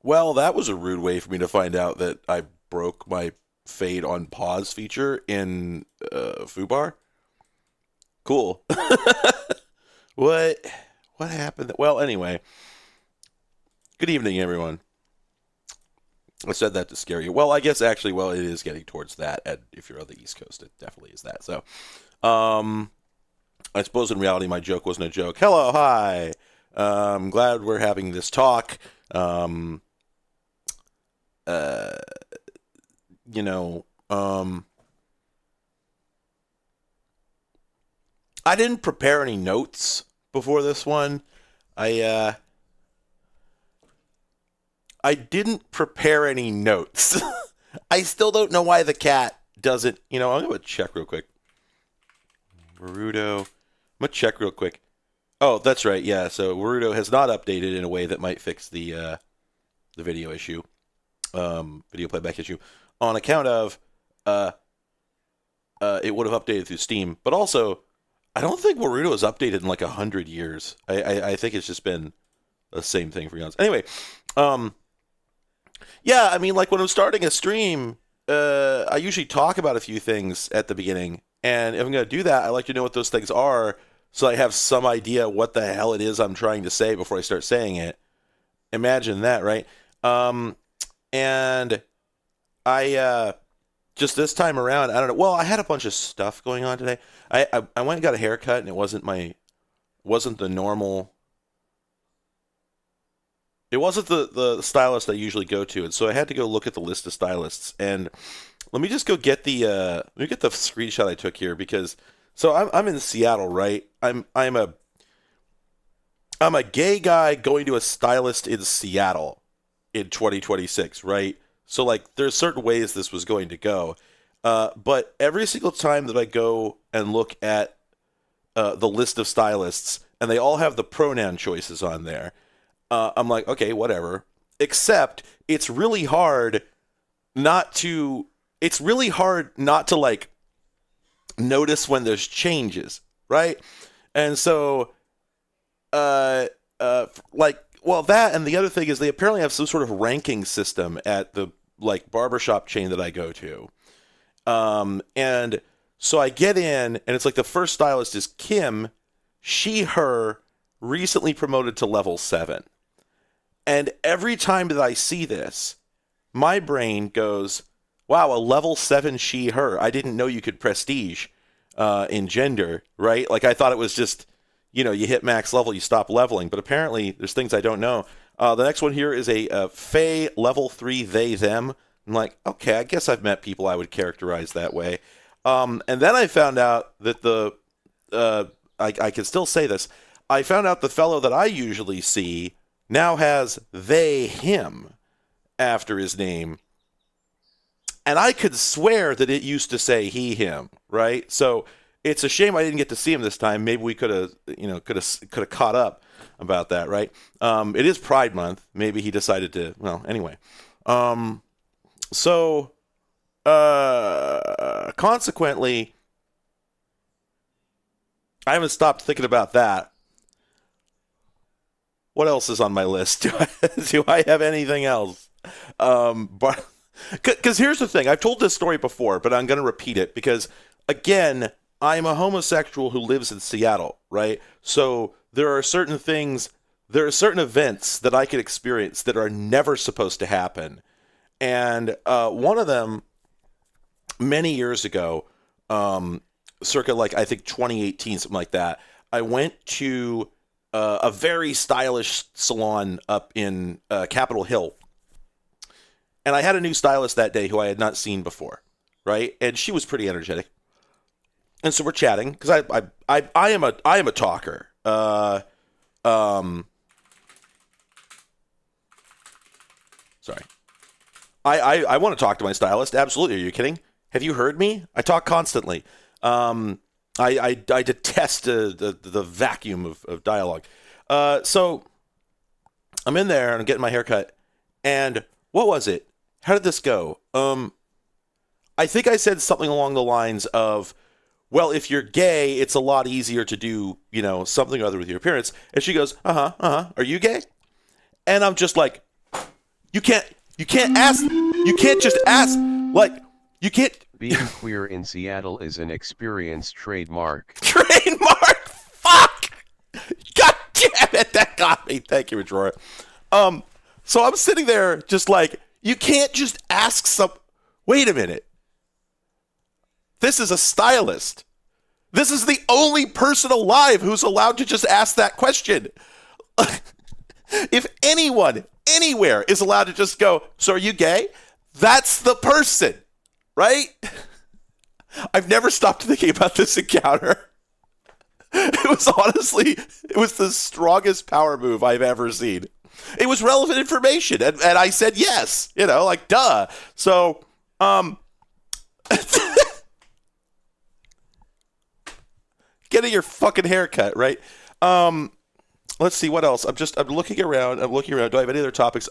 Well, that was a rude way for me to find out that I broke my fade on pause feature in Fubar. Cool. What what happened? Well, anyway, good evening, everyone. I said that to scare you. Well, I guess actually, well, it is getting towards that. And if you're on the East Coast, it definitely is that. So, um, I suppose in reality, my joke wasn't a joke. Hello, hi. Glad we're having this talk. Um, uh, you know, I didn't prepare any notes before this one. I uh, I didn't prepare any notes. I still don't know why the cat doesn't. I'm gonna check real quick. Naruto. I'm gonna check real quick. Oh, that's right. Yeah. So Naruto has not updated in a way that might fix the video issue, video playback issue, on account of uh, it would have updated through Steam. But also, I don't think Naruto has updated in like 100 years. I think it's just been the same thing for years. Anyway, um, yeah. I mean, like when I'm starting a stream, I usually talk about a few things at the beginning, and if I'm gonna do that, I like to know what those things are, so I have some idea what the hell it is I'm trying to say before I start saying it. Imagine that, right? Um, and I just this time around, I don't know. Well, I had a bunch of stuff going on today. I went and got a haircut, and it wasn't the normal. It wasn't the stylist I usually go to, and so I had to go look at the list of stylists. And let me just go get let me get the screenshot I took here because so I'm in Seattle, right? I'm a gay guy going to a stylist in Seattle in 2026, right? So like there's certain ways this was going to go. But every single time that I go and look at the list of stylists and they all have the pronoun choices on there, I'm like, okay, whatever. Except not to it's really hard not to like notice when there's changes, right? And so like well that and the other thing is they apparently have some sort of ranking system at the like barbershop chain that I go to. And so I get in and it's like the first stylist is Kim, she her recently promoted to level 7. And every time that I see this, my brain goes, wow, a level 7 she her. I didn't know you could prestige in gender, right? Like I thought it was just, you hit max level, you stop leveling. But apparently there's things I don't know. The next one here is a Fae level 3 they them. I'm like, okay, I guess I've met people I would characterize that way. And then I found out that uh, I can still say this. I found out the fellow that I usually see now has they him after his name, and I could swear that it used to say he him, right? So it's a shame I didn't get to see him this time. Maybe we could have caught up about that, right? It is Pride Month. Maybe he decided to. Well, anyway. Um, so consequently, I haven't stopped thinking about that. What else is on my list? Do I have anything else? But because here's the thing, I've told this story before, but I'm going to repeat it because, again, I'm a homosexual who lives in Seattle, right? So there are certain events that I could experience that are never supposed to happen. And one of them, many years ago, circa like I think 2018, something like that, I went to a very stylish salon up in Capitol Hill, and I had a new stylist that day who I had not seen before, right? And she was pretty energetic, and so we're chatting because I am a talker. Um, Sorry, I want to talk to my stylist. Absolutely, are you kidding? Have you heard me? I talk constantly. Um, I detest the vacuum of dialogue. So I'm in there and I'm getting my hair cut. And what was it? How did this go? I think I said something along the lines of, well, if you're gay, it's a lot easier to do, something or other with your appearance. And she goes, uh huh, uh huh. Are you gay? And I'm just like, You can't ask. You can't just ask. Like, you can't. Being queer in Seattle is an experience trademark. Trademark. Fuck. God damn it, that got me. Thank you, Roy. So I'm sitting there just like, you can't just ask some. Wait a minute. This is a stylist. This is the only person alive who's allowed to just ask that question. If anyone, anywhere is allowed to just go, so are you gay? That's the person, right? I've never stopped thinking about this encounter. It was the strongest power move I've ever seen. It was relevant information, and I said yes, like, duh. So, getting your fucking haircut, right? Let's see what else. I'm looking around. Do I have any other topics?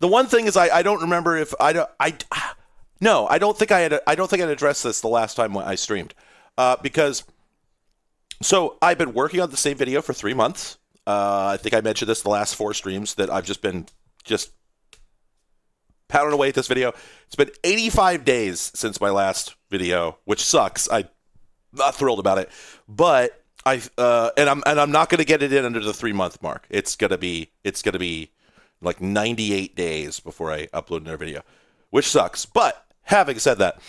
The one thing is I don't remember if I don't think I had addressed this the last time I streamed, because I've been working on the same video for 3 months. I think I mentioned this the last 4 streams that I've just been pounding away at this video. It's been 85 days since my last video, which sucks. I'm not thrilled about it, but I'm not going to get it in under the 3-month mark. It's gonna be like 98 days before I upload another video, which sucks. But having said that,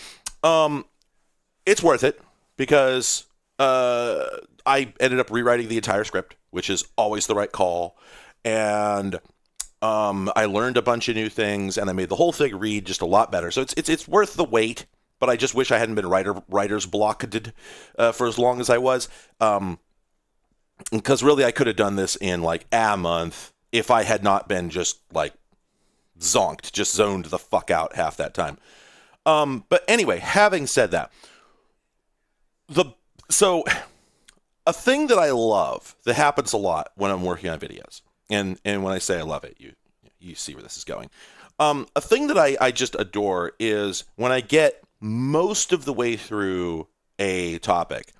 it's worth it because I ended up rewriting the entire script, which is always the right call, and I learned a bunch of new things, and I made the whole thing read just a lot better. So it's worth the wait. But I just wish I hadn't been writer's blocked for as long as I was, because really I could have done this in like a month if I had not been just like zonked, just zoned the fuck out half that time. But anyway, having said that, a thing that I love that happens a lot when I'm working on videos, and when I say I love it, you see where this is going. A thing that I just adore is when I get most of the way through a topic,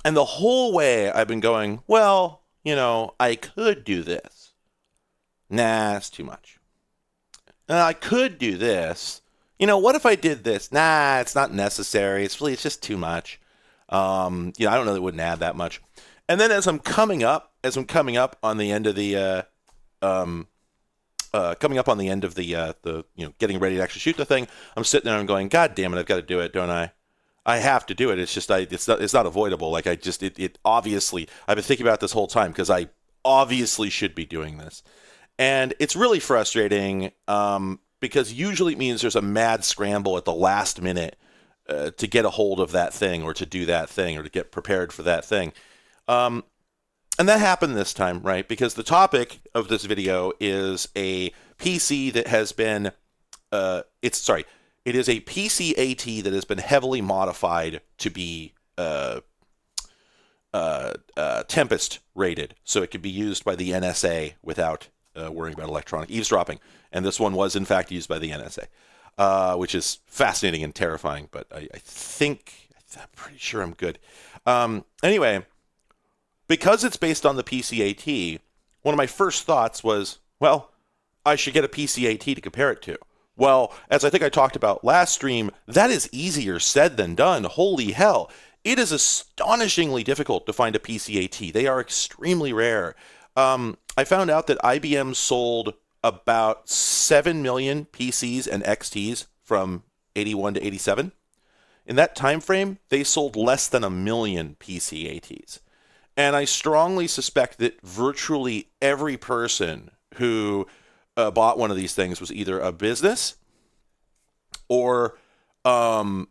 and the whole way I've been going, well, I could do this. Nah, it's too much. I could do this. What if I did this? Nah, it's not necessary. It's just too much. I don't know that it wouldn't add that much. And then as I'm coming up on the end of the getting ready to actually shoot the thing, I'm sitting there and I'm going, God damn it, I've got to do it, don't I? I have to do it. It's just it's not avoidable. Like it obviously, I've been thinking about it this whole time because I obviously should be doing this, and it's really frustrating because usually it means there's a mad scramble at the last minute to get a hold of that thing or to do that thing or to get prepared for that thing. And that happened this time, right? Because the topic of this video is a PC that has been, it is a PC-AT that has been heavily modified to be Tempest rated, so it could be used by the NSA without worrying about electronic eavesdropping. And this one was in fact used by the NSA, which is fascinating and terrifying. But I'm pretty sure I'm good. Anyway. Because it's based on the PC-AT, one of my first thoughts was, well, I should get a PC-AT to compare it to. Well, as I think I talked about last stream, that is easier said than done. Holy hell. It is astonishingly difficult to find a PC-AT. They are extremely rare. I found out that IBM sold about 7 million PCs and XTs from 81 to 87. In that time frame, they sold less than 1 million PC-ATs. And I strongly suspect that virtually every person who bought one of these things was either a business or an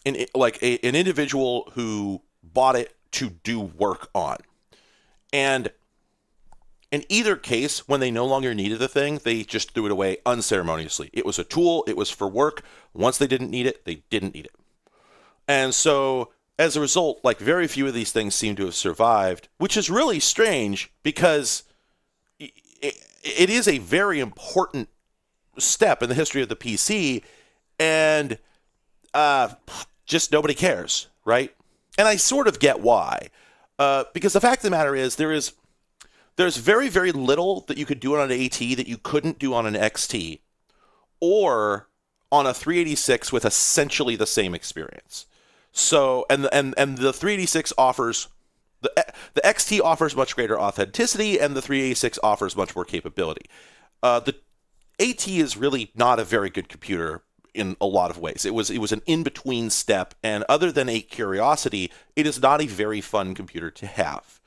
individual who bought it to do work on. And in either case, when they no longer needed the thing, they just threw it away unceremoniously. It was a tool. It was for work. Once they didn't need it, they didn't need it. And so as a result, like, very few of these things seem to have survived, which is really strange because it is a very important step in the history of the PC, and just nobody cares, right? And I sort of get why. Because the fact of the matter is, there's very, very little that you could do on an AT that you couldn't do on an XT or on a 386 with essentially the same experience. So, and the 386 offers, the XT offers much greater authenticity, and the 386 offers much more capability. The AT is really not a very good computer in a lot of ways. It was an in-between step, and other than a curiosity, it is not a very fun computer to have.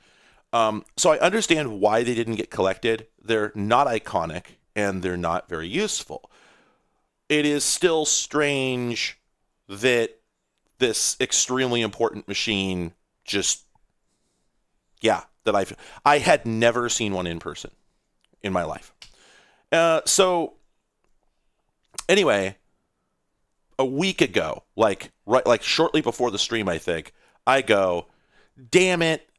So I understand why they didn't get collected. They're not iconic, and they're not very useful. It is still strange that this extremely important machine just, that I had never seen one in person in my life. So anyway, a week ago, like shortly before the stream, I think, I go, damn it,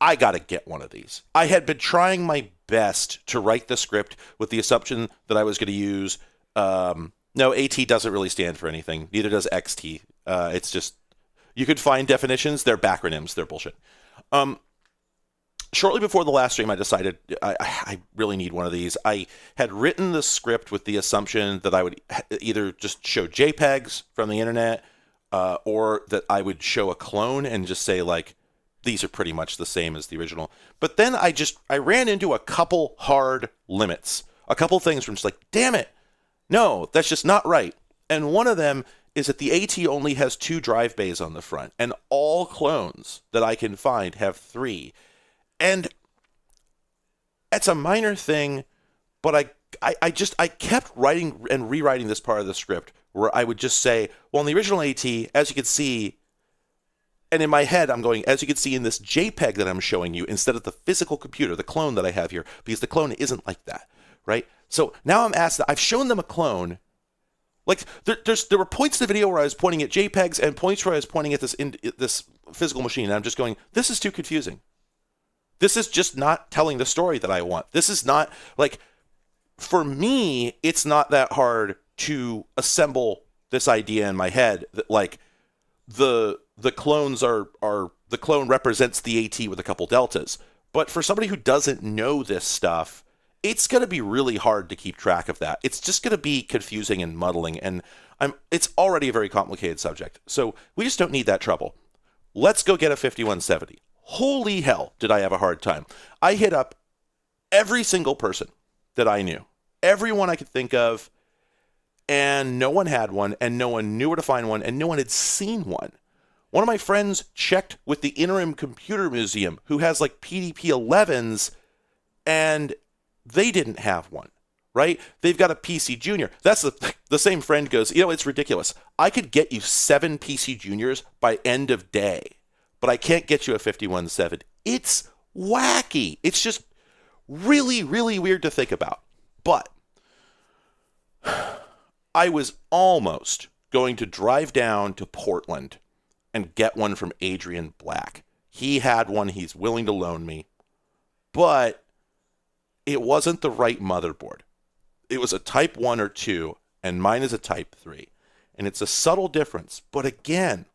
I got to get one of these. I had been trying my best to write the script with the assumption that I was going to use, no, AT doesn't really stand for anything. Neither does XT. It's just, you could find definitions. They're backronyms. They're bullshit. Shortly before the last stream, I decided I really need one of these. I had written the script with the assumption that I would either just show JPEGs from the internet or that I would show a clone and just say, like, these are pretty much the same as the original. But then I ran into a couple hard limits. A couple things from just like, damn it, no, that's just not right. And one of them is that the AT only has 2 drive bays on the front, and all clones that I can find have 3. And it's a minor thing, but I kept writing and rewriting this part of the script where I would just say, well, in the original AT, as you can see, and in my head, I'm going, as you can see in this JPEG that I'm showing you, instead of the physical computer, the clone that I have here, because the clone isn't like that, right? So now I'm asked that I've shown them a clone. Like there were points in the video where I was pointing at JPEGs and points where I was pointing at this physical machine, and I'm just going, this is too confusing. This is just not telling the story that I want. This is not, like, for me, it's not that hard to assemble this idea in my head that, like, the clones are the clone represents the AT with a couple deltas. But for somebody who doesn't know this stuff, it's going to be really hard to keep track of that. It's just going to be confusing and muddling, and it's already a very complicated subject. So we just don't need that trouble. Let's go get a 5170. Holy hell, did I have a hard time. I hit up every single person that I knew, everyone I could think of, and no one had one, and no one knew where to find one, and no one had seen one. One of my friends checked with the Interim Computer Museum, who has like PDP-11s, and they didn't have one, right? They've got a PC Junior. That's the same friend goes, you know, it's ridiculous. I could get you 7 PC Juniors by end of day, but I can't get you a 5170. It's wacky. It's just really, really weird to think about. But I was almost going to drive down to Portland and get one from Adrian Black. He had one he's willing to loan me, but it wasn't the right motherboard. It was a Type 1 or 2, and mine is a Type 3. And it's a subtle difference. But again,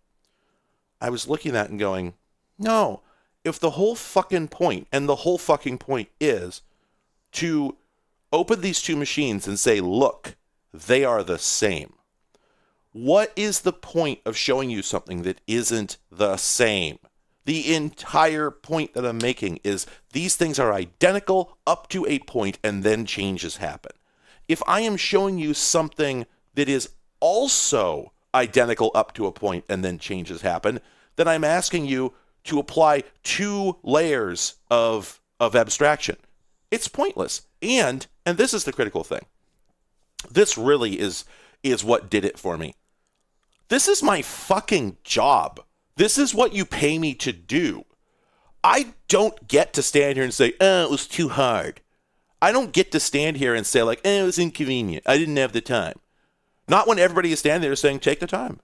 I was looking at it and going, no, if the whole fucking point, and the whole fucking point is to open these two machines and say, look, they are the same. What is the point of showing you something that isn't the same? The entire point that I'm making is these things are identical up to a point and then changes happen. If I am showing you something that is also identical up to a point and then changes happen, then I'm asking you to apply 2 layers of abstraction. It's pointless. And this is the critical thing. This really is what did it for me. This is my fucking job. This is what you pay me to do. I don't get to stand here and say, oh, it was too hard. I don't get to stand here and say, like, oh, it was inconvenient. I didn't have the time. Not when everybody is standing there saying, take the time.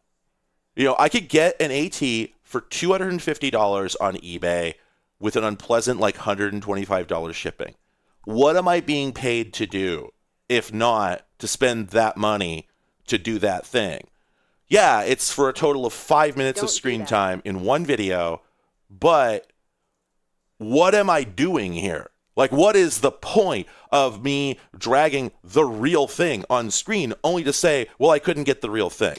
You know, I could get an AT for $250 on eBay with an unpleasant, like, $125 shipping. What am I being paid to do, if not to spend that money to do that thing? yeah, it's for a total of 5 minutes of Don't do screen that. time in one video, but what am I doing here? Like, what is the point of me dragging the real thing on screen only to say, well, I couldn't get the real thing?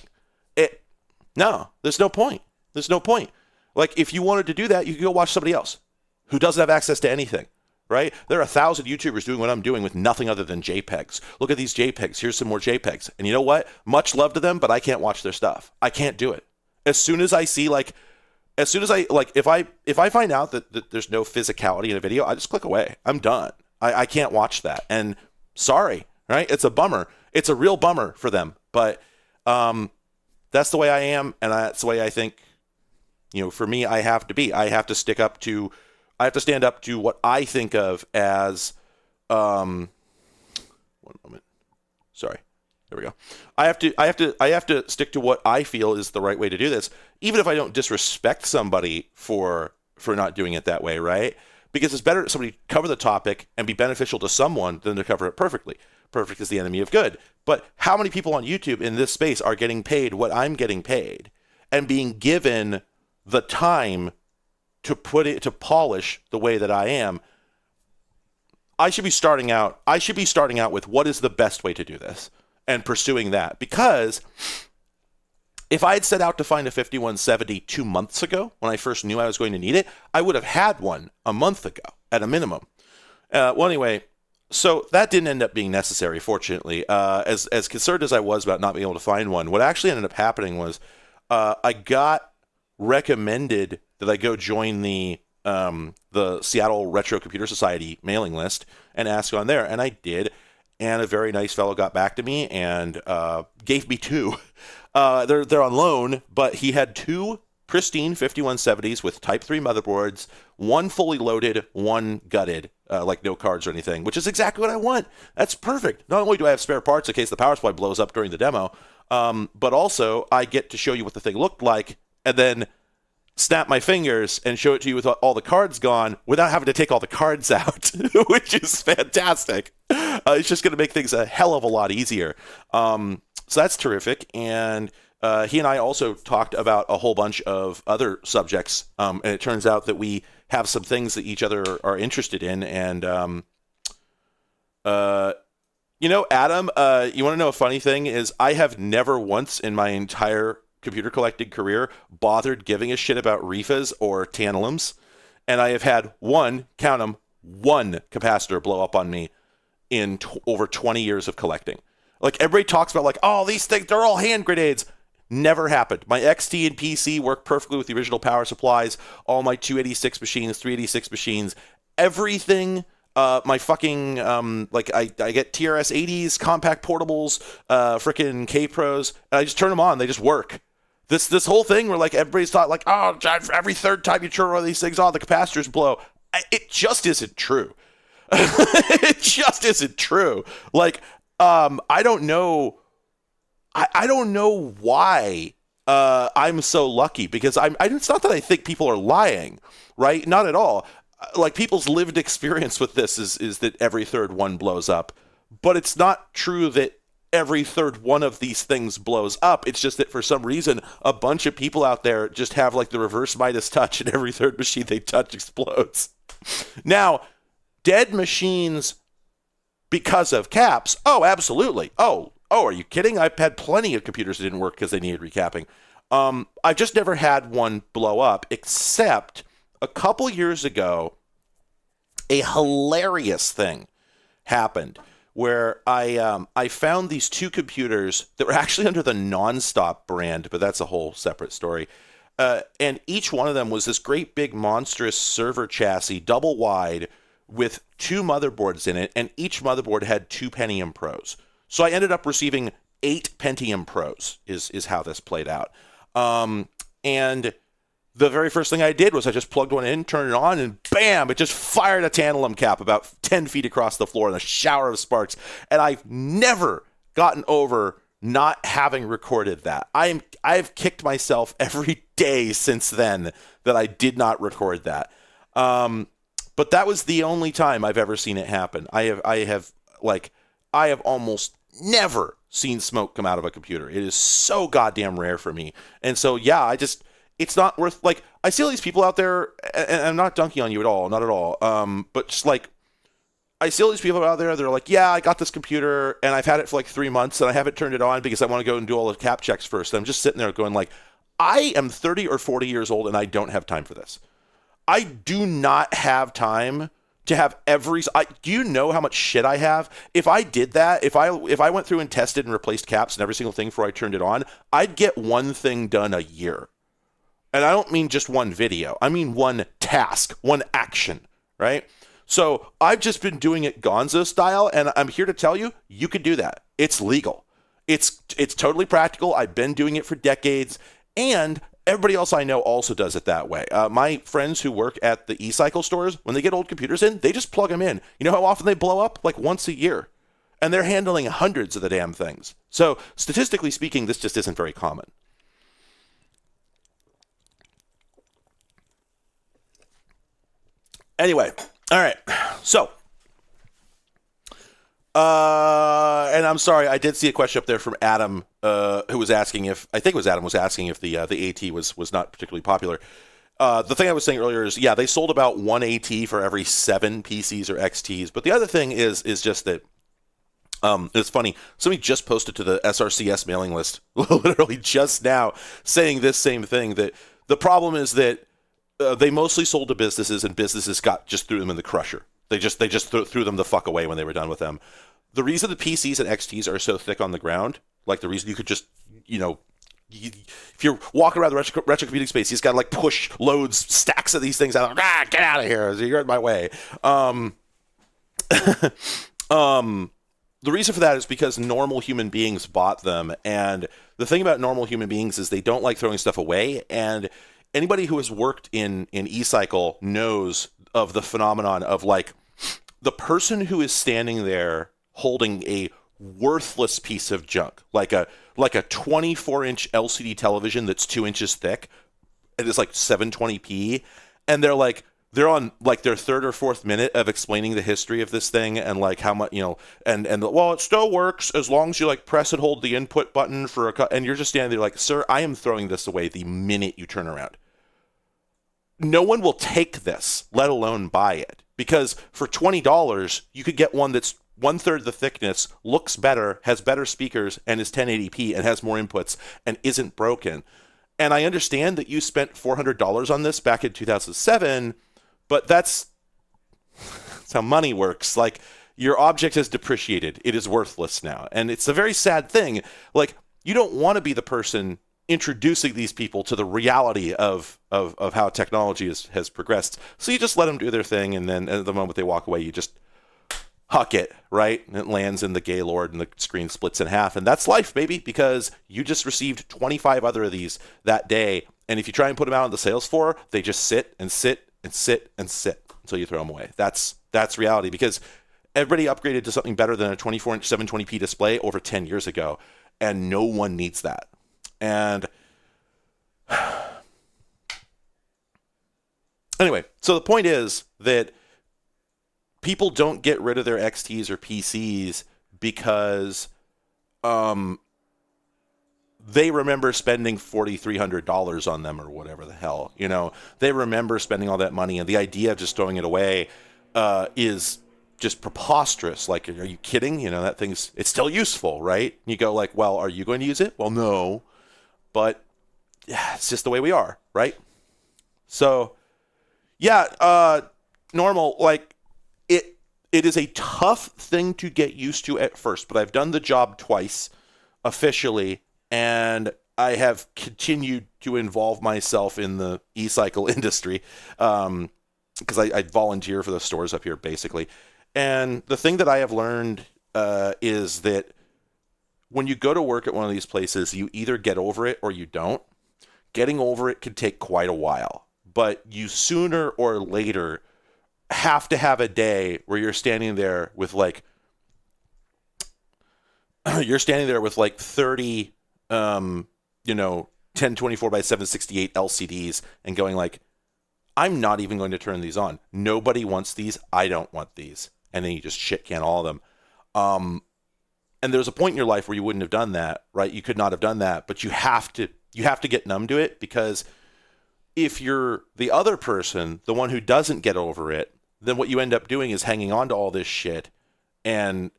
No, there's no point. There's no point. Like, if you wanted to do that, you could go watch somebody else who doesn't have access to anything, right? There are 1,000 YouTubers doing what I'm doing with nothing other than JPEGs. Look at these JPEGs. Here's some more JPEGs. And you know what? Much love to them, but I can't watch their stuff. I can't do it. As soon as I see, like, if I find out that there's no physicality in a video, I just click away. I'm done. I can't watch that. And sorry, right? It's a bummer. It's a real bummer for them. But that's the way I am, and that's the way I think, for me, I have to be. I have to stand up to what I think of as, one moment. Sorry. There we go. I have to stick to what I feel is the right way to do this, even if I don't disrespect somebody for not doing it that way, right? Because it's better that somebody cover the topic and be beneficial to someone than to cover it perfectly. Perfect is the enemy of good. But how many people on YouTube in this space are getting paid what I'm getting paid and being given the time to polish the way that I am? I should be starting out with what is the best way to do this and pursuing that. Because if I had set out to find a 5170 2 months ago, when I first knew I was going to need it, I would have had one a month ago at a minimum. Anyway, so that didn't end up being necessary, fortunately. As concerned as I was about not being able to find one, what actually ended up happening was I got recommended that I go join the Seattle Retro Computer Society mailing list and ask on there, and I did. And a very nice fellow got back to me and gave me two. They're on loan, but he had two pristine 5170s with Type 3 motherboards, one fully loaded, one gutted, like no cards or anything, which is exactly what I want. That's perfect. Not only do I have spare parts in case the power supply blows up during the demo, but also I get to show you what the thing looked like and then snap my fingers and show it to you with all the cards gone without having to take all the cards out, which is fantastic. It's just going to make things a hell of a lot easier. So that's terrific. And he and I also talked about a whole bunch of other subjects. And it turns out that we have some things that each other are interested in. And, Adam, you want to know a funny thing is I have never once in my entire computer collecting career bothered giving a shit about RIFAs or tantalums, and I have had one capacitor blow up on me in over 20 years of collecting. Like, everybody talks about, like, oh, these things, they're all hand grenades. Never happened. My XT and PC work perfectly with the original power supplies. All my 286 machines, 386 machines, everything. My fucking, I get TRS 80s, compact portables, frickin' K Pros, and I just turn them on. They just work. This whole thing where, like, everybody's thought, like, oh, every third time you turn one of these things on, the capacitors blow. It just isn't true. It just isn't true. Like, I don't know. I don't know why I'm so lucky, because it's not that I think people are lying, right? Not at all. Like, people's lived experience with this is that every third one blows up, but it's not true that every third one of these things blows up. It's just that for some reason, a bunch of people out there just have, like, the reverse Midas touch, and every third machine they touch explodes. Now, dead machines because of caps? Oh, absolutely. Oh, are you kidding? I've had plenty of computers that didn't work because they needed recapping. I've just never had one blow up, except a couple years ago, a hilarious thing happened where I found these two computers that were actually under the Nonstop brand, but that's a whole separate story. And each one of them was this great big monstrous server chassis, double wide, with two motherboards in it, and each motherboard had two Pentium Pros. So I ended up receiving 8 Pentium Pros is how this played out. And the very first thing I did was I just plugged one in, turned it on, and bam, it just fired a tantalum cap about 10 feet across the floor in a shower of sparks. And I've never gotten over not having recorded that. I've kicked myself every day since then that I did not record that. But that was the only time I've ever seen it happen. I have almost never seen smoke come out of a computer. It is so goddamn rare for me. And so, yeah, it's not worth, like, I see all these people out there, and I'm not dunking on you at all, not at all. But just like, I see all these people out there, they're like, yeah, I got this computer and I've had it for like 3 months and I haven't turned it on because I want to go and do all the cap checks first. And I'm just sitting there going like, I am 30 or 40 years old and I don't have time for this. I do not have time to have do you know how much shit I have? If I did that, if I went through and tested and replaced caps and every single thing before I turned it on, I'd get one thing done a year. And I don't mean just one video. I mean one task, one action, right? So I've just been doing it Gonzo style, and I'm here to tell you, you could do that. It's legal. It's totally practical. I've been doing it for decades, and everybody else I know also does it that way. My friends who work at the e-cycle stores, when they get old computers in, they just plug them in. You know how often they blow up? Like once a year. And they're handling hundreds of the damn things. So statistically speaking, this just isn't very common. Anyway, all right. So, and I'm sorry, I did see a question up there from Adam, who was asking if the AT was not particularly popular. The thing I was saying earlier is, yeah, they sold about one AT for every 7 PCs or XTs. But the other thing is just that, it's funny. Somebody just posted to the SRCS mailing list, literally just now, saying this same thing, that the problem is that they mostly sold to businesses, and businesses just threw them in the crusher. They just threw them the fuck away when they were done with them. The reason the PCs and XTs are so thick on the ground, like the reason you could just, if you're walking around the retro computing space, he's got to like push loads, stacks of these things out. Get out of here! You're in my way. The reason for that is because normal human beings bought them, and the thing about normal human beings is they don't like throwing stuff away, and anybody who has worked in e-cycle knows of the phenomenon of like the person who is standing there holding a worthless piece of junk, like a 24-inch LCD television that's 2 inches thick, and it's like 720p, and they're on like their 3rd or 4th minute of explaining the history of this thing and like how much, well, it still works as long as you like press and hold the input button and you're just standing there like, sir, I am throwing this away the minute you turn around. No one will take this, let alone buy it, because for $20 you could get one that's 1/3 the thickness, looks better, has better speakers, and is 1080p and has more inputs and isn't broken. And I understand that you spent $400 on this back in 2007, but that's how money works. Like, your object has depreciated. It is worthless now. And it's a very sad thing. Like, you don't want to be the person introducing these people to the reality of how technology has progressed. So you just let them do their thing, and then at the moment they walk away, you just huck it, right? And it lands in the Gaylord and the screen splits in half. And that's life, baby, because you just received 25 other of these that day. And if you try and put them out on the sales floor, they just sit and sit and sit and sit until you throw them away. That's reality, because everybody upgraded to something better than a 24-inch 720p display over 10 years ago, and no one needs that. And anyway, so the point is that people don't get rid of their XTs or PCs because they remember spending $4,300 on them or whatever the hell. They remember spending all that money, and the idea of just throwing it away is just preposterous. Like, are you kidding? That it's still useful, right? You go like, well, are you going to use it? Well, no. But yeah, it's just the way we are, right? So, yeah, normal, like, it is a tough thing to get used to at first, but I've done the job twice officially, and I have continued to involve myself in the e-cycle industry because I volunteer for the stores up here, basically. And the thing that I have learned is that when you go to work at one of these places, you either get over it or you don't. Getting over it can take quite a while, but you sooner or later have to have a day where you're standing there with like 30 1024 by 768 LCDs and going like, I'm not even going to turn these on. Nobody wants these. I don't want these. And then you just shit can all of them. And there's a point in your life where you wouldn't have done that, right? You could not have done that, but you have to get numb to it, because if you're the other person, the one who doesn't get over it, then what you end up doing is hanging on to all this shit and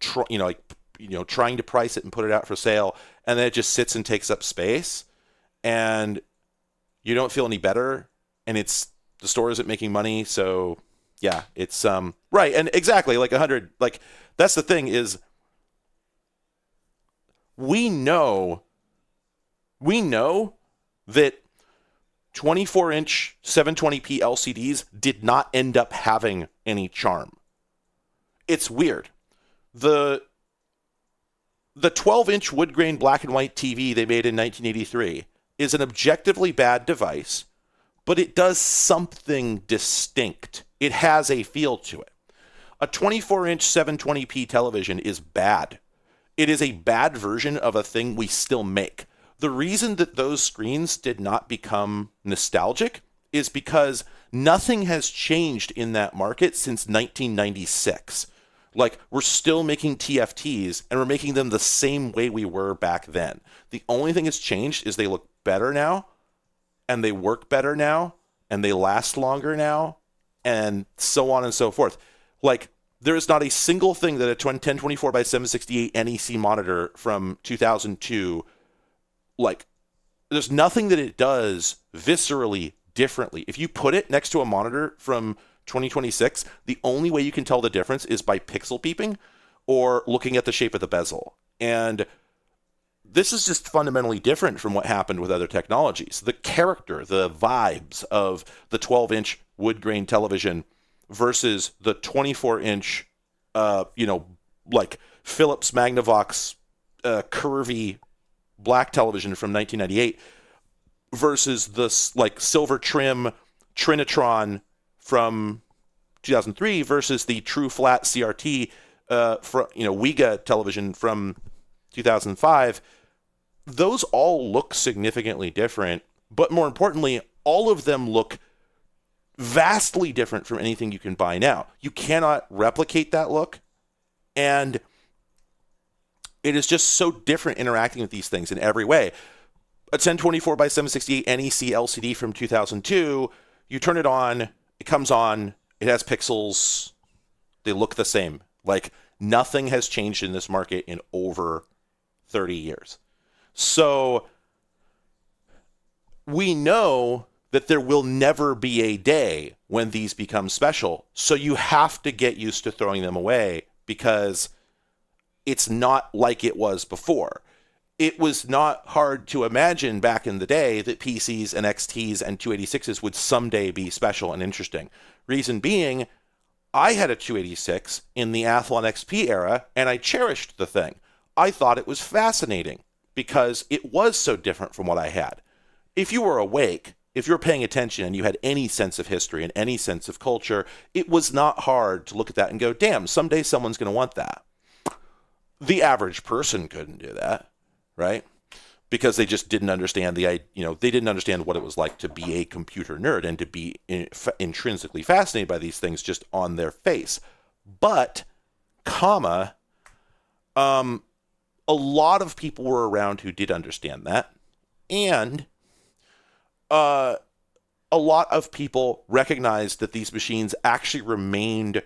trying to price it and put it out for sale, and then it just sits and takes up space, and you don't feel any better, and the store isn't making money. So yeah, it's right. And exactly, like 100, like that's the thing, is we know that 24-inch 720p LCDs did not end up having any charm. It's weird. The 12-inch wood grain black and white TV they made in 1983 is an objectively bad device, but it does something distinct. It has a feel to it. A 24-inch 720p television is bad. It is a bad version of a thing we still make. The reason that those screens did not become nostalgic is because nothing has changed in that market since 1996. Like, we're still making TFTs, and we're making them the same way we were back then. The only thing that's changed is they look better now, and they work better now, and they last longer now, and so on and so forth. Like, there is not a single thing that a 1024 by 768 NEC monitor from 2002, like, there's nothing that it does viscerally differently. If you put it next to a monitor from 2026, the only way you can tell the difference is by pixel peeping or looking at the shape of the bezel. And this is just fundamentally different from what happened with other technologies. The character, the vibes of the 12-inch wood grain television versus the 24-inch, like Philips Magnavox curvy black television from 1998 versus the like silver trim Trinitron from 2003 versus the true flat CRT Wega television from 2005. Those all look significantly different, but more importantly, all of them look vastly different from anything you can buy now. You cannot replicate that look, and it is just so different interacting with these things in every way. A 1024 by 768 NEC LCD from 2002, you turn it on, it comes on, it has pixels, they look the same. Like, nothing has changed in this market in over 30 years. So we know that there will never be a day when these become special. So you have to get used to throwing them away, because it's not like it was before. It was not hard to imagine back in the day that PCs and XTs and 286s would someday be special and interesting. Reason being, I had a 286 in the Athlon XP era, and I cherished the thing. I thought it was fascinating because it was so different from what I had. If you were awake, if you were paying attention and you had any sense of history and any sense of culture, it was not hard to look at that and go, damn, someday someone's going to want that. The average person couldn't do that, right? Because they just didn't understand they didn't understand what it was like to be a computer nerd and to be intrinsically fascinated by these things just on their face. But, a lot of people were around who did understand that, and a lot of people recognized that these machines actually remained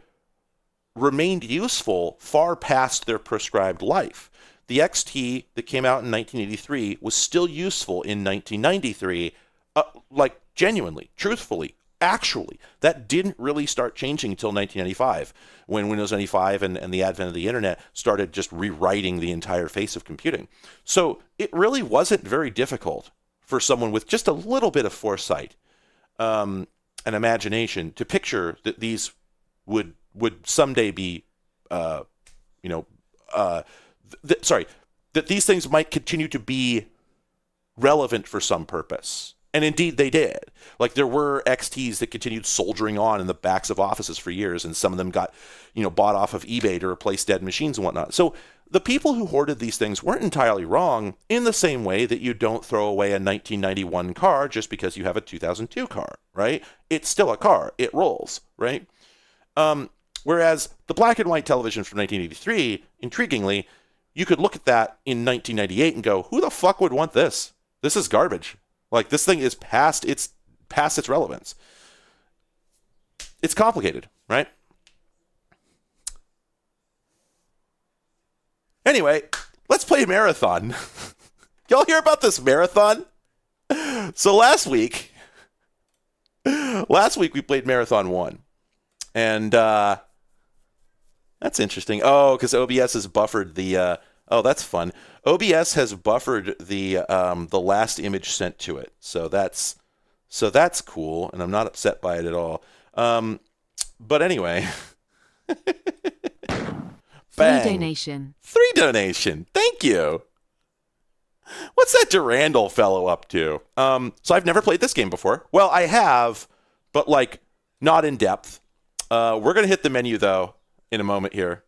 useful far past their prescribed life. The XT that came out in 1983 was still useful in 1993, like genuinely, truthfully, actually. That didn't really start changing until 1995, when Windows 95 and the advent of the internet started just rewriting the entire face of computing. So it really wasn't very difficult for someone with just a little bit of foresight and imagination to picture that these would someday be, that these things might continue to be relevant for some purpose. And indeed they did. Like, there were XTs that continued soldiering on in the backs of offices for years, and some of them got, bought off of eBay to replace dead machines and whatnot. So the people who hoarded these things weren't entirely wrong, in the same way that you don't throw away a 1991 car just because you have a 2002 car, right? It's still a car. It rolls, right? Whereas the black and white television from 1983, intriguingly, you could look at that in 1998 and go, who the fuck would want this? This is garbage. Like, this thing is past its relevance. It's complicated, right? Anyway, let's play Marathon. Y'all hear about this Marathon? So last week we played Marathon 1. And that's interesting. Oh, because OBS has buffered the that's fun. OBS has buffered the last image sent to it. So that's cool, and I'm not upset by it at all. But anyway. Bang. 3 donation. Thank you. What's that Durandal fellow up to? So I've never played this game before. Well, I have, but like not in depth. We're gonna hit the menu though in a moment here.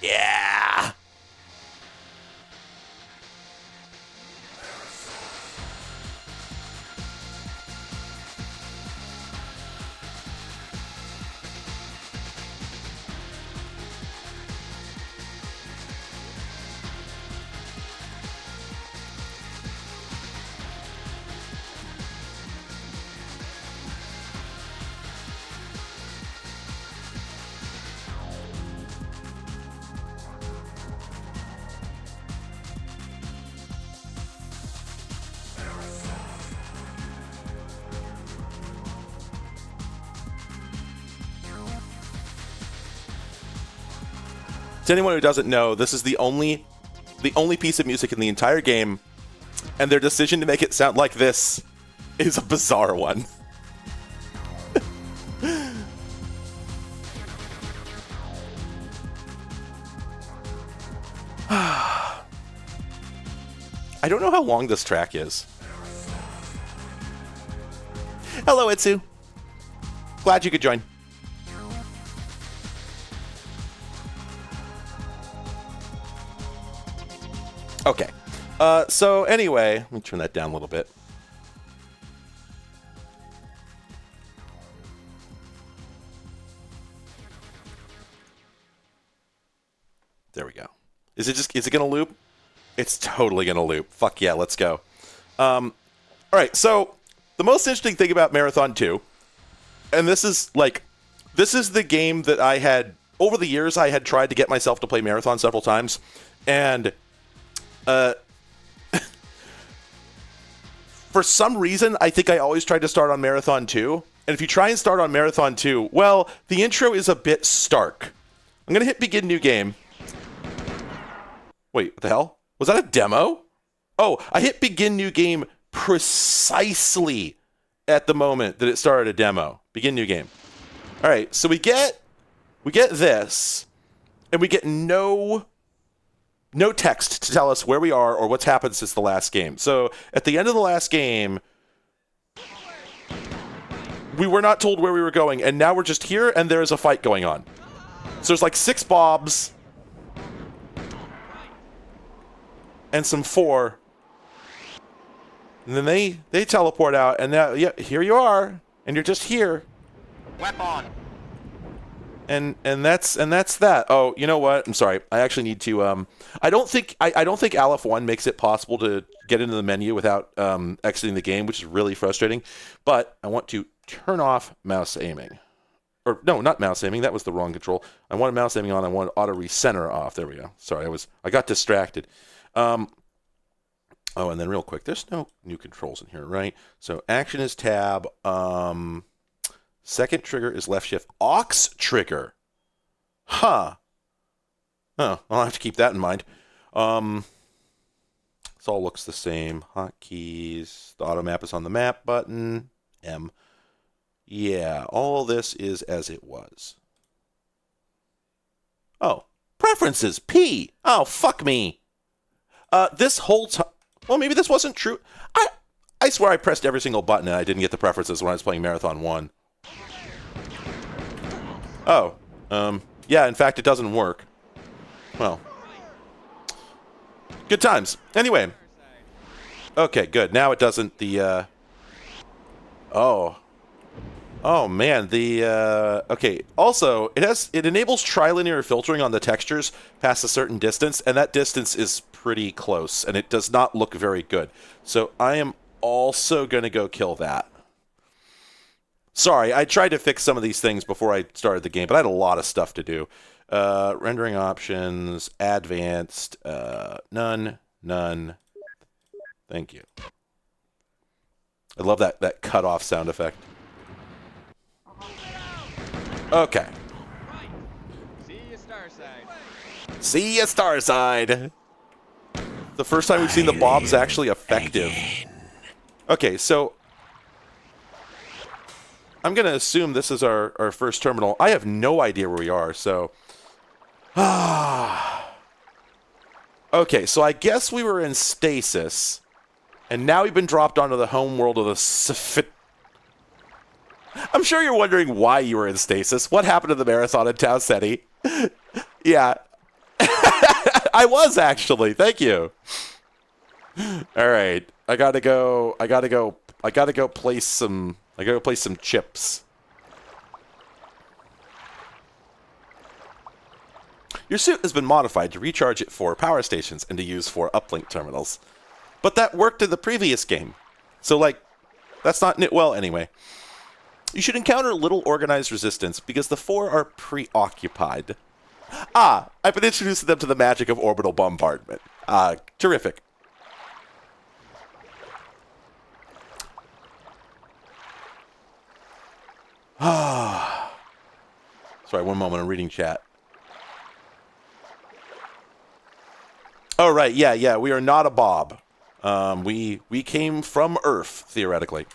Yeah. To anyone who doesn't know, this is the only piece of music in the entire game, and their decision to make it sound like this is a bizarre one. I don't know how long this track is. Hello, Itsu. Glad you could join. Okay. So anyway, let me turn that down a little bit. There we go. Is it going to loop? It's totally going to loop. Fuck yeah, let's go. All right, so the most interesting thing about Marathon 2, and this is the game that I had, over the years, I had tried to get myself to play Marathon several times, and for some reason, I think I always tried to start on Marathon 2. And if you try and start on Marathon 2, well, the intro is a bit stark. I'm going to hit begin new game. Wait, what the hell? Was that a demo? Oh, I hit begin new game precisely at the moment that it started a demo. Begin new game. All right, so we get this, and we get no text to tell us where we are or what's happened since the last game. So at the end of the last game, we were not told where we were going, and now we're just here, and there is a fight going on. So there's like 6 Bobs and some 4, and then they teleport out, and now here you are, and you're just here. Weapon. And that's that. Oh, you know what? I'm sorry. I actually need to. I don't think Aleph 1 makes it possible to get into the menu without exiting the game, which is really frustrating. But I want to turn off mouse aiming, or no, not mouse aiming. That was the wrong control. I wanted mouse aiming on. I wanted auto recenter off. There we go. Sorry, I got distracted. Oh, and then real quick, there's no new controls in here, right? So action is tab. Second trigger is left shift. Aux trigger. Huh. Oh, I'll have to keep that in mind. This all looks the same. Hotkeys. The auto map is on the map button. M. Yeah, all this is as it was. Oh, preferences. P. Oh, fuck me. This whole time. Well, maybe this wasn't true. I swear I pressed every single button and I didn't get the preferences when I was playing Marathon 1. Oh, yeah, in fact, it doesn't work. Well, good times. Anyway. Okay, good. Now it doesn't, oh, Oh man, okay. Also, it enables trilinear filtering on the textures past a certain distance, and that distance is pretty close, and it does not look very good. So I am also going to go kill that. Sorry, I tried to fix some of these things before I started the game, but I had a lot of stuff to do. Rendering options, advanced, none. Thank you. I love that cut-off sound effect. Okay. See you, Starside. See ya, Starside! The first time we've seen the bobs actually effective. Okay, so I'm going to assume this is our first terminal. I have no idea where we are, so... Okay, so I guess we were in stasis, and now we've been dropped onto the home world of the Sophit... I'm sure you're wondering why you were in stasis. What happened to the marathon in Tau Ceti? Yeah. I was, actually. Thank you. All right. I gotta go place some chips. Your suit has been modified to recharge at 4 power stations and to use 4 uplink terminals. But that worked in the previous game. So, like, that's not... Well, anyway. You should encounter little organized resistance because the 4 are preoccupied. I've been introducing them to the magic of orbital bombardment. Terrific. Sorry, one moment, I'm reading chat. Oh, right, yeah, we are not a bob. We came from Earth, theoretically.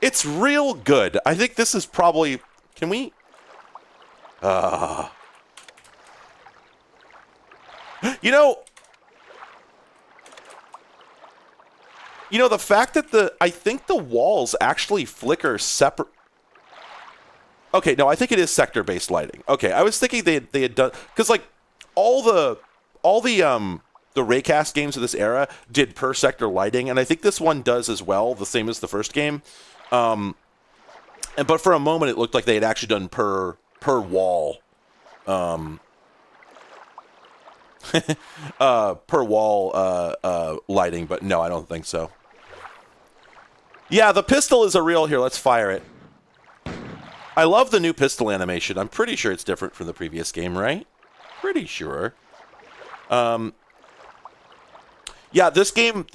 It's real good. I think this is probably... Can we... You know, the fact that I think the walls actually flicker separate... Okay, no, I think it is sector-based lighting. Okay, I was thinking they had done... Because, like, all the Raycast games of this era did per-sector lighting, and I think this one does as well, the same as the first game. But for a moment, it looked like they had actually done per wall. Per wall lighting, but no, I don't think so. Yeah, the pistol is a real... Here, let's fire it. I love the new pistol animation. I'm pretty sure it's different from the previous game, right? Pretty sure. Yeah, this game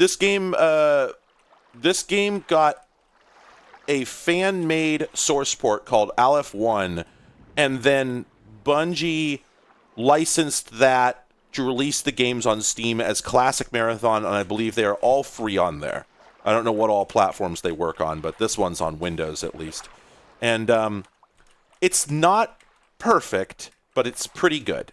got a fan-made source port called Aleph 1, and then Bungie licensed that to release the games on Steam as Classic Marathon, and I believe they are all free on there. I don't know what all platforms they work on, but this one's on Windows at least. And it's not perfect, but it's pretty good.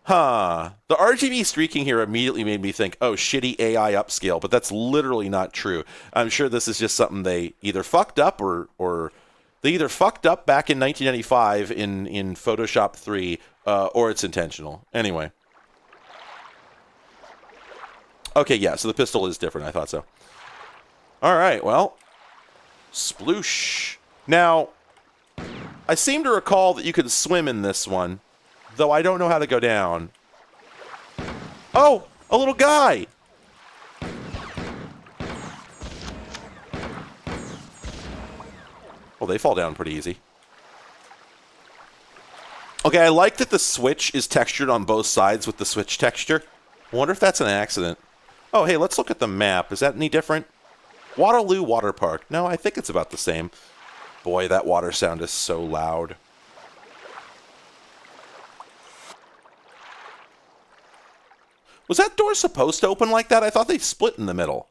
The RGB streaking here immediately made me think, oh, shitty AI upscale, but that's literally not true. I'm sure this is just something they either fucked up or they either fucked up back in 1995 in Photoshop 3, or it's intentional. Anyway. Okay, yeah, so the pistol is different. I thought so. All right, well, sploosh. Now, I seem to recall that you could swim in this one, though I don't know how to go down. Oh, a little guy! Well, they fall down pretty easy. Okay, I like that the switch is textured on both sides with the switch texture. I wonder if that's an accident. Oh, hey, let's look at the map. Is that any different? Waterloo Water Park. No, I think it's about the same. Boy, that water sound is so loud. Was that door supposed to open like that? I thought they split in the middle.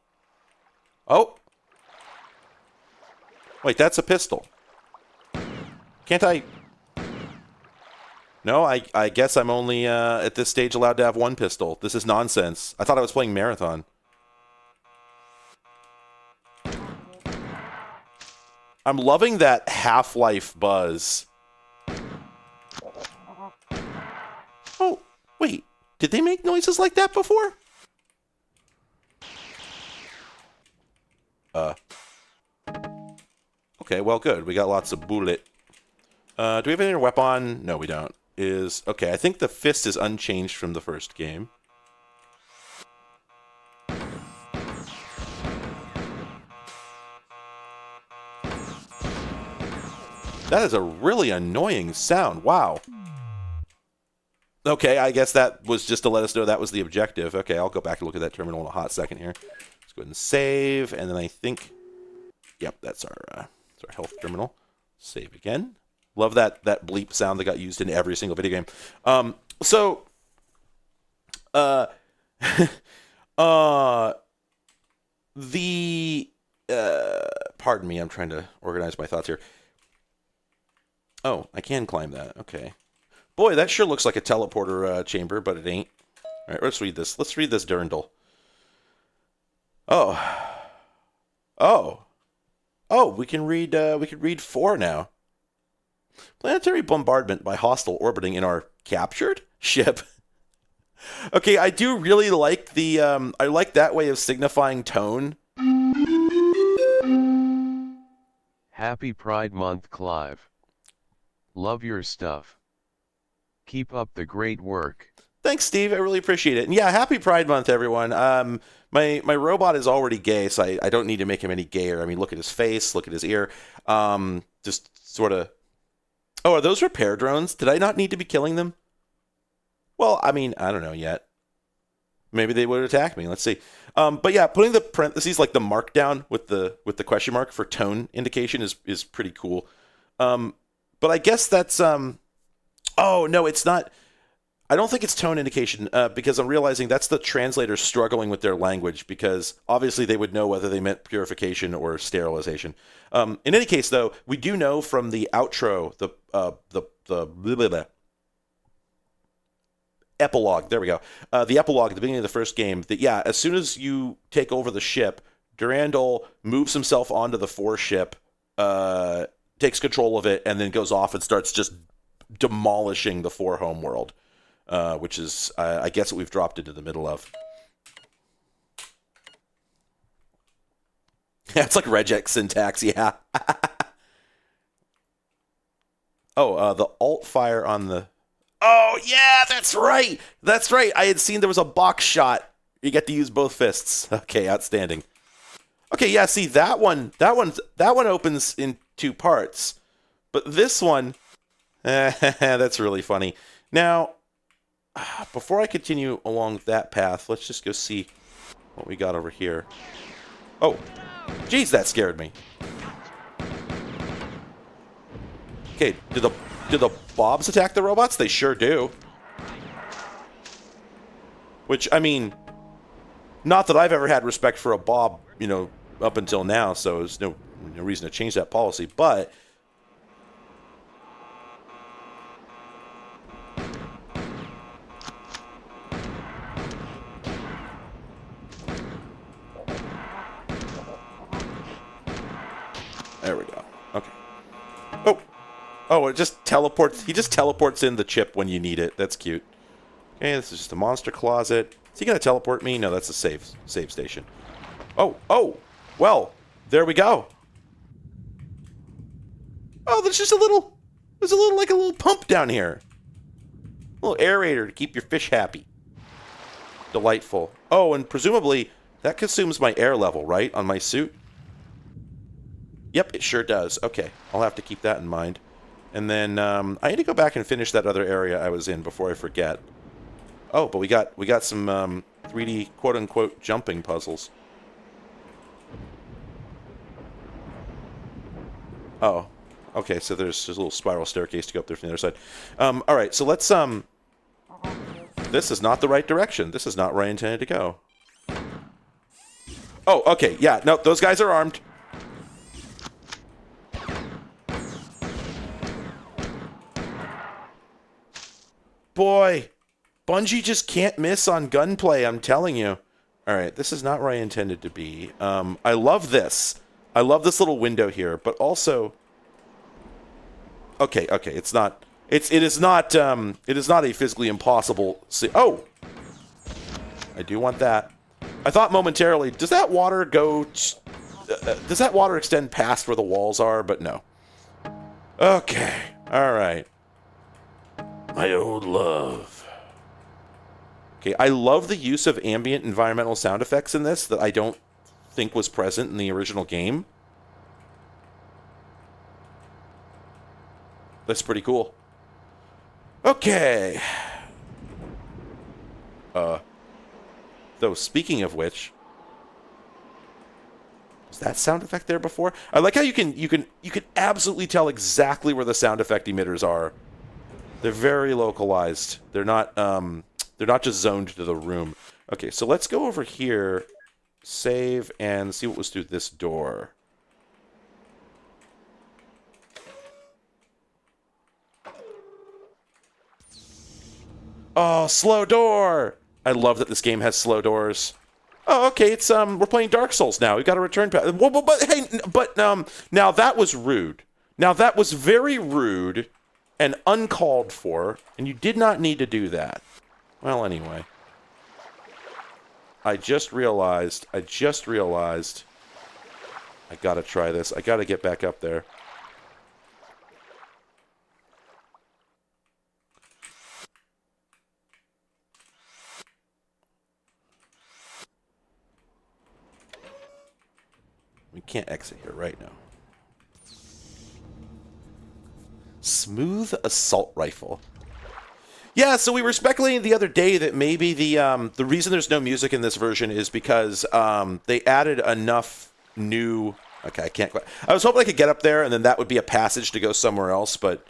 Oh. Wait, that's a pistol. Can't I... No, I guess I'm only, at this stage, allowed to have one pistol. This is nonsense. I thought I was playing Marathon. I'm loving that Half-Life buzz. Oh, wait. Did they make noises like that before? Okay, well, good. We got lots of bullet. Do we have any weapon? No, we don't. Okay, I think the fist is unchanged from the first game. That is a really annoying sound. Wow. Okay, I guess that was just to let us know that was the objective. Okay, I'll go back and look at that terminal in a hot second here. Let's go ahead and save, and then I think... Yep, that's our health terminal. Save again. Love that bleep sound that got used in every single video game. Pardon me, I'm trying to organize my thoughts here. Oh, I can climb that. Okay. Boy, that sure looks like a teleporter chamber, but it ain't. All right, let's read this. Let's read this dirndl. Oh, we can read 4 now. Planetary bombardment by hostile orbiting in our captured ship. Okay, I do really like the I like that way of signifying tone. Happy Pride Month, Clive. Love your stuff. Keep up the great work. Thanks, Steve. I really appreciate it. And yeah, happy Pride Month, everyone. My robot is already gay, so I don't need to make him any gayer. I mean, look at his face, look at his ear. Just sort of... Oh, are those repair drones? Did I not need to be killing them? Well, I mean, I don't know yet. Maybe they would attack me. Let's see. But yeah, putting the parentheses, like the markdown with the question mark for tone indication is pretty cool. But I guess that's... Oh, no, it's not... I don't think it's tone indication because I'm realizing that's the translator struggling with their language because obviously they would know whether they meant purification or sterilization. In any case, though, we do know from the outro, the blah, blah, blah, epilogue. There we go. The epilogue at the beginning of the first game. That yeah, as soon as you take over the ship, Durandal moves himself onto the 4 ship, takes control of it, and then goes off and starts just demolishing the 4 home world. Which is, I guess, what we've dropped into the middle of. Yeah, it's like regex syntax, yeah. Oh, the alt fire on the... Oh, yeah, that's right! That's right! I had seen there was a box shot. You get to use both fists. Okay, outstanding. Okay, yeah, see, that one opens in 2 parts. But this one... that's really funny. Now... Before I continue along that path, let's just go see what we got over here. Oh, geez, that scared me. Okay, do the bobs attack the robots? They sure do. Which, I mean, not that I've ever had respect for a bob, you know, up until now, so there's no reason to change that policy, but... There we go. Okay. Oh, it just teleports. He just teleports in the chip when you need it. That's cute. Okay, this is just a monster closet. Is he gonna teleport me? No, that's a save station. Oh, well, there we go. Oh, there's a little pump down here. A little aerator to keep your fish happy. Delightful. Oh, and presumably that consumes my air level, right, on my suit? Yep, it sure does. Okay, I'll have to keep that in mind. And then I need to go back and finish that other area I was in before I forget. Oh, but we got some 3D quote-unquote jumping puzzles. Oh, okay, so there's a little spiral staircase to go up there from the other side. All right, so let's... This is not the right direction. This is not where I intended to go. Oh, okay, yeah, no, those guys are armed. Boy, Bungie just can't miss on gunplay, I'm telling you. Alright, this is not where I intended to be. I love this. I love this little window here, but also... Okay, it's not... It is not a physically impossible... Oh! I do want that. I thought momentarily, does that water go... does that water extend past where the walls are? But no. Okay. All right. My old love. Okay, I love the use of ambient environmental sound effects in this that I don't think was present in the original game. That's pretty cool. Okay. Though, speaking of which, was that sound effect there before? I like how you can absolutely tell exactly where the sound effect emitters are. They're very localized. They're not just zoned to the room. Okay, so let's go over here, save, and see what was through this door. Oh, slow door! I love that this game has slow doors. Oh, okay, it's we're playing Dark Souls now. We've got a return path. Now that was rude. Now that was very rude and uncalled for, and you did not need to do that. Well, anyway. I just realized I gotta try this. I gotta get back up there. We can't exit here right now. Smooth assault rifle. Yeah, so we were speculating the other day that maybe the reason there's no music in this version is because they added enough new. Okay, I can't quite. I was hoping I could get up there and then that would be a passage to go somewhere else, but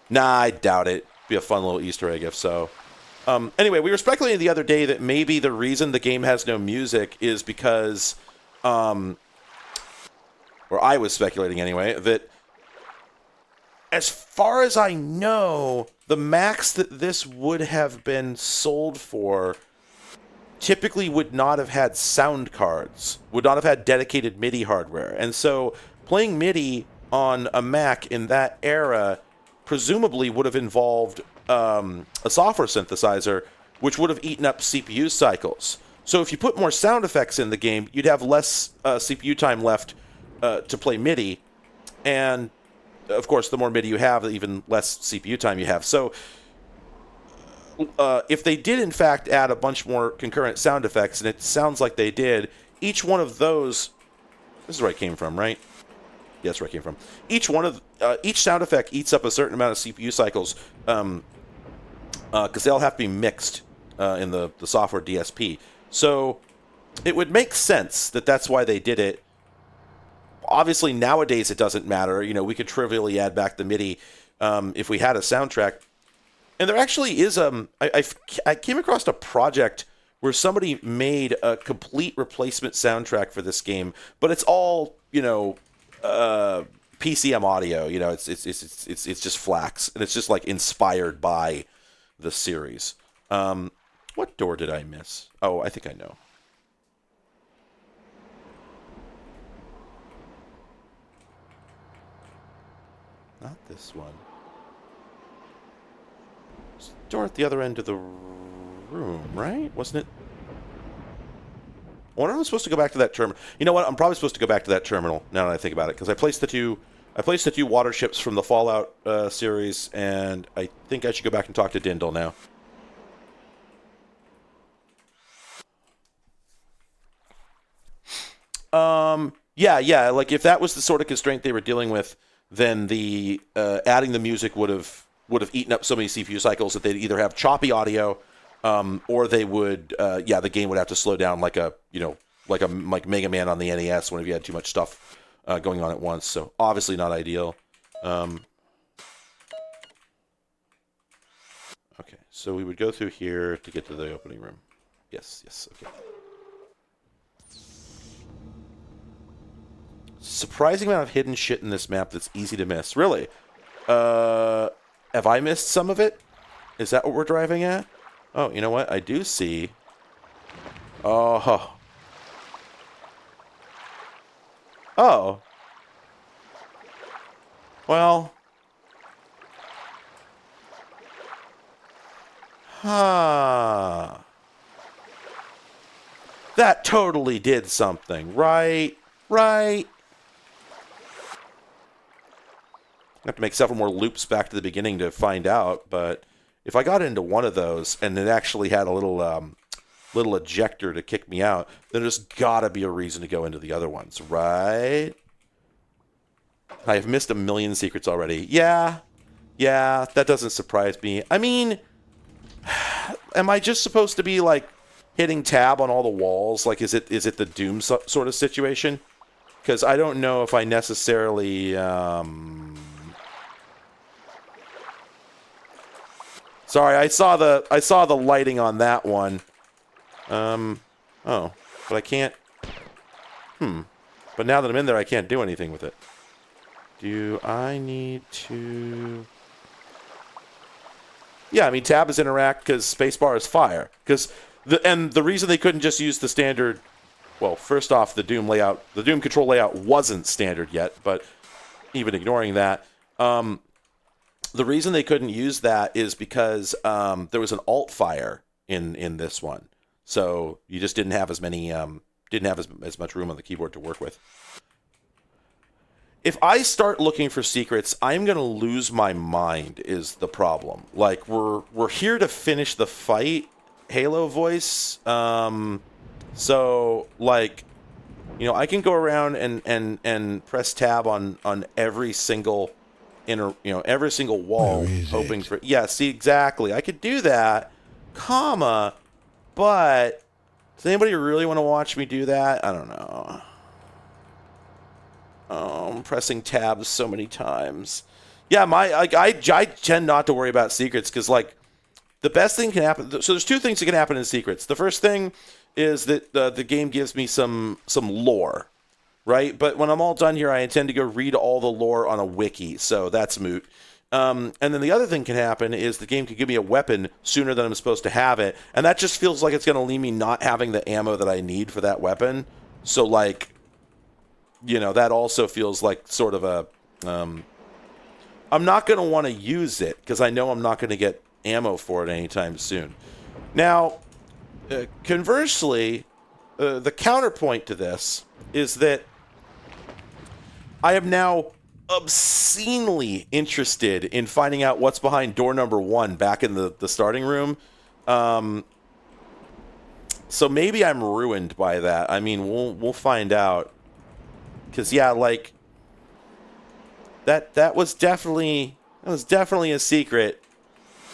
nah, I doubt it. Be a fun little Easter egg if so. Anyway, we were speculating the other day that maybe the reason the game has no music is because, or I was speculating anyway, that as far as I know, the max that this would have been sold for typically would not have had sound cards, would not have had dedicated MIDI hardware. And so playing MIDI on a Mac in that era presumably would have involved a software synthesizer, which would have eaten up CPU cycles. So if you put more sound effects in the game, you'd have less CPU time left to play MIDI. And of course, the more MIDI you have, even less CPU time you have. So if they did, in fact, add a bunch more concurrent sound effects, and it sounds like they did, each one of those... This is where I came from, right? Yeah, that's where I came from. Each sound effect eats up a certain amount of CPU cycles because they'll have to be mixed in the software DSP. So it would make sense that that's why they did it. Obviously, nowadays it doesn't matter. You know, we could trivially add back the MIDI if we had a soundtrack. And there actually is I came across a project where somebody made a complete replacement soundtrack for this game, but it's all, you know, PCM audio. You know, it's just FLACS, and it's just like inspired by the series. What door did I miss? Oh, I think I know. Not this one. It's the door at the other end of the room, right? Wasn't it? I wonder if I'm supposed to go back to that terminal. You know what? I'm probably supposed to go back to that terminal now that I think about it, because I placed the two water ships from the Fallout series, and I think I should go back and talk to Dindal now. Yeah. Like if that was the sort of constraint they were dealing with, then the adding the music would have eaten up so many CPU cycles that they'd either have choppy audio, or they would, the game would have to slow down like Mega Man on the NES whenever you had too much stuff going on at once. So obviously not ideal. Okay, so we would go through here to get to the opening room. Yes, okay. Surprising amount of hidden shit in this map that's easy to miss. Really? Have I missed some of it? Is that what we're driving at? Oh, you know what? I do see. Oh. Oh. Well. Huh. That totally did something, right? Right. I have to make several more loops back to the beginning to find out, but if I got into one of those and it actually had a little ejector to kick me out, then there's gotta be a reason to go into the other ones, right? I have missed a million secrets already. Yeah, that doesn't surprise me. I mean, am I just supposed to be like hitting tab on all the walls? Like, is it the Doom sort of situation? Because I don't know if I necessarily. Sorry, I saw the lighting on that one. Oh, but I can't. But now that I'm in there, I can't do anything with it. Do I need to? Yeah, I mean, tab is interact because spacebar is fire. Because the reason they couldn't just use the standard. Well, first off, the Doom control layout wasn't standard yet. But even ignoring that, the reason they couldn't use that is because there was an alt fire in this one, so you just didn't have as many didn't have as much room on the keyboard to work with. If I start looking for secrets, I'm gonna lose my mind. Is the problem? Like we're here to finish the fight, Halo voice. So like, I can go around and press tab on every single every single wall, hoping for. Yeah, see, exactly. I could do that, but does anybody really want to watch me do that? I don't know. Oh, I'm pressing tabs so many times. Yeah, I tend not to worry about secrets because, like, the best thing can happen. So there's two things that can happen in secrets. The first thing is that the game gives me some lore, right? But when I'm all done here, I intend to go read all the lore on a wiki, so that's moot. And then the other thing can happen is the game can give me a weapon sooner than I'm supposed to have it, and that just feels like it's going to leave me not having the ammo that I need for that weapon. So, like, that also feels like sort of a... I'm not going to want to use it because I know I'm not going to get ammo for it anytime soon. Now, conversely, the counterpoint to this is that I am now obscenely interested in finding out what's behind door number 1 back in the starting room. So maybe I'm ruined by that. I mean, we'll find out. Because, yeah, like, that was definitely a secret.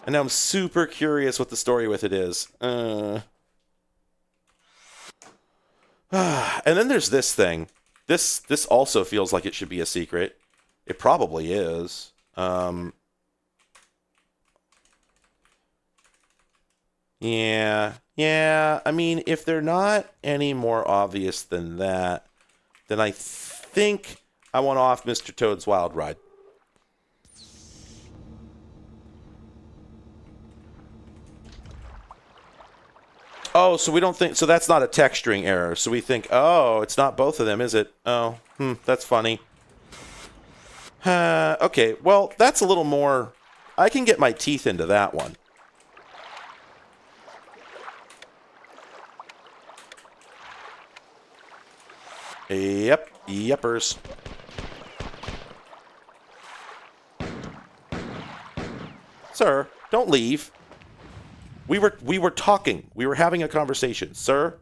And I'm super curious what the story with it is. And then there's this thing. This also feels like it should be a secret. It probably is. Yeah. I mean, if they're not any more obvious than that, then I think I want off Mr. Toad's Wild Ride. Oh, so we don't think... So that's not a texturing error. So we think, oh, it's not both of them, is it? Oh, that's funny. Okay, well, that's a little more... I can get my teeth into that one. Yepers. Sir, don't leave. We were talking. We were having a conversation, sir.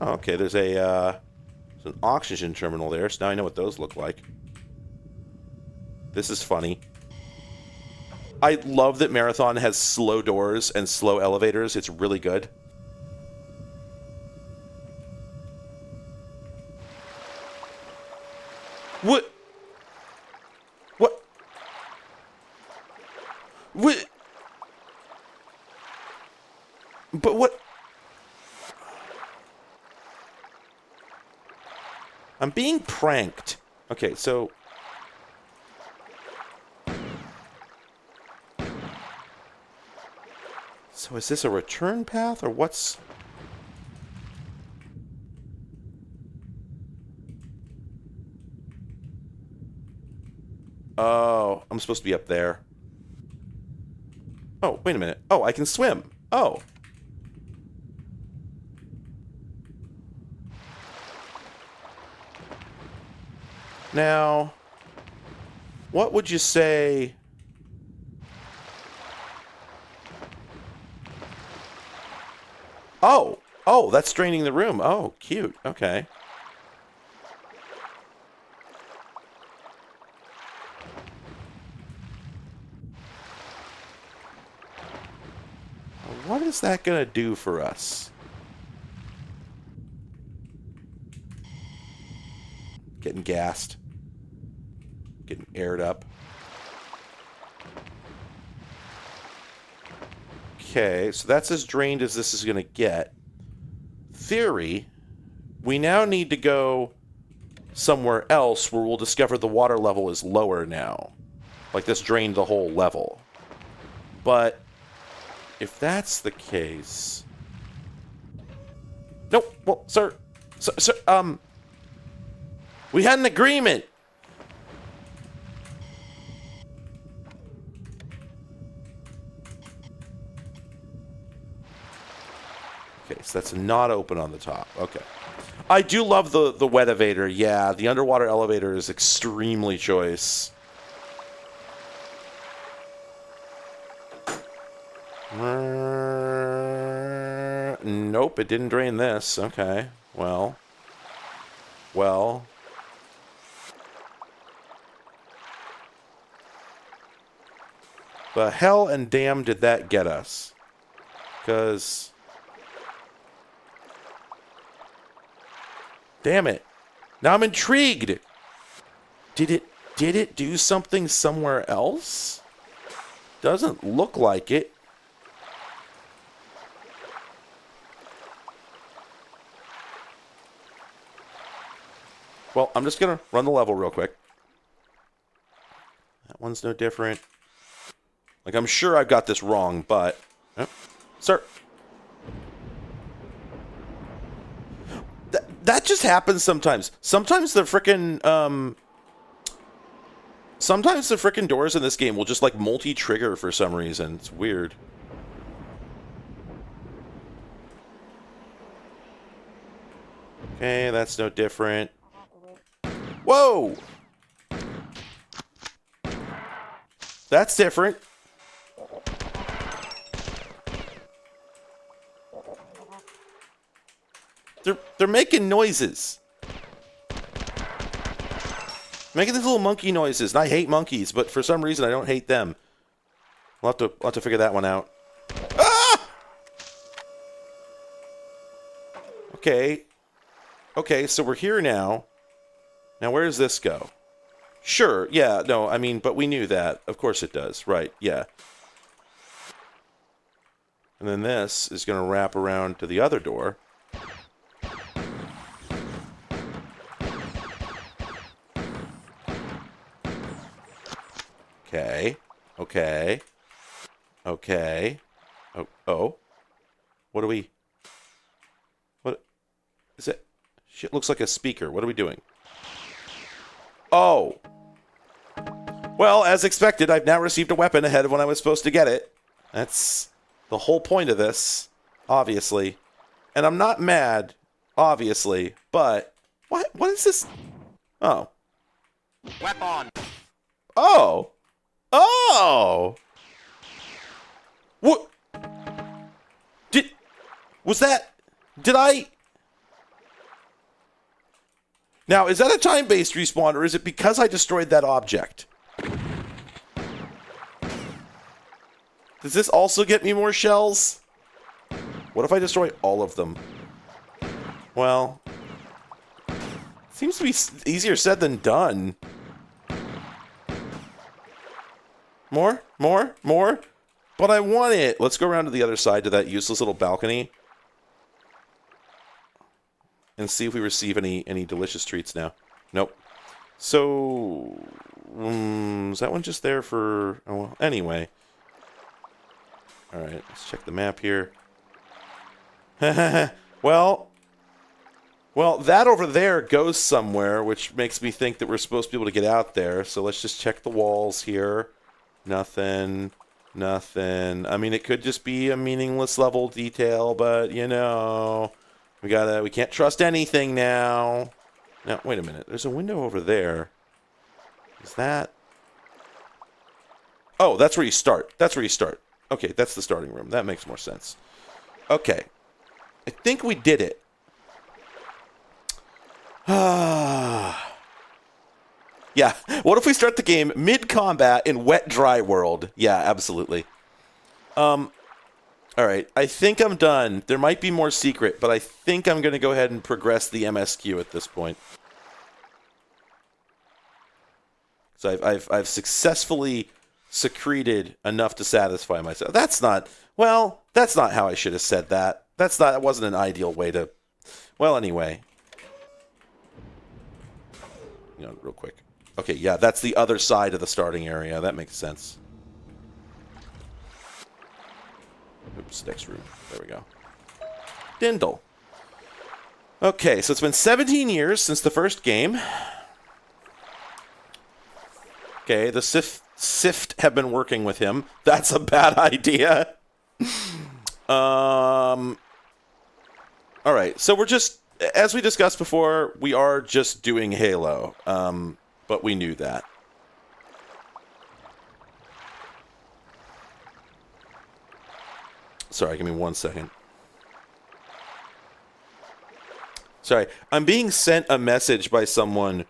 Okay, there's an oxygen terminal there, so now I know what those look like. This is funny. I love that Marathon has slow doors and slow elevators. It's really good. What? But what? I'm being pranked. Okay, so... So is this a return path, or what's... Oh, I'm supposed to be up there. Oh, wait a minute. Oh, I can swim. Oh. Now, what would you say... Oh! Oh, that's draining the room. Oh, cute. Okay. What is that going to do for us? Getting gassed. Getting aired up. Okay, so that's as drained as this is going to get. Theory, we now need to go somewhere else where we'll discover the water level is lower now. Like this drained the whole level. But if that's the case... Nope, well, sir, we had an agreement. Okay, so that's not open on the top. Okay. I do love the wet elevator. Yeah, the underwater elevator is extremely choice. Nope, it didn't drain this. Okay. Well. The hell and damn did that get us? Because... Damn it. Now I'm intrigued. Did it do something somewhere else? Doesn't look like it. Well, I'm just going to run the level real quick. That one's no different. Like, I'm sure I've got this wrong, but... Oh, sir. That just happens sometimes. Sometimes the frickin', sometimes the frickin' doors in this game will just, like, multi-trigger for some reason. It's weird. Okay, that's no different. Whoa! That's different. They're making noises. Making these little monkey noises. And I hate monkeys, but for some reason I don't hate them. We'll have to figure that one out. Ah! Okay. Okay, so we're here now. Now where does this go? Sure, yeah, no, I mean, but we knew that. Of course it does. Right, yeah. And then this is going to wrap around to the other door. Okay. Okay. Okay. Oh. What are we... What... Is it... Shit looks like a speaker. What are we doing? Oh. Well, as expected, I've now received a weapon ahead of when I was supposed to get it. That's the whole point of this, obviously. And I'm not mad, obviously, but... What is this? Oh. Weapon. Oh. Oh! What? Did I... Now, is that a time-based respawn, or is it because I destroyed that object? Does this also get me more shells? What if I destroy all of them? Well... Seems to be easier said than done. More? More? More? But I want it! Let's go around to the other side to that useless little balcony. And see if we receive any delicious treats now. Nope. So... is that one just there for... Oh, well, anyway. Alright, let's check the map here. Well, that over there goes somewhere, which makes me think that we're supposed to be able to get out there. So let's just check the walls here. Nothing. Nothing. I mean, it could just be a meaningless level detail, but, you know, we can't trust anything now. Now, wait a minute. There's a window over there. Is that? Oh, that's where you start. That's where you start. Okay, that's the starting room. That makes more sense. Okay. I think we did it. Yeah. What if we start the game mid-combat in wet, dry world? Yeah, absolutely. All right. I think I'm done. There might be more secret, but I think I'm going to go ahead and progress the MSQ at this point. So I've successfully secreted enough to satisfy myself. That's not how I should have said that. That wasn't an ideal way to. Well, anyway. Real quick. Okay, yeah, that's the other side of the starting area. That makes sense. Oops, next room. There we go. Dindle. Okay, so it's been 17 years since the first game. Okay, the Sift have been working with him. That's a bad idea. All right, so we're just, as we discussed before, we are just doing Halo, but we knew that. Sorry, give me 1 second. Sorry, I'm being sent a message by someone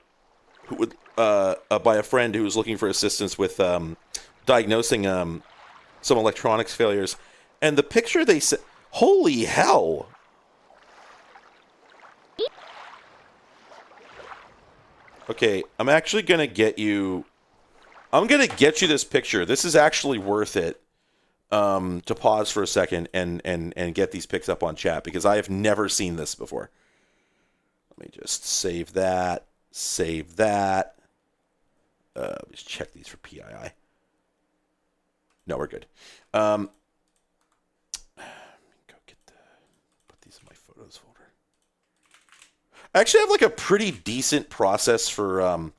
who would, by a friend who was looking for assistance with diagnosing some electronics failures, and the picture they sent. Holy hell! Okay, I'm actually gonna get you. I'm gonna get you this picture. This is actually worth it. To pause for a second and get these pics up on chat because I have never seen this before. Let me just save that. Save that. Just check these for PII. No, we're good. Go put these in my photos folder. I actually have like a pretty decent process for. I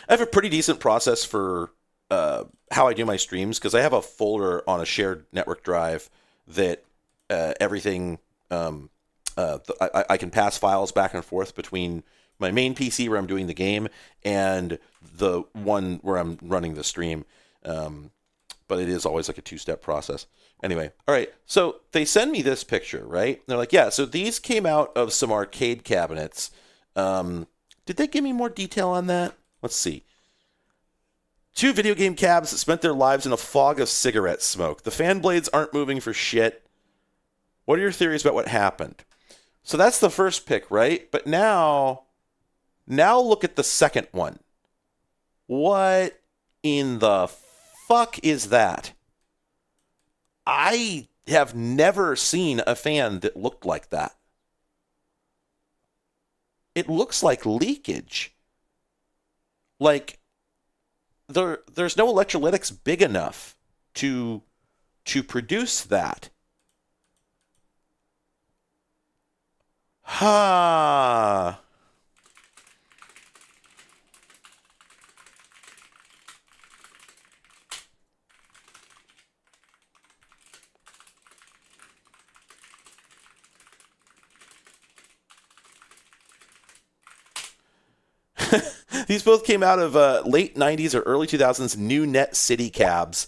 have a pretty decent process for how I do my streams because I have a folder on a shared network drive that everything. I can pass files back and forth between my main PC where I'm doing the game and the one where I'm running the stream. But it is always like a two-step process. Anyway, all right. So they send me this picture, right? They're like, yeah, so these came out of some arcade cabinets. Did they give me more detail on that? Let's see. 2 video game cabs that spent their lives in a fog of cigarette smoke. The fan blades aren't moving for shit. What are your theories about what happened? So that's the first pick, right? But now look at the second one. What in the fuck is that? I have never seen a fan that looked like that. It looks like leakage. Like there's no electrolytics big enough to produce that. Ha. These both came out of late 90s or early 2000s new net city cabs.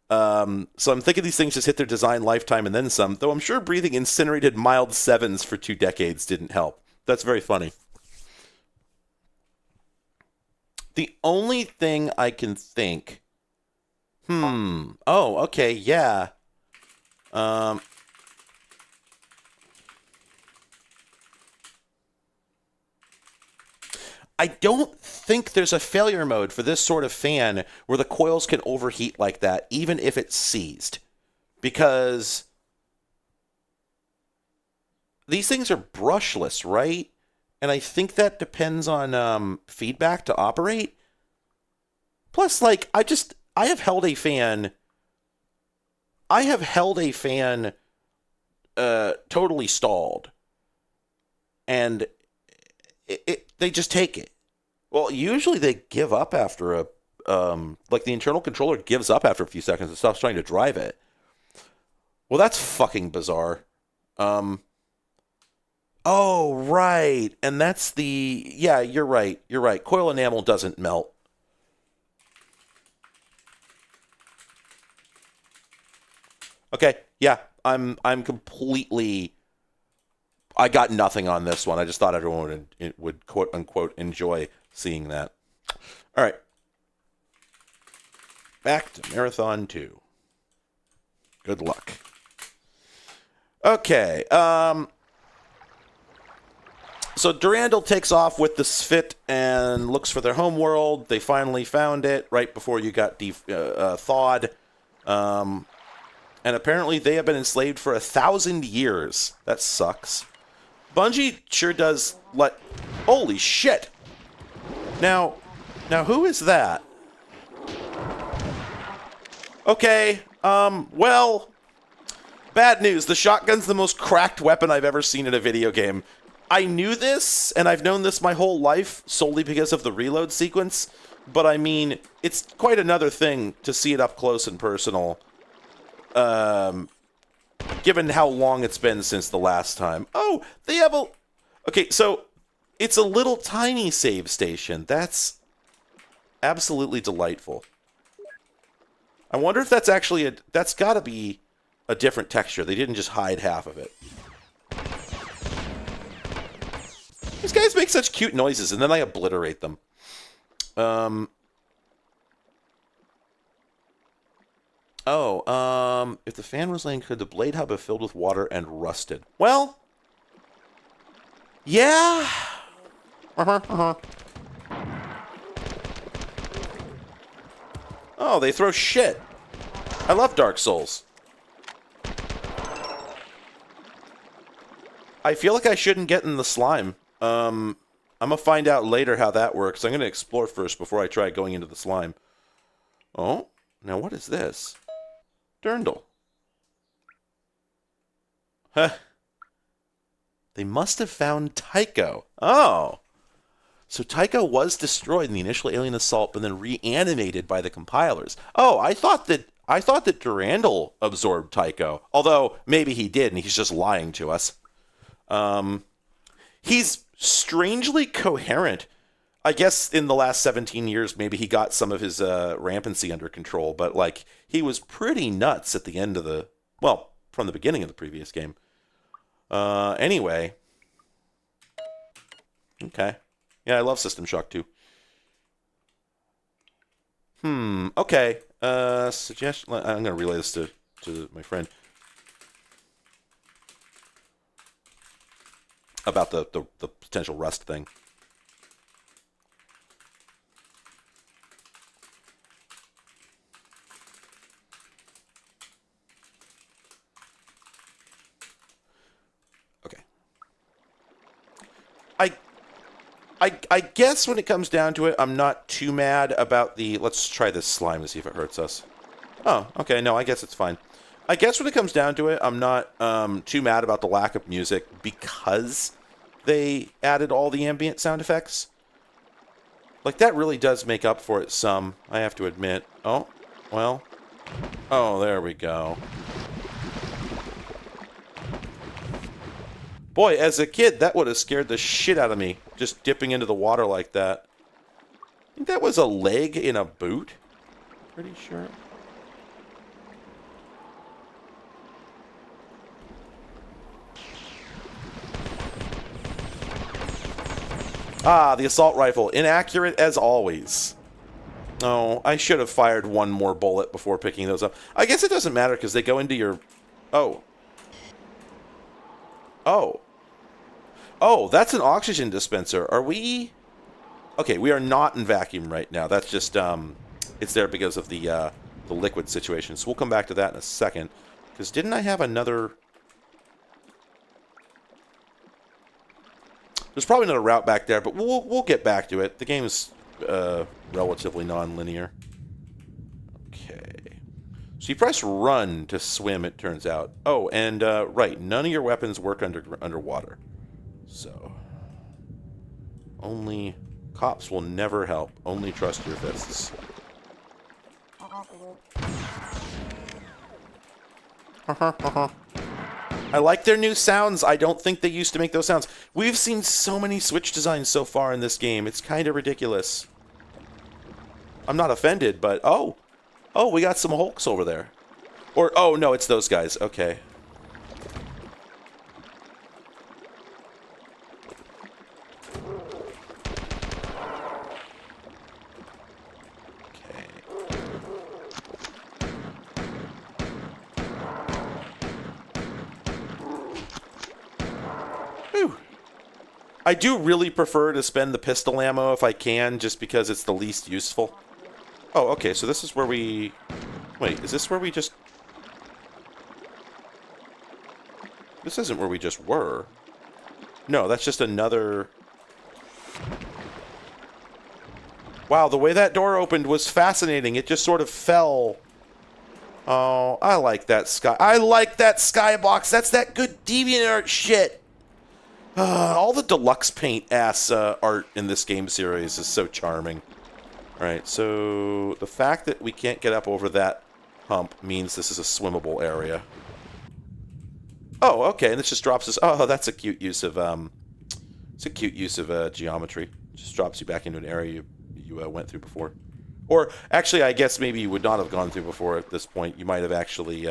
So I'm thinking these things just hit their design lifetime and then some, though I'm sure breathing incinerated mild 7s for 2 decades didn't help. That's very funny. The only thing I can think... Oh, okay, yeah. I don't think there's a failure mode for this sort of fan where the coils can overheat like that, even if it's seized. Because these things are brushless, right? And I think that depends on feedback to operate. Plus, like, I have held a fan totally stalled. And they just take it. Well, usually they give up after like the internal controller gives up after a few seconds and stops trying to drive it. Well, that's fucking bizarre. Oh, right. And that's yeah, you're right. Coil enamel doesn't melt. Okay, yeah, I'm completely. I got nothing on this one. I just thought everyone would quote unquote enjoy seeing that. All right, back to Marathon 2. Good luck. Okay, so Durandal takes off with the Sphit and looks for their homeworld. They finally found it right before you got thawed. And apparently they have been enslaved for 1,000 years. That sucks. Bungie sure does let... Holy shit! Now who is that? Okay, well... Bad news. The shotgun's the most cracked weapon I've ever seen in a video game. I knew this, and I've known this my whole life, solely because of the reload sequence. But I mean, it's quite another thing to see it up close and personal. Given how long it's been since the last time. Oh, they have a... Okay, so it's a little tiny save station. That's absolutely delightful. I wonder if that's actually a... That's got to be a different texture. They didn't just hide half of it. These guys make such cute noises, and then I obliterate them. If the fan was laying, could the blade hub have filled with water and rusted? Well, yeah. Oh, they throw shit. I love Dark Souls. I feel like I shouldn't get in the slime. I'm gonna find out later how that works. I'm gonna explore first before I try going into the slime. Oh, now what is this? Durandal. Huh. They must have found Tycho. Oh. So Tycho was destroyed in the initial alien assault, but then reanimated by the compilers. Oh, I thought that Durandal absorbed Tycho. Although maybe he did, and he's just lying to us. He's strangely coherent. I guess in the last 17 years, maybe he got some of his rampancy under control, but like he was pretty nuts at the end of the, well, from the beginning of the previous game. Anyway. Okay. Yeah, I love System Shock 2. Okay. Suggestion. I'm going to relay this to my friend. About the potential rust thing. Okay. I guess when it comes down to it, I'm not too mad about the... Let's try this slime to see if it hurts us. Oh, okay. No, I guess it's fine. I guess when it comes down to it, I'm not too mad about the lack of music because they added all the ambient sound effects. Like, that really does make up for it some, I have to admit. Oh, well. Oh, there we go. Boy, as a kid, that would have scared the shit out of me, just dipping into the water like that. I think that was a leg in a boot. Pretty sure. Ah, the assault rifle. Inaccurate as always. Oh, I should have fired one more bullet before picking those up. I guess it doesn't matter because they go into your... Oh. Oh. Oh, that's an oxygen dispenser. Are we... Okay, we are not in vacuum right now. That's just, it's there because of the liquid situation. So we'll come back to that in a second. Because didn't I have another... There's probably another route back there, but we'll get back to it. The game is relatively non-linear. Okay. So you press run to swim, it turns out. Oh, and right, none of your weapons work underwater. So only cops will never help. Only trust your fists. I like their new sounds. I don't think they used to make those sounds. We've seen so many Switch designs so far in this game. It's kind of ridiculous. I'm not offended, but... Oh, we got some Hulks over there. Or, oh, no, it's those guys. Okay. I do really prefer to spend the pistol ammo if I can, just because it's the least useful. Oh, okay, so this is where we... Wait, is this where we just... This isn't where we just were. No, that's just another... Wow, the way that door opened was fascinating. It just sort of fell. Oh, I like that sky. I like that skybox. That's that good DeviantArt shit. All the deluxe paint ass art in this game series is so charming. Alright, so the fact that we can't get up over that hump means this is a swimmable area. Oh, okay, and this just drops us... Oh, that's a cute use of, it's a cute use of geometry. Just drops you back into an area you went through before. Or, actually, I guess maybe you would not have gone through before at this point. You might have actually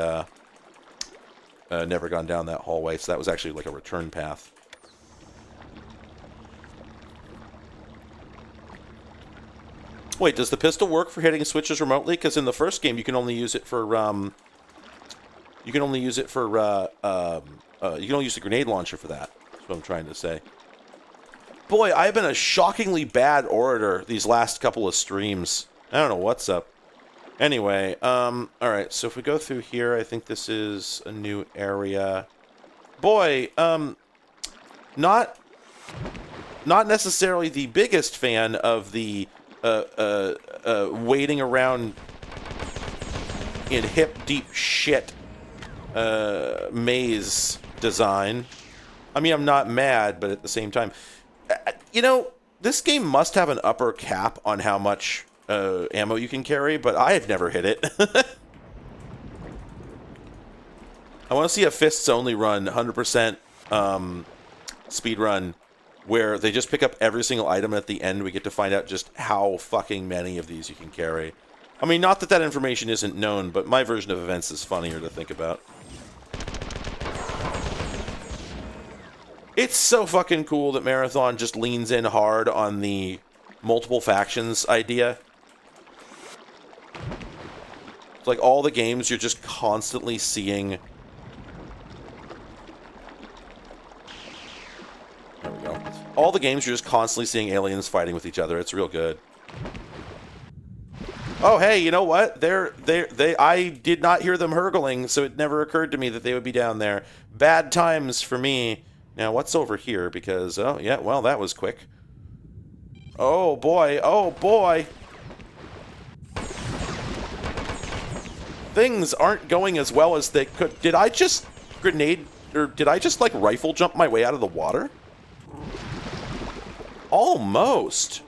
never gone down that hallway, so that was actually like a return path. Wait, does the pistol work for hitting switches remotely? Because in the first game, you can only use it for, you can only use it for, you can only use the grenade launcher for that. That's what I'm trying to say. Boy, I've been a shockingly bad orator these last couple of streams. I don't know what's up. Anyway, alright, so if we go through here, I think this is a new area. Boy, not necessarily the biggest fan of the waiting around in hip deep shit maze design. I mean, I'm not mad, but at the same time, you know, this game must have an upper cap on how much ammo you can carry, but I have never hit it. I want to see a fists only run, 100% speed run, where they just pick up every single item, and at the end we get to find out just how fucking many of these you can carry. I mean, not that that information isn't known, but my version of events is funnier to think about. It's so fucking cool that Marathon just leans in hard on the multiple factions idea. It's like all the games you're just constantly seeing... There we go. All the games you're just constantly seeing aliens fighting with each other. It's real good. Oh, hey, you know what? I did not hear them hurgling, so it never occurred to me that they would be down there. Bad times for me. Now, what's over here? Because, oh, yeah, well, that was quick. Oh, boy. Oh, boy. Things aren't going as well as they could. Did I just grenade, or did I just, like, rifle jump my way out of the water? Almost.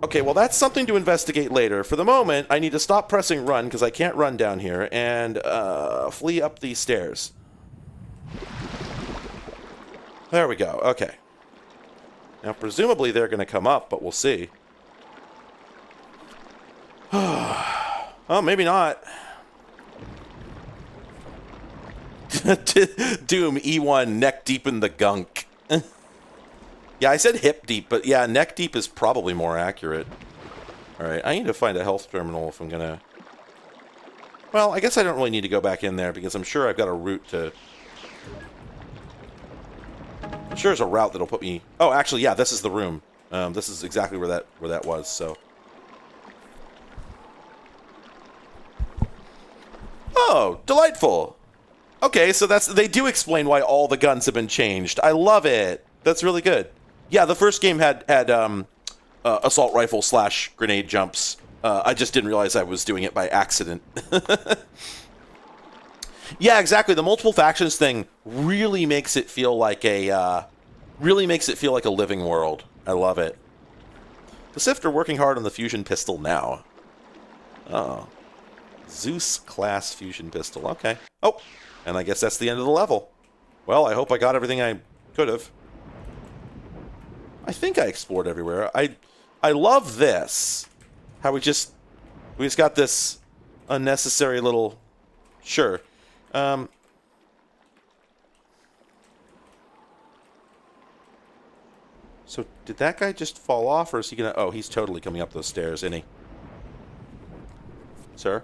Okay, well, that's something to investigate later. For the moment, I need to stop pressing run, because I can't run down here, and flee up these stairs. There we go. Okay. Now, presumably they're going to come up, but we'll see. Oh, maybe not. Doom E1 neck deep in the gunk. Yeah, I said hip deep, but yeah, neck deep is probably more accurate. Alright, I need to find a health terminal if I'm gonna... Well, I guess I don't really need to go back in there because I'm sure I've got a route to... I'm sure there's a route that'll put me... Oh, actually, yeah, this is the room. This is exactly where that was, so... Oh, delightful! Okay, so they do explain why all the guns have been changed. I love it! That's really good. Yeah, the first game had assault rifle / grenade jumps. I just didn't realize I was doing it by accident. Yeah, exactly. The multiple factions thing really makes it feel like a living world. I love it. The Sift are working hard on the fusion pistol now. Oh, Zeus class fusion pistol. Okay. Oh, and I guess that's the end of the level. Well, I hope I got everything I could have. I think I explored everywhere. I love this. How we just We just got this unnecessary little... Sure. So did that guy just fall off, or is he gonna... Oh, he's totally coming up those stairs, isn't he? Sir?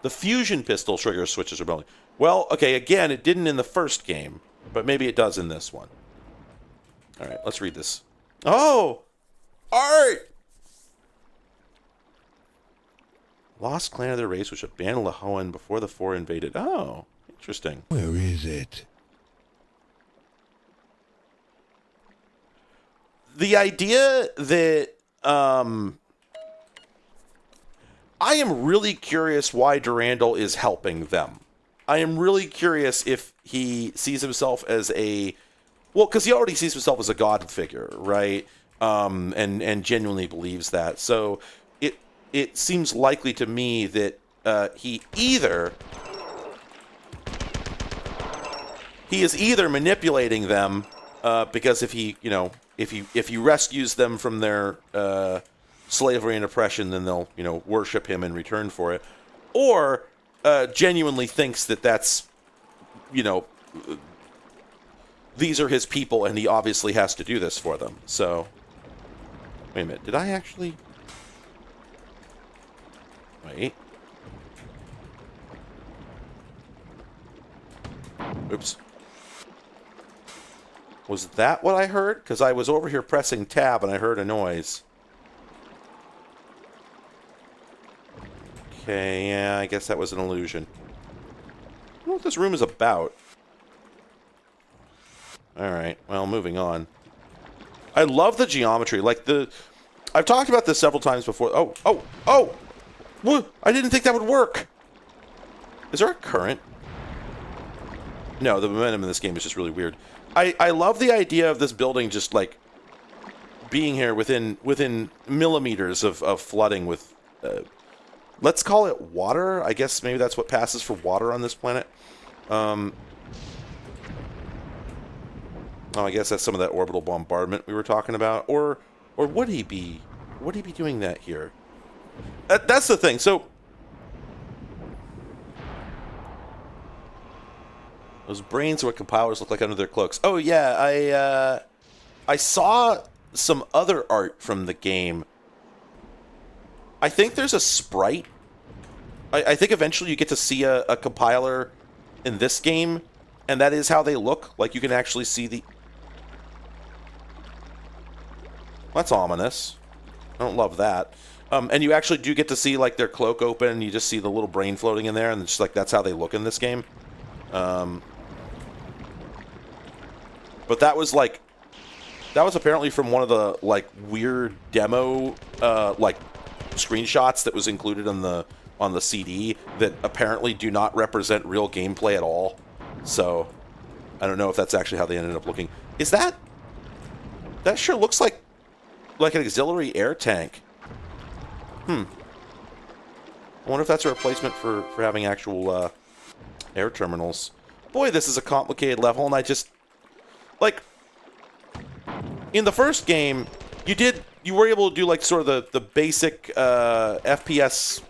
The fusion pistol trigger switches are building. Well, okay, again, it didn't in the first game, but maybe it does in this one. All right, let's read this. Oh! Art! Lost clan of their race which abandoned Lahoan before the Four invaded. Oh, interesting. Where is it? The idea that... I am really curious why Durandal is helping them. I am really curious if he sees himself as a... Well, because he already sees himself as a god figure, right? And genuinely believes that. So it seems likely to me that he is either manipulating them because if he rescues them from their slavery and oppression, then they'll worship him in return for it, or genuinely thinks that that's these are his people and he obviously has to do this for them. So wait a minute, did I actually wait? Oops. Was that what I heard? Because I was over here pressing tab and I heard a noise. Okay, yeah, I guess that was an illusion. I don't know what this room is about. Alright, well, moving on. I love the geometry. I've talked about this several times before. Oh! What? I didn't think that would work! Is there a current? No, the momentum in this game is just really weird. I love the idea of this building just, being here within millimeters of flooding with... let's call it water. I guess maybe that's what passes for water on this planet. I guess that's some of that orbital bombardment we were talking about. Or would he be? Would he be doing that here? That's the thing. So those brains are what compilers look like under their cloaks. Oh yeah, I saw some other art from the game. I think there's a sprite. I think eventually you get to see a compiler in this game, and that is how they look. Like, you can actually see the... That's ominous. I don't love that. And you actually do get to see, their cloak open, and you just see the little brain floating in there, and it's just that's how they look in this game. But that was, that was apparently from one of the, weird demo, screenshots that was included on the CD that apparently do not represent real gameplay at all. So I don't know if that's actually how they ended up looking. Is that sure looks like an auxiliary air tank. I wonder if that's a replacement for having actual air terminals. Boy, this is a complicated level, and I just in the first game you were able to do sort of the basic FPS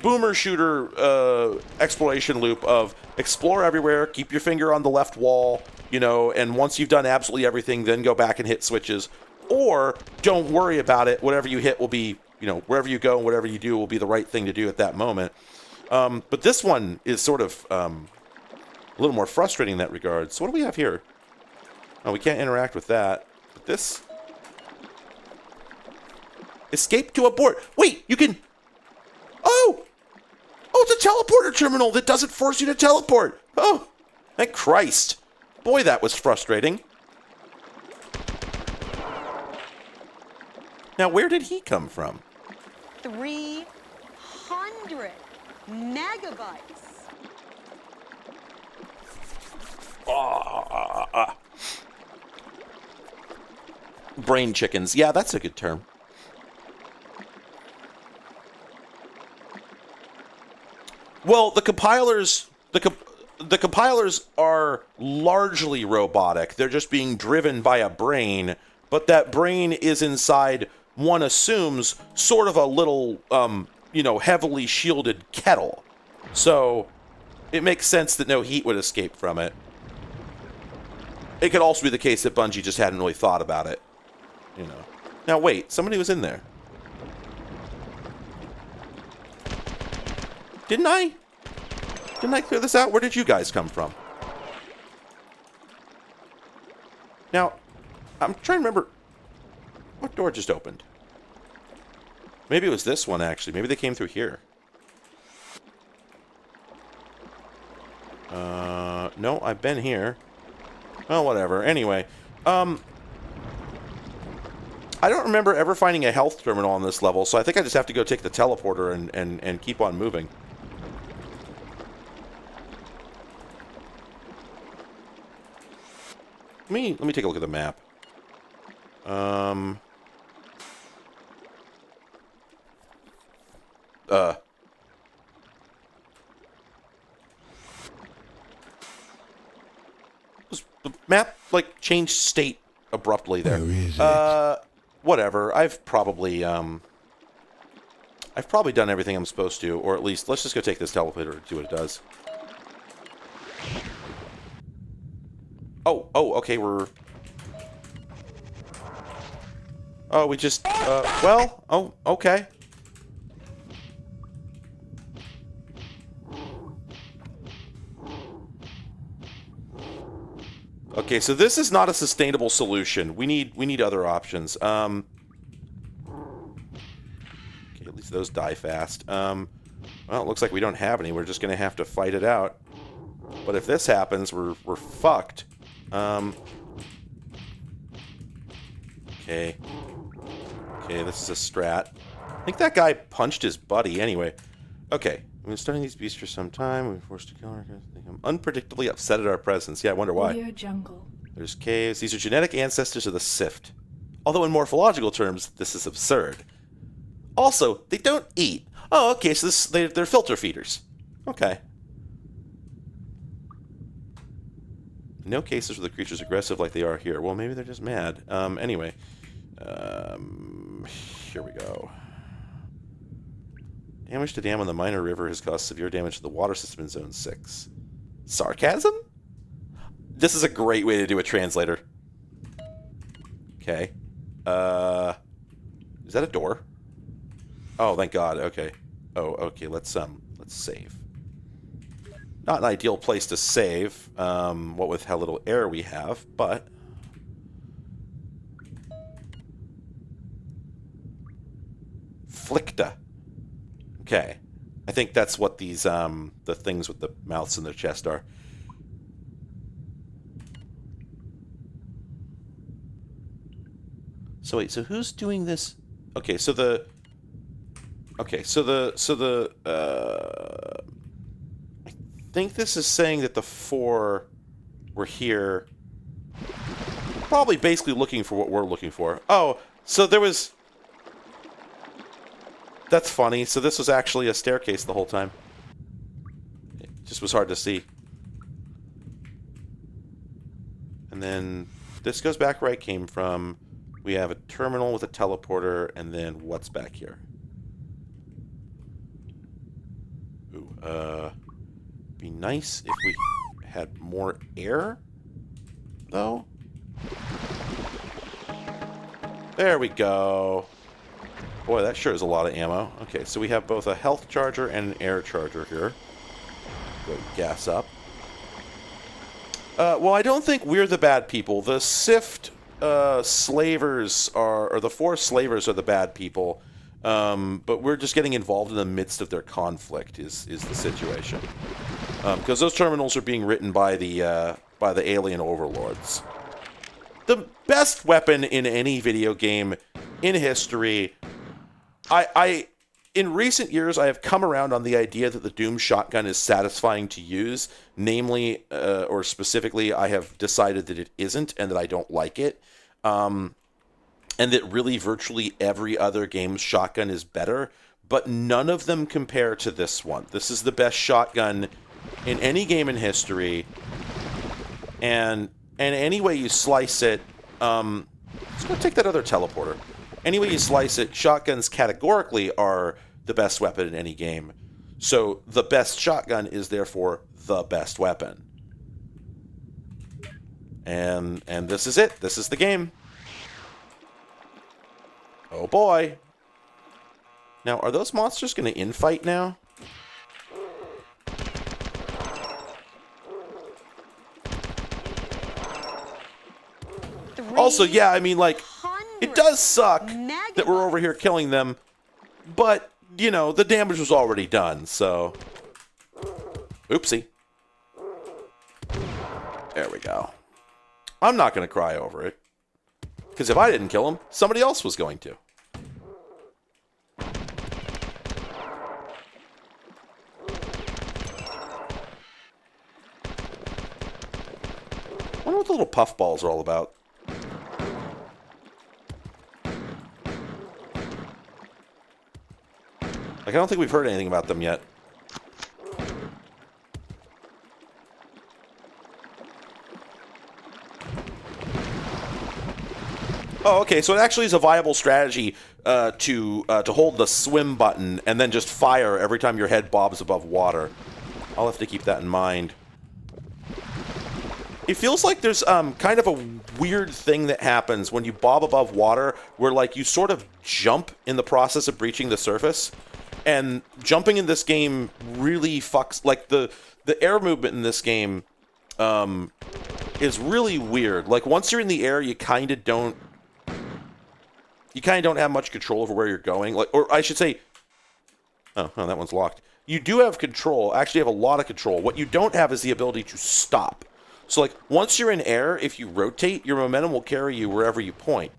boomer shooter exploration loop of explore everywhere, keep your finger on the left wall, and once you've done absolutely everything, then go back and hit switches, or don't worry about it. Whatever you hit will be, wherever you go and whatever you do will be the right thing to do at that moment. But this one is sort of a little more frustrating in that regard. So what do we have here? Oh, we can't interact with that. But this... Escape to abort. Wait, you can... Oh, it's a teleporter terminal that doesn't force you to teleport. Oh, thank Christ. Boy, that was frustrating. Now, where did he come from? 300 megabytes. Brain chickens. Yeah, that's a good term. Well, the compilers are largely robotic. They're just being driven by a brain, but that brain is inside, one assumes, sort of a little, heavily shielded kettle. So it makes sense that no heat would escape from it. It could also be the case that Bungie just hadn't really thought about it. Now wait, somebody was in there. Didn't I clear this out? Where did you guys come from? Now, I'm trying to remember what door just opened. Maybe it was this one, actually. Maybe they came through here. No, I've been here. Well, whatever. Anyway, I don't remember ever finding a health terminal on this level, so I think I just have to go take the teleporter and keep on moving. Let me take a look at the map. Was the map, like, changed state abruptly there? Where is it? Whatever. I've probably done everything I'm supposed to, or at least, let's just go take this teleporter and see what it does. Oh, okay, we just, okay. Okay, so this is not a sustainable solution. We need other options. Okay, at least those die fast. Well, it looks like we don't have any. We're just gonna have to fight it out. But if this happens, we're fucked. Okay, this is a strat. I think that guy punched his buddy anyway. Okay, we've been studying these beasts for some time. We've been forced to kill our guys. I'm unpredictably upset at our presence. Yeah, I wonder why. Audio jungle. There's caves. These are genetic ancestors of the Sift. Although in morphological terms, this is absurd. Also, they don't eat. Oh, okay, so they're filter feeders. Okay. No cases where the creature's aggressive like they are here. Well, maybe they're just mad. Anyway. Here we go. Damage to dam on the minor river has caused severe damage to the water system in Zone 6. Sarcasm? This is a great way to do a translator. Okay. Is that a door? Oh, thank God. Okay. Oh, okay. Let's save. Not an ideal place to save, what with how little air we have, but Flicta. Okay. I think that's what these, the things with the mouths in their chest are. So wait, so who's doing this? Okay, so the... I think this is saying that the 4 were here, probably basically looking for what we're looking for. Oh, so there was... That's funny. So this was actually a staircase the whole time. It just was hard to see. And then this goes back where I came from. We have a terminal with a teleporter, and then what's back here? Ooh, be nice if we had more air, though. There we go. Boy, that sure is a lot of ammo. Okay, so we have both a health charger and an air charger here. Go gas up. Well, I don't think we're the bad people. The Sift slavers are, or the 4 slavers are the bad people. But we're just getting involved in the midst of their conflict is the situation. Because those terminals are being written by the alien overlords. The best weapon in any video game in history. In recent years, I have come around on the idea that the Doom shotgun is satisfying to use. Namely, or specifically, I have decided that it isn't and that I don't like it. And that really virtually every other game's shotgun is better. But none of them compare to this one. This is the best shotgun in any game in history. And any way you slice it, Let's go take that other teleporter. Any way you slice it, shotguns categorically are the best weapon in any game. So the best shotgun is therefore the best weapon. And this is it. This is the game. Oh boy. Now, are those monsters going to infight now? Also, yeah, I mean, like, it does suck that we're over here killing them, but, you know, the damage was already done, so... Oopsie. There we go. I'm not going to cry over it, because if I didn't kill him, somebody else was going to. I wonder what the little puffballs are all about. Like, I don't think we've heard anything about them yet. Oh, okay, so it actually is a viable strategy to hold the swim button and then just fire every time your head bobs above water. I'll have to keep that in mind. It feels like there's kind of a weird thing that happens when you bob above water where, like, you sort of jump in the process of breaching the surface. And jumping in this game really fucks... Like, the air movement in this game is really weird. Like, once you're in the air, you kind of don't... You kind of don't have much control over where you're going. Like, or I should say... Oh, that one's locked. You do have control. Actually, have a lot of control. What you don't have is the ability to stop. So, like, once you're in air, if you rotate, your momentum will carry you wherever you point.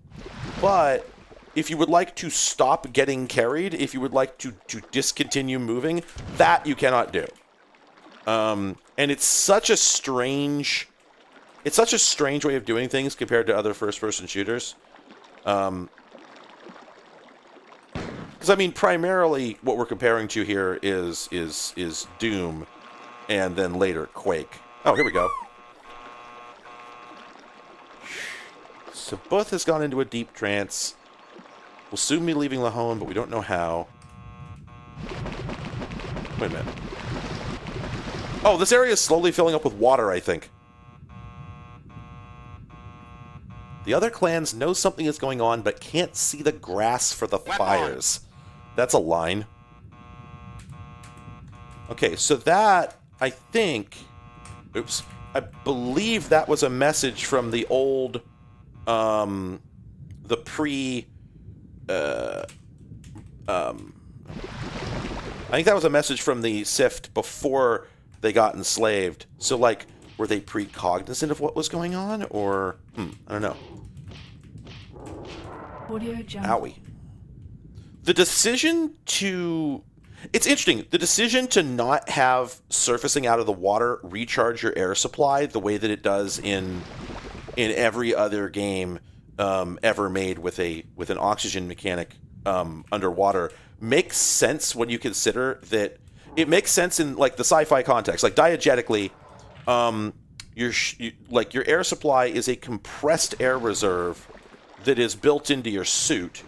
But if you would like to stop getting carried, if you would like to discontinue moving, that you cannot do. And it's such a strange... It's such a strange way of doing things compared to other first-person shooters. Because, I mean, primarily what we're comparing to here is Doom, and then later Quake. Oh, here we go. Sabuth has gone into a deep trance. We'll soon be leaving Lahone, but we don't know how. Wait a minute. Oh, this area is slowly filling up with water, I think. The other clans know something is going on, but can't see the grass for the fires. That's a line. Okay, so that, I think... Oops. I believe that was a message from the old... the pre... I think that was a message from the Sift before they got enslaved. So, like, were they precognizant of what was going on? Or, I don't know. Owie. The decision to... It's interesting. The decision to not have surfacing out of the water recharge your air supply the way that it does in every other game ever made with an oxygen mechanic underwater makes sense when you consider that it makes sense in, like, the sci-fi context. Like, diegetically, your air supply is a compressed air reserve that is built into your suit,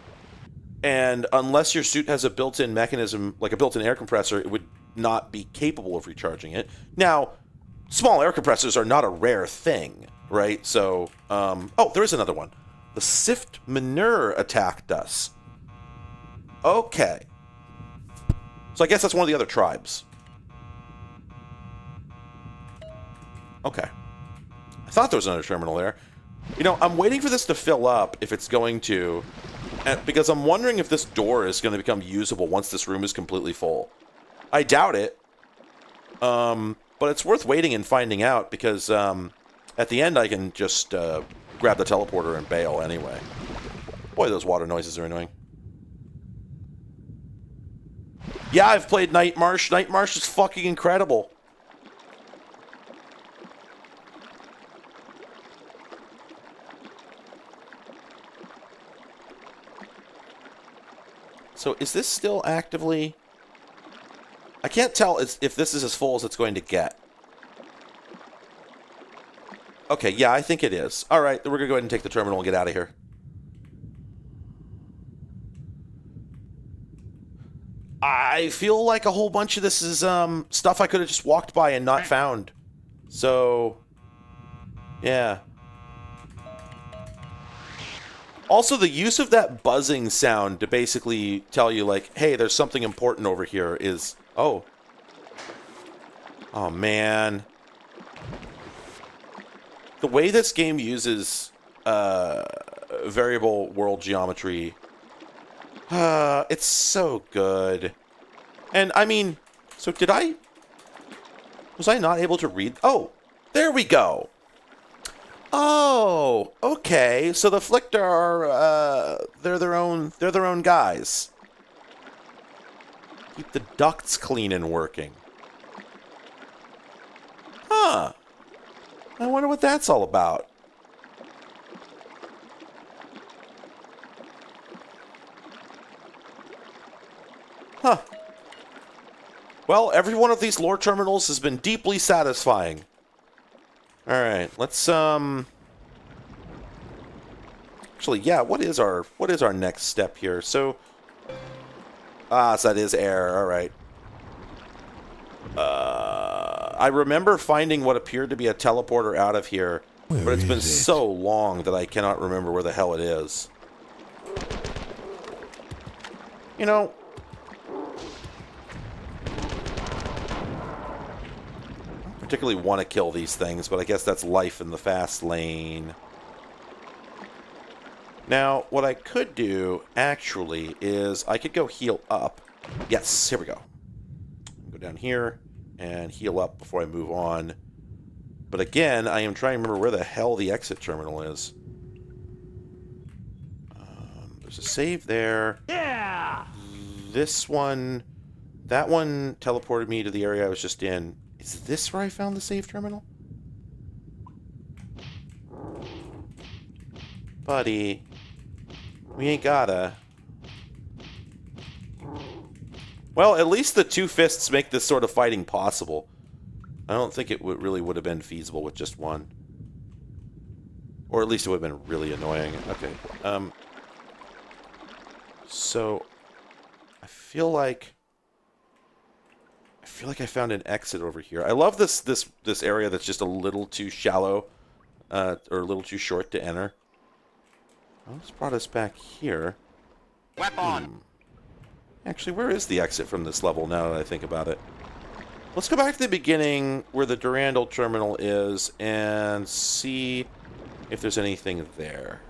and unless your suit has a built-in mechanism, like a built-in air compressor, it would not be capable of recharging it. Now, small air compressors are not a rare thing, right? So, oh, there is another one. The Sift Manure attacked us. Okay. So I guess that's one of the other tribes. Okay. I thought there was another terminal there. You know, I'm waiting for this to fill up, if it's going to, because I'm wondering if this door is going to become usable once this room is completely full. I doubt it. But it's worth waiting and finding out, because at the end I can just grab the teleporter and bail anyway. Boy, those water noises are annoying. Yeah, I've played Night Marsh. Night Marsh is fucking incredible. So is this still actively... I can't tell if this is as full as it's going to get. Okay, yeah, I think it is. Alright, then we're going to go ahead and take the terminal and get out of here. I feel like a whole bunch of this is stuff I could have just walked by and not found. So, yeah. Also, the use of that buzzing sound to basically tell you, like, hey, there's something important over here is... Oh. Oh, man. The way this game uses variable world geometry, it's so good. And, I mean, so did I... Was I not able to read? Oh, there we go. Oh, okay. So the Flickr are they're their own guys. Keep the ducts clean and working. Huh. I wonder what that's all about. Huh. Well, every one of these lore terminals has been deeply satisfying. Alright, let's, actually, yeah, what is our next step here? So, so that is air, alright. I remember finding what appeared to be a teleporter out of here, but it's been so long that I cannot remember where the hell it is. You know... particularly want to kill these things, but I guess that's life in the fast lane. Now, what I could do, actually, is I could go heal up. Yes, here we go. Go down here and heal up before I move on. But again, I am trying to remember where the hell the exit terminal is. There's a save there. Yeah! This one... That one teleported me to the area I was just in. Is this where I found the save terminal? Buddy, we ain't gotta. Well, at least the two fists make this sort of fighting possible. I don't think it really would have been feasible with just one. Or at least it would have been really annoying. Okay, so I feel like I found an exit over here. I love this area that's just a little too shallow, or a little too short to enter. Well, this brought us back here. Weapon. Actually, where is the exit from this level now that I think about it? Let's go back to the beginning where the Durandal terminal is and see if there's anything there.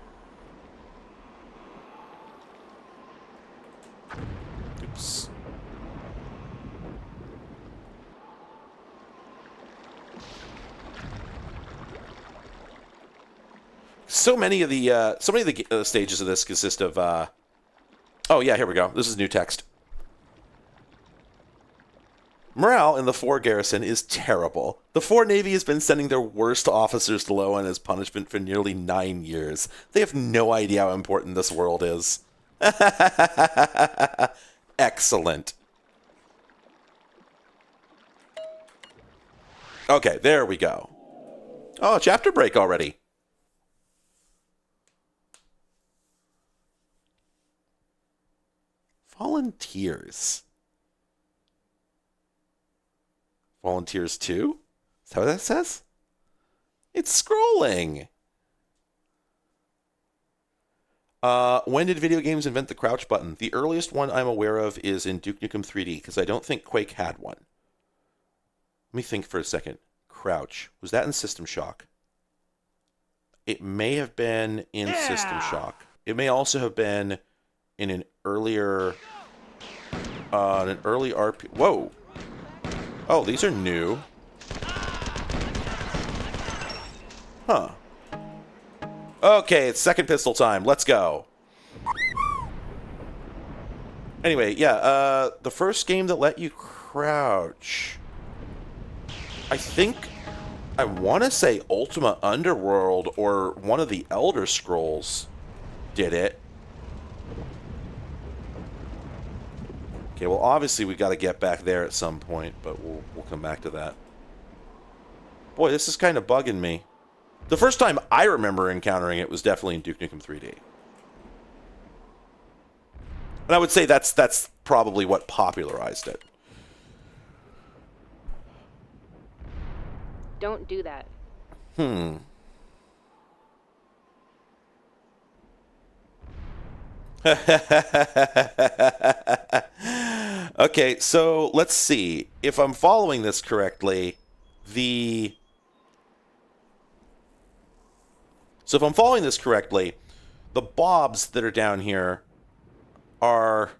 Oops. So many of the stages of this consist of oh yeah, here we go. This is new text. Morale in the 4 garrison is terrible. The 4 Navy has been sending their worst officers to Loan as punishment for nearly 9 years. They have no idea how important this world is. Excellent. Okay, there we go. Oh, chapter break already. Volunteers. Volunteers 2? Is that what that says? It's scrolling. When did video games invent the crouch button? The earliest one I'm aware of is in Duke Nukem 3D, because I don't think Quake had one. Let me think for a second. Crouch. Was that in System Shock? It may have been in System Shock. It may also have been in an earlier... an early RP... Whoa! Oh, these are new. Huh. Okay, it's second pistol time. Let's go. Anyway, yeah, the first game that let you crouch... I think... I want to say Ultima Underworld or one of the Elder Scrolls did it. Okay, well, obviously we got to get back there at some point, but we'll come back to that. Boy, this is kind of bugging me. The first time I remember encountering it was definitely in Duke Nukem 3D. And I would say that's probably what popularized it. Don't do that. Okay, so let's see. If I'm following this correctly, So if I'm following this correctly, the Bobs that are down here are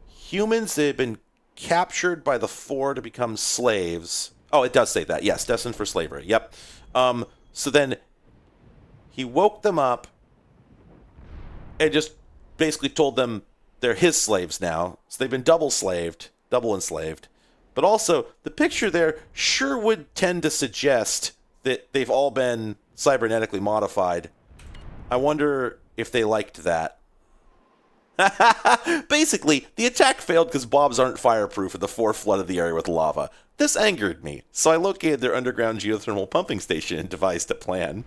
humans that have been captured by the Four to become slaves. Oh, it does say that. Yes, destined for slavery. Yep. So then he woke them up and just basically told them they're his slaves now. So they've been double enslaved. But also, the picture there sure would tend to suggest that they've all been cybernetically modified. I wonder if they liked that. Basically, the attack failed because Bobs aren't fireproof and the Four flooded the area with lava. This angered me, so I located their underground geothermal pumping station and devised a plan.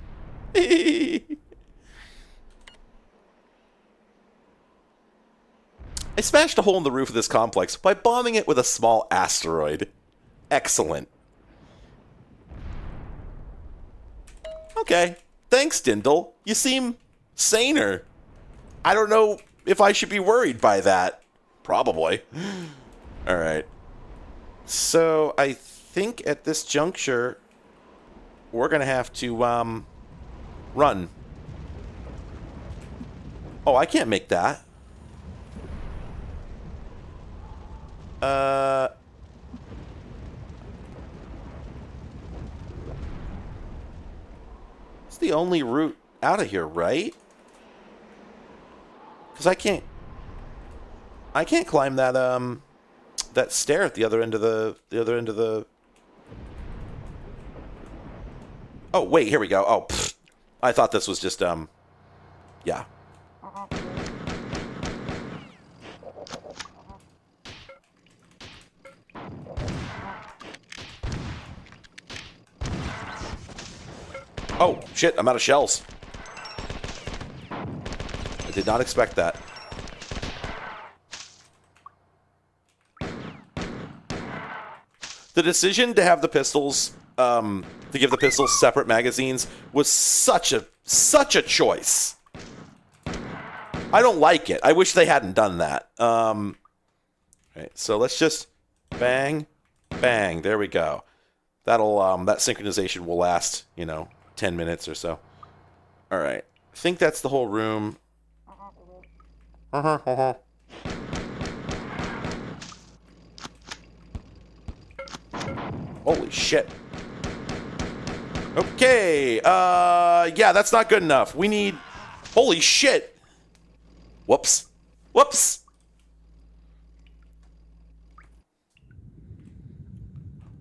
I smashed a hole in the roof of this complex by bombing it with a small asteroid. Excellent. Okay, thanks, Dindle. You seem saner. I don't know if I should be worried by that. Probably. Alright. So, I think at this juncture, we're going to have to, run. Oh, I can't make that. It's the only route out of here, right? Because I can't climb that that stair at the other end of the Oh, wait, here we go. Oh, pfft. I thought this was just yeah. Oh, shit, I'm out of shells. I did not expect that. The decision to have the pistols, to give the pistols separate magazines was such a choice. I don't like it. I wish they hadn't done that. Right, so let's just bang, bang. There we go. That'll that synchronization will last, 10 minutes or so. All right. I think that's the whole room. Holy shit. Okay. Yeah, that's not good enough. We need... Holy shit. Whoops. Whoops.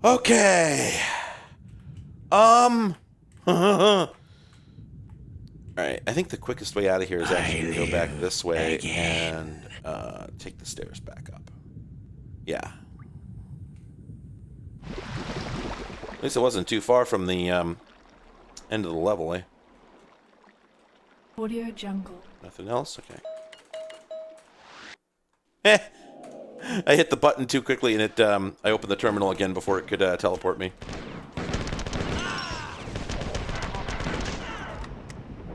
Okay. Alright, I think the quickest way out of here is actually to go back this way and take the stairs back up. Yeah. At least it wasn't too far from the end of the level, eh? Audio Jungle. Nothing else? Okay. Eh! I hit the button too quickly and I opened the terminal again before it could teleport me.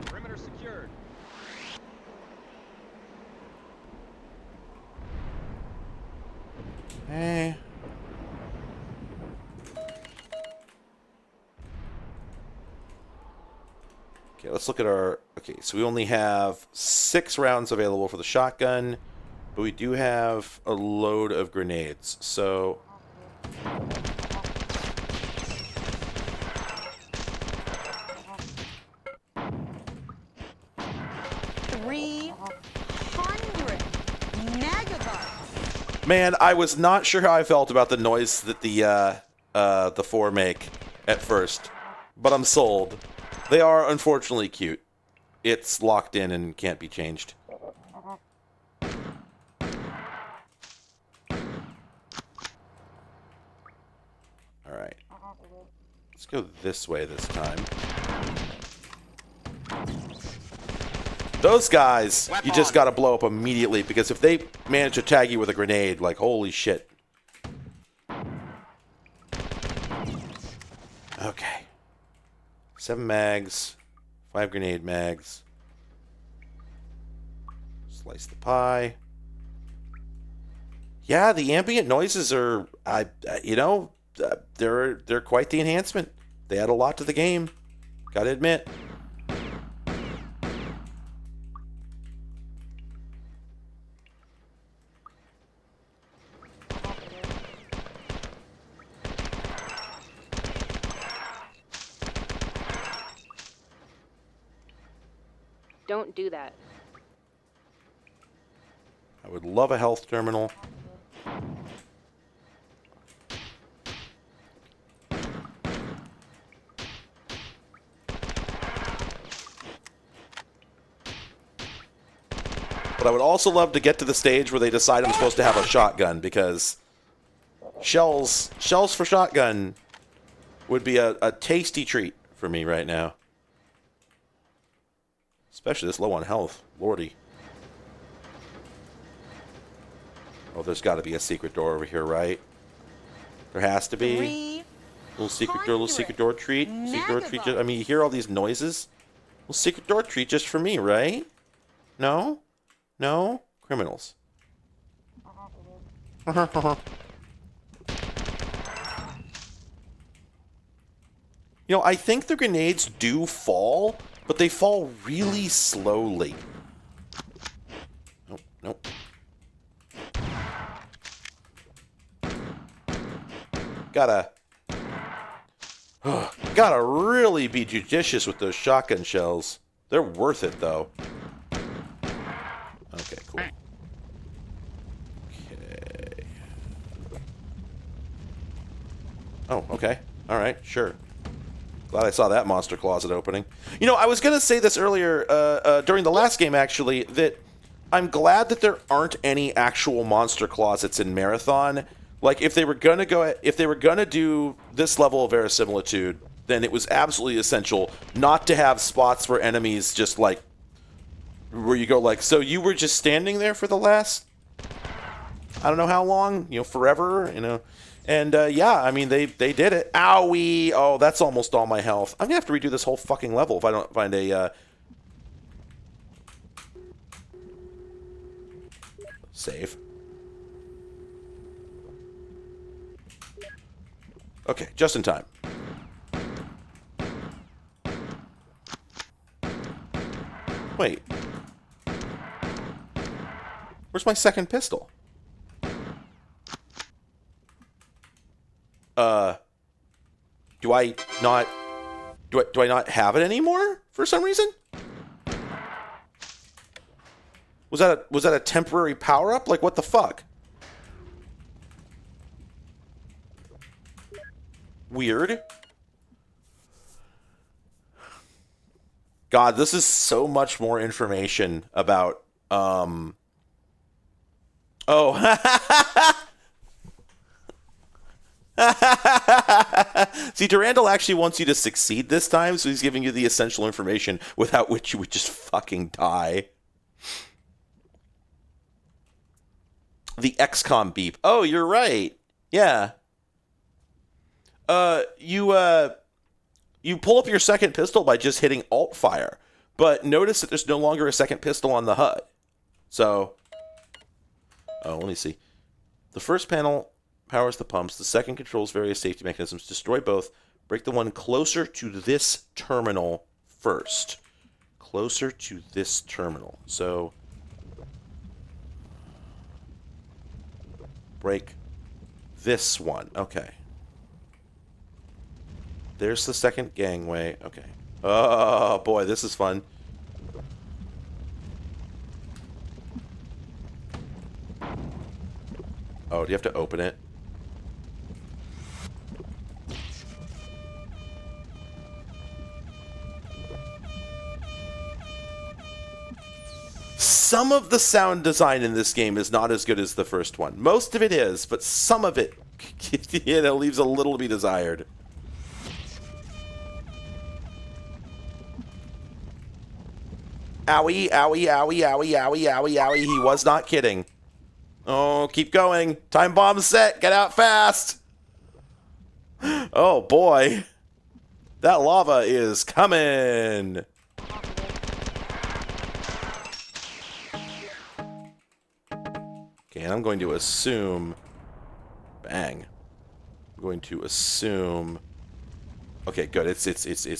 Perimeter secured. Hey. Okay, let's look at our... Okay, so we only have 6 rounds available for the shotgun, but we do have a load of grenades, so... 300 megabytes. Man, I was not sure how I felt about the noise that the Four make at first, but I'm sold. They are unfortunately cute. It's locked in and can't be changed. Alright. Let's go this way this time. Those guys, you just got to blow up immediately, because if they manage to tag you with a grenade, like, holy shit. Okay. 7 mags, 5 grenade mags. Slice the pie. Yeah, the ambient noises are, they're quite the enhancement. They add a lot to the game. Gotta admit. Don't do that. I would love a health terminal. But I would also love to get to the stage where they decide I'm supposed to have a shotgun, because shells for shotgun would be a tasty treat for me right now. Especially this low on health. Lordy. Oh, there's got to be a secret door over here, right? There has to be. Little secret door treat. Secret door treat. I mean, you hear all these noises. Little secret door treat just for me, right? No? No? Criminals. You know, I think the grenades do fall, but they fall really slowly. Nope, nope. Gotta really be judicious with those shotgun shells. They're worth it, though. Okay, cool. Okay. Oh, okay. All right, sure. Glad I saw that monster closet opening. You know, I was going to say this earlier, during the last game, actually, that I'm glad that there aren't any actual monster closets in Marathon. Like, if they were going to do this level of verisimilitude, then it was absolutely essential not to have spots where enemies just, like, where you go, like, so you were just standing there for the last, I don't know how long, forever, And, yeah, I mean, they did it. Owie! Oh, that's almost all my health. I'm going to have to redo this whole fucking level if I don't find a, save. Okay, just in time. Wait. Where's my second pistol? Do I not have it anymore for some reason? Was that a temporary power up? Like, what the fuck? Weird. God, this is so much more information about oh. See, Durandal actually wants you to succeed this time, so he's giving you the essential information without which you would just fucking die. The XCOM beep. Oh, you're right. Yeah. You pull up your second pistol by just hitting Alt Fire, but notice that there's no longer a second pistol on the HUD. So, let me see. The first panel powers the pumps. The second controls various safety mechanisms. Destroy both. Break the one closer to this terminal first. Closer to this terminal. So, break this one. Okay. There's the second gangway. Okay. Oh, boy, this is fun. Oh, do you have to open it? Some of the sound design in this game is not as good as the first one. Most of it is, but some of it, leaves a little to be desired. Owie, owie, owie, owie, owie, owie, owie. He was not kidding. Oh, keep going. Time bomb set. Get out fast. Oh, boy. That lava is coming. Okay, and I'm going to assume... Bang. I'm going to assume... Okay, good. It's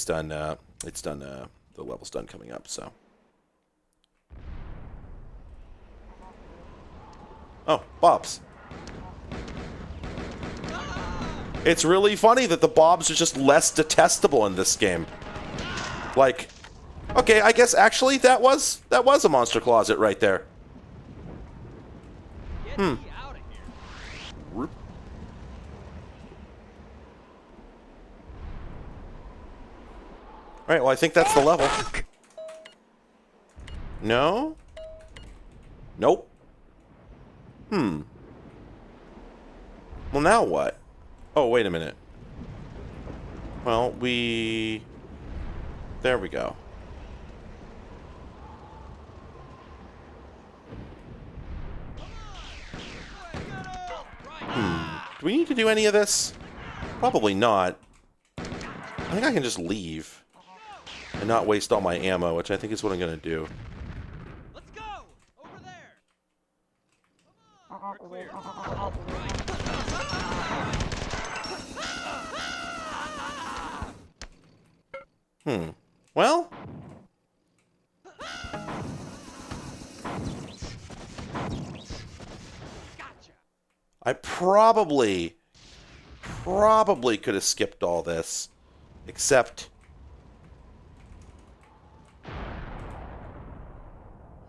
done. It's done. The level's done coming up. So. Oh, Bobs. It's really funny that the Bobs are just less detestable in this game. Like, okay, I guess actually that was a monster closet right there. Get me out of here. Roop. All right, well, I think that's the level. No? Nope. Well, now what? Oh, wait a minute. Well, there we go. Do we need to do any of this? Probably not. I think I can just leave. And not waste all my ammo, which I think is what I'm going to do. Let's go! Over there! Come on! We're clear. Right. Well... Gotcha! I probably could have skipped all this. Except...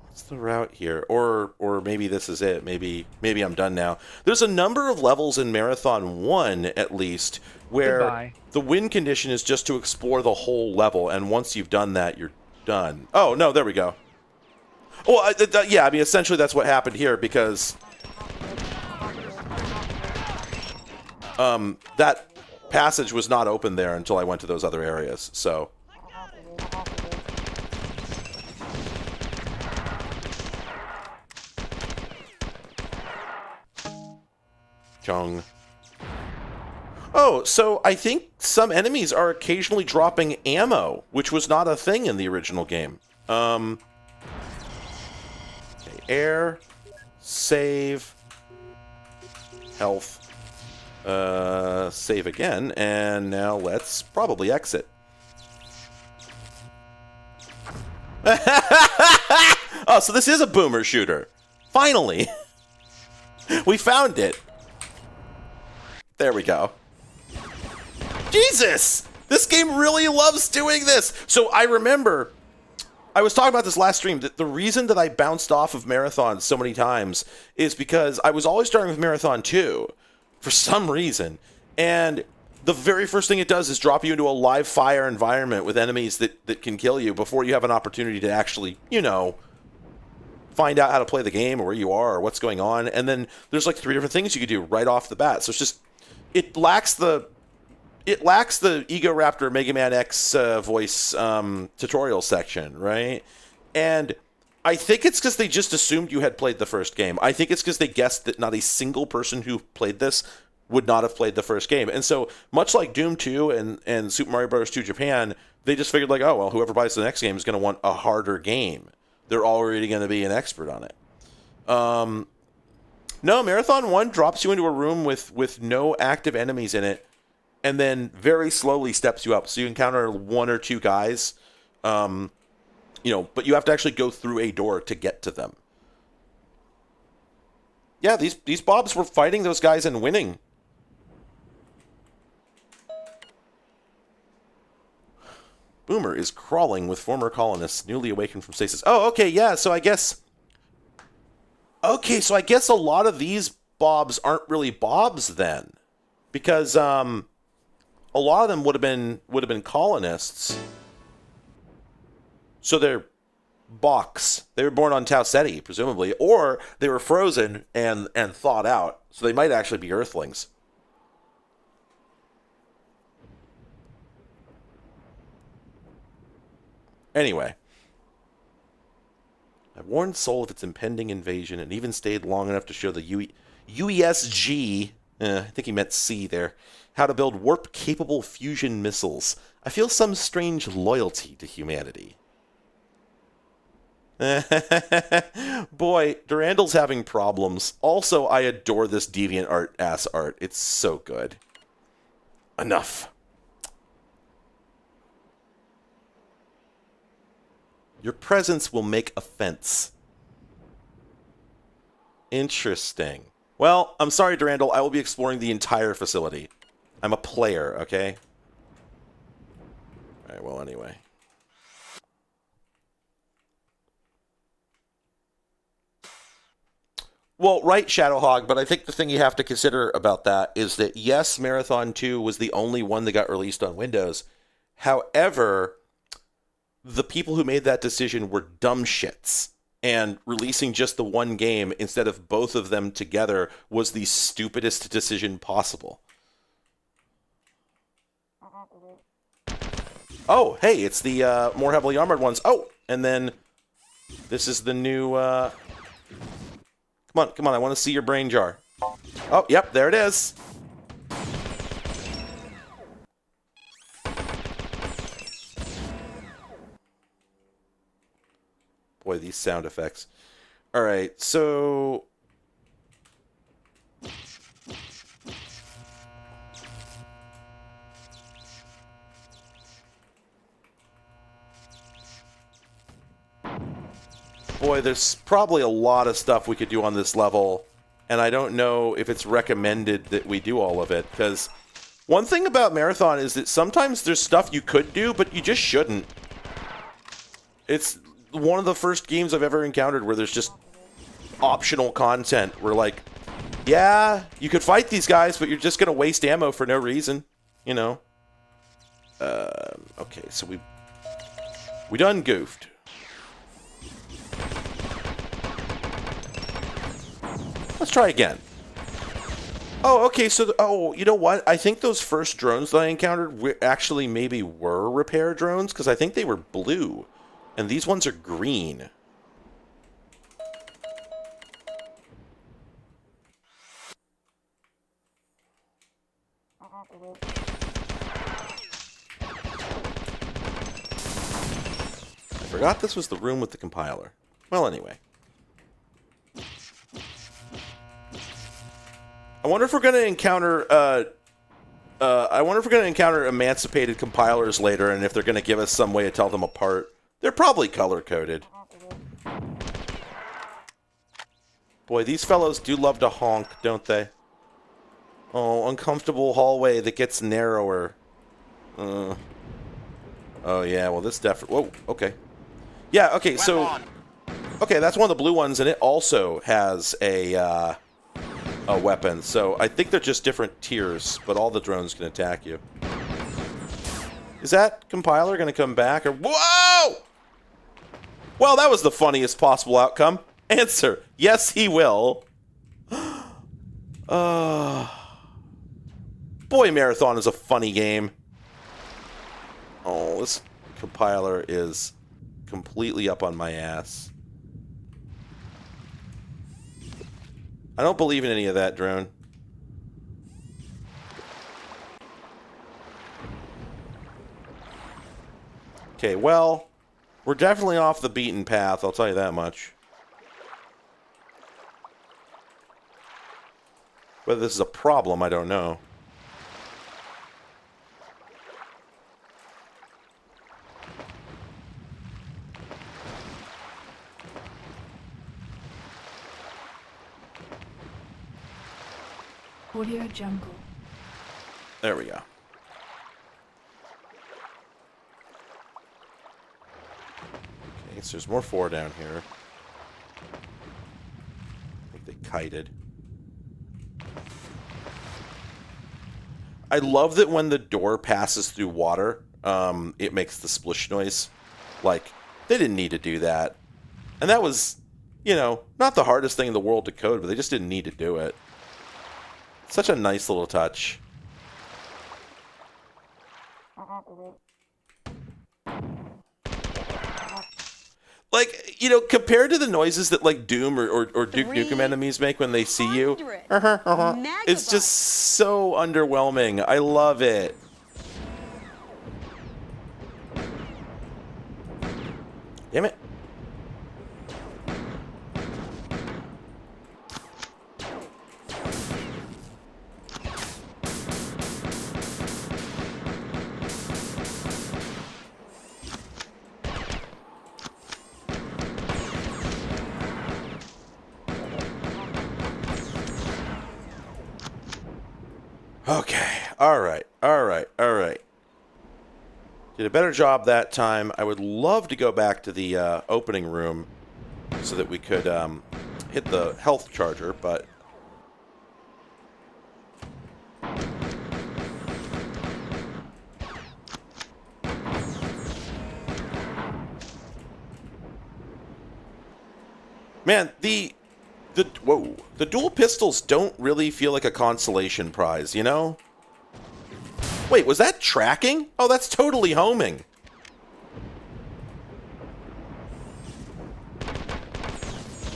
What's the route here? Or maybe this is it. Maybe I'm done now. There's a number of levels in Marathon 1, at least, where Goodbye. the win condition is just to explore the whole level, and once you've done that, you're done. Oh, no, there we go. Well, yeah, I mean, essentially that's what happened here, because... that passage was not open there until I went to those other areas, so... Chung. Oh, so I think some enemies are occasionally dropping ammo, which was not a thing in the original game. Okay, air, save, health, save again, and now let's probably exit. Oh, so this is a boomer shooter. Finally. We found it. There we go. Jesus! This game really loves doing this! So I remember, I was talking about this last stream, that the reason that I bounced off of Marathon so many times is because I was always starting with Marathon 2, for some reason, and the very first thing it does is drop you into a live fire environment with enemies that can kill you before you have an opportunity to actually, you know, find out how to play the game or where you are or what's going on. And then there's like 3 different things you could do right off the bat. So it's just, it lacks the Ego Raptor Mega Man X voice tutorial section, right? And I think it's because they just assumed you had played the first game. I think it's because they guessed that not a single person who played this would not have played the first game. And so, much like Doom 2 and Super Mario Bros. 2 Japan, they just figured like, oh, well, whoever buys the next game is going to want a harder game. They're already going to be an expert on it. No, Marathon 1 drops you into a room with no active enemies in it, and then very slowly steps you up. So you encounter 1 or 2 guys, you know, but you have to actually go through a door to get to them. Yeah, these Bobs were fighting those guys and winning. Boomer is crawling with former colonists newly awakened from stasis. Oh, okay, yeah, so I guess... Okay, so I guess a lot of these Bobs aren't really Bobs then. Because, a lot of them would have been colonists. So they're Boks. They were born on Tau Ceti, presumably. Or they were frozen and thawed out. So they might actually be Earthlings. Anyway. warned Seoul of its impending invasion and even stayed long enough to show the UESG, I think he meant C there, how to build warp-capable fusion missiles. I feel some strange loyalty to humanity. Boy, Durandal's having problems. Also, I adore this DeviantArt ass art. It's so good. Enough. Your presence will make a fence. Interesting. Well, I'm sorry, Durandal. I will be exploring the entire facility. I'm a player, okay? Alright, well, anyway. Well, right, Shadowhog, but I think the thing you have to consider about that is that, yes, Marathon 2 was the only one that got released on Windows. However, the people who made that decision were dumb shits. And releasing just the one game instead of both of them together was the stupidest decision possible. Oh, hey, it's the more heavily armored ones. Oh, and then this is the new... Come on, I want to see your brain jar. Oh, yep, there it is. Boy, these sound effects. All right, so... Boy, there's probably a lot of stuff we could do on this level, and I don't know if it's recommended that we do all of it, because one thing about Marathon is that sometimes there's stuff you could do, but you just shouldn't. It's one of the first games I've ever encountered where there's just optional content where, like, yeah, you could fight these guys, but you're just going to waste ammo for no reason, you know? Okay, so we done goofed. Let's try again. Oh, okay, so... oh, you know what? I think those first drones that I encountered actually maybe were repair drones, because I think they were blue. And these ones are green. I forgot this was the room with the compiler. Well, anyway. I wonder if we're going to encounter emancipated compilers later, and if they're going to give us some way to tell them apart. They're probably color-coded. Boy, these fellows do love to honk, don't they? Oh, uncomfortable hallway that gets narrower. Oh, yeah, well, this definitely... whoa, okay. Yeah, okay, so... okay, that's one of the blue ones, and it also has a weapon. So I think they're just different tiers, but all the drones can attack you. Is that compiler going to come back? Or whoa! Well, that was the funniest possible outcome. Answer: yes, he will. Boy, Marathon is a funny game. Oh, this compiler is completely up on my ass. I don't believe in any of that, drone. Okay, well, we're definitely off the beaten path, I'll tell you that much. Whether this is a problem, I don't know. Audio Jungle. There we go. Okay, so there's more 4 down here. I think they kited. I love that when the door passes through water, it makes the splish noise. Like, they didn't need to do that. And that was, you know, not the hardest thing in the world to code, but they just didn't need to do it. Such a nice little touch. Like, you know, compared to the noises that like Doom or Duke Nukem enemies make when they see you, it's just so underwhelming. I love it. Damn it. Okay. All right. Did a better job that time. I would love to go back to the opening room so that we could hit the health charger, but... Man, the dual pistols don't really feel like a consolation prize, you know? Wait, was that tracking? Oh, that's totally homing.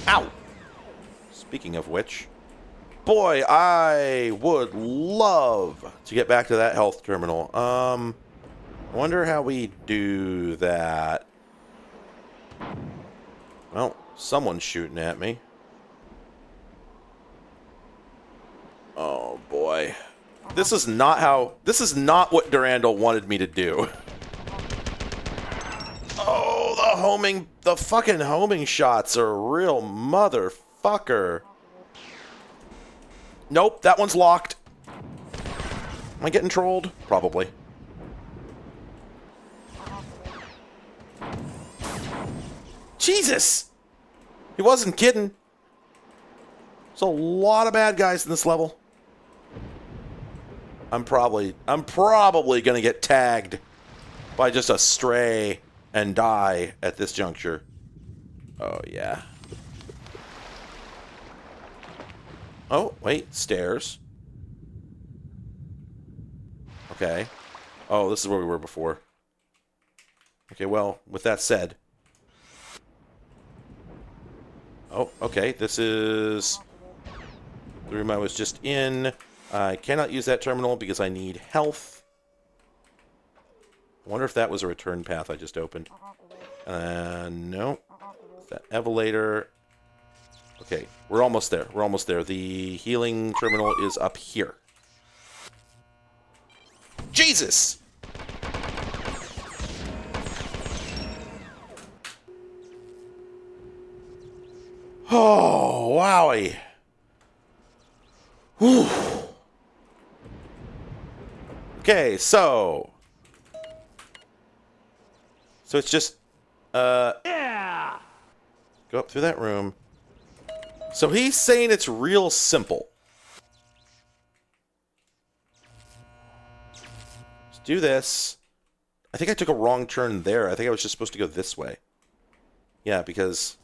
Ow! Speaking of which, boy, I would love to get back to that health terminal. I wonder how we do that. Well, someone's shooting at me. Oh boy. This is not what Durandal wanted me to do. Oh, the fucking homing shots are a real motherfucker. Nope, that one's locked. Am I getting trolled? Probably. Jesus! He wasn't kidding. There's a lot of bad guys in this level. I'm probably gonna get tagged by just a stray and die at this juncture. Oh yeah. Oh, wait, stairs. Okay. Oh, this is where we were before. Okay, well, with that said. Oh, okay, this is the room I was just in. I cannot use that terminal because I need health. I wonder if that was a return path I just opened. No. That elevator. Okay, we're almost there. We're almost there. The healing terminal is up here. Jesus! Oh, wowie. Whew. Okay, so it's just yeah. Go up through that room. So he's saying it's real simple. Let's do this. I think I took a wrong turn there. I think I was just supposed to go this way. Yeah, because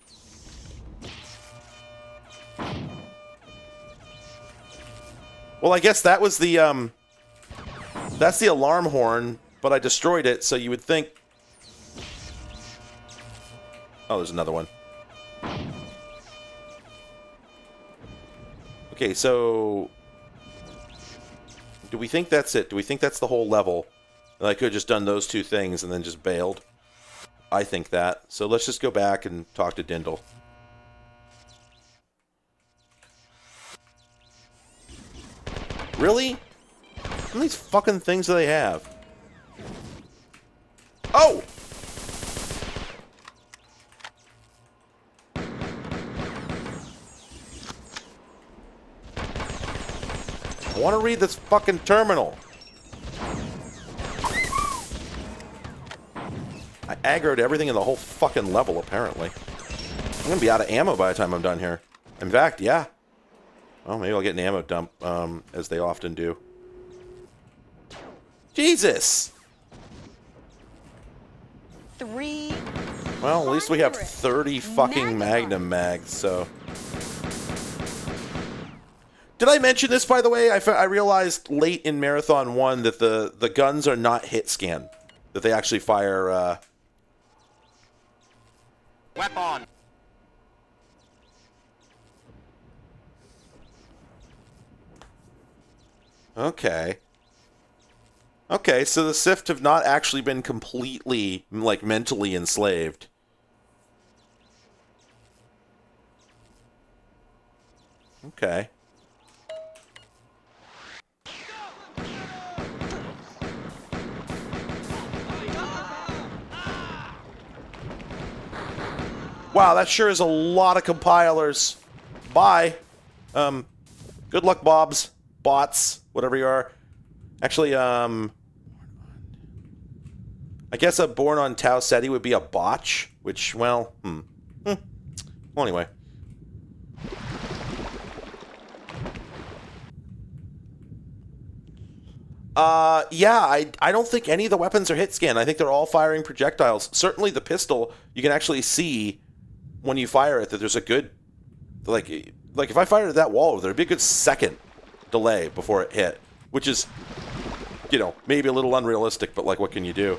well, I guess that was the that's the alarm horn, but I destroyed it, so you would think... Oh, there's another one. Okay, so... Do we think that's it? Do we think that's the whole level? And I could have just done those two things and then just bailed? I think that. So let's just go back and talk to Dindal. Really? How many fucking things do they have? Oh! I want to read this fucking terminal. I aggroed everything in the whole fucking level, apparently. I'm gonna be out of ammo by the time I'm done here. In fact, yeah. Well, maybe I'll get an ammo dump, as they often do. Jesus! 3. Well, at least we have 30 fucking Magnum mags, so... Did I mention this, by the way? I realized late in Marathon 1 that the guns are not hit scan. That they actually fire, Weapon! Okay. Okay, so the Sift have not actually been completely, like, mentally enslaved. Okay. Wow, that sure is a lot of compilers. Bye. Good luck, Bobs. Bots. Whatever you are. Actually, I guess a Born on Tau Ceti would be a botch, which, well, Well, anyway. Yeah, I don't think any of the weapons are hit scan. I think they're all firing projectiles. Certainly the pistol, you can actually see when you fire it that there's a good, like if I fired at that wall, there'd be a good second delay before it hit, which is, you know, maybe a little unrealistic, but like, what can you do?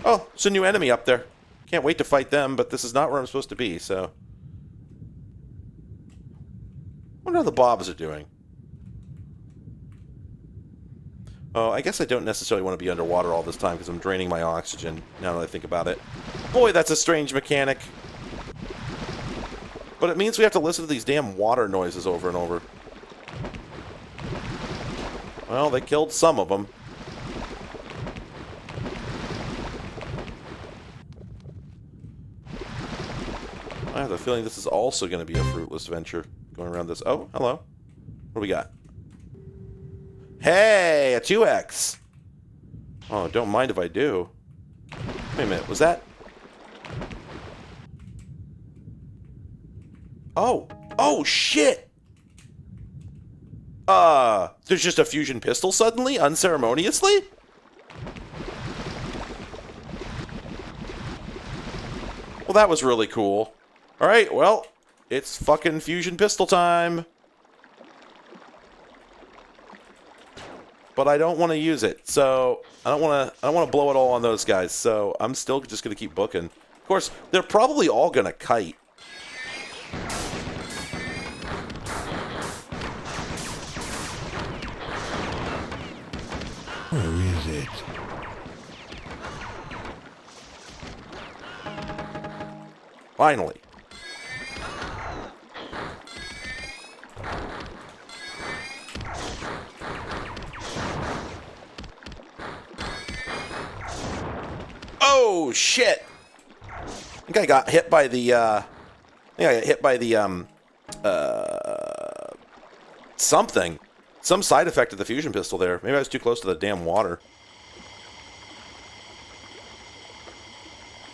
Oh, it's a new enemy up there. Can't wait to fight them, but this is not where I'm supposed to be, so. I wonder how the Bobs are doing. Oh, I guess I don't necessarily want to be underwater all this time because I'm draining my oxygen, now that I think about it. Boy, that's a strange mechanic. But it means we have to listen to these damn water noises over and over. Well, they killed some of them. I have a feeling this is also going to be a fruitless venture, going around this. Oh, hello. What do we got? Hey, a 2X. Oh, don't mind if I do. Wait a minute, was that? Oh, shit! There's just a fusion pistol suddenly, unceremoniously? Well, that was really cool. Alright, well, it's fucking fusion pistol time. But I don't want to use it, so I don't want to blow it all on those guys, so I'm still just going to keep booking. Of course, they're probably all going to kite. Where is it? Finally. Oh, shit! I think I got hit by the, something. Some side effect of the fusion pistol there. Maybe I was too close to the damn water.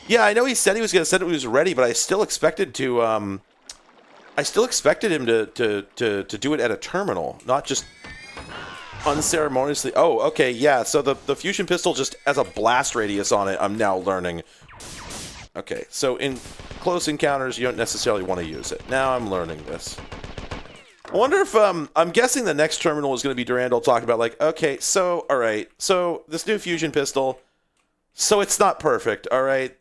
Yeah, I know he said he was going to send it when he was ready, but I still expected to, I still expected him to do it at a terminal, not just unceremoniously. Oh, okay, yeah, so the fusion pistol just has a blast radius on it, I'm now learning. Okay, so in close encounters, you don't necessarily want to use it. Now I'm learning this. I wonder if, I'm guessing the next terminal is going to be Durandal talking about, like, okay, so, alright, so this new fusion pistol, so it's not perfect, alright,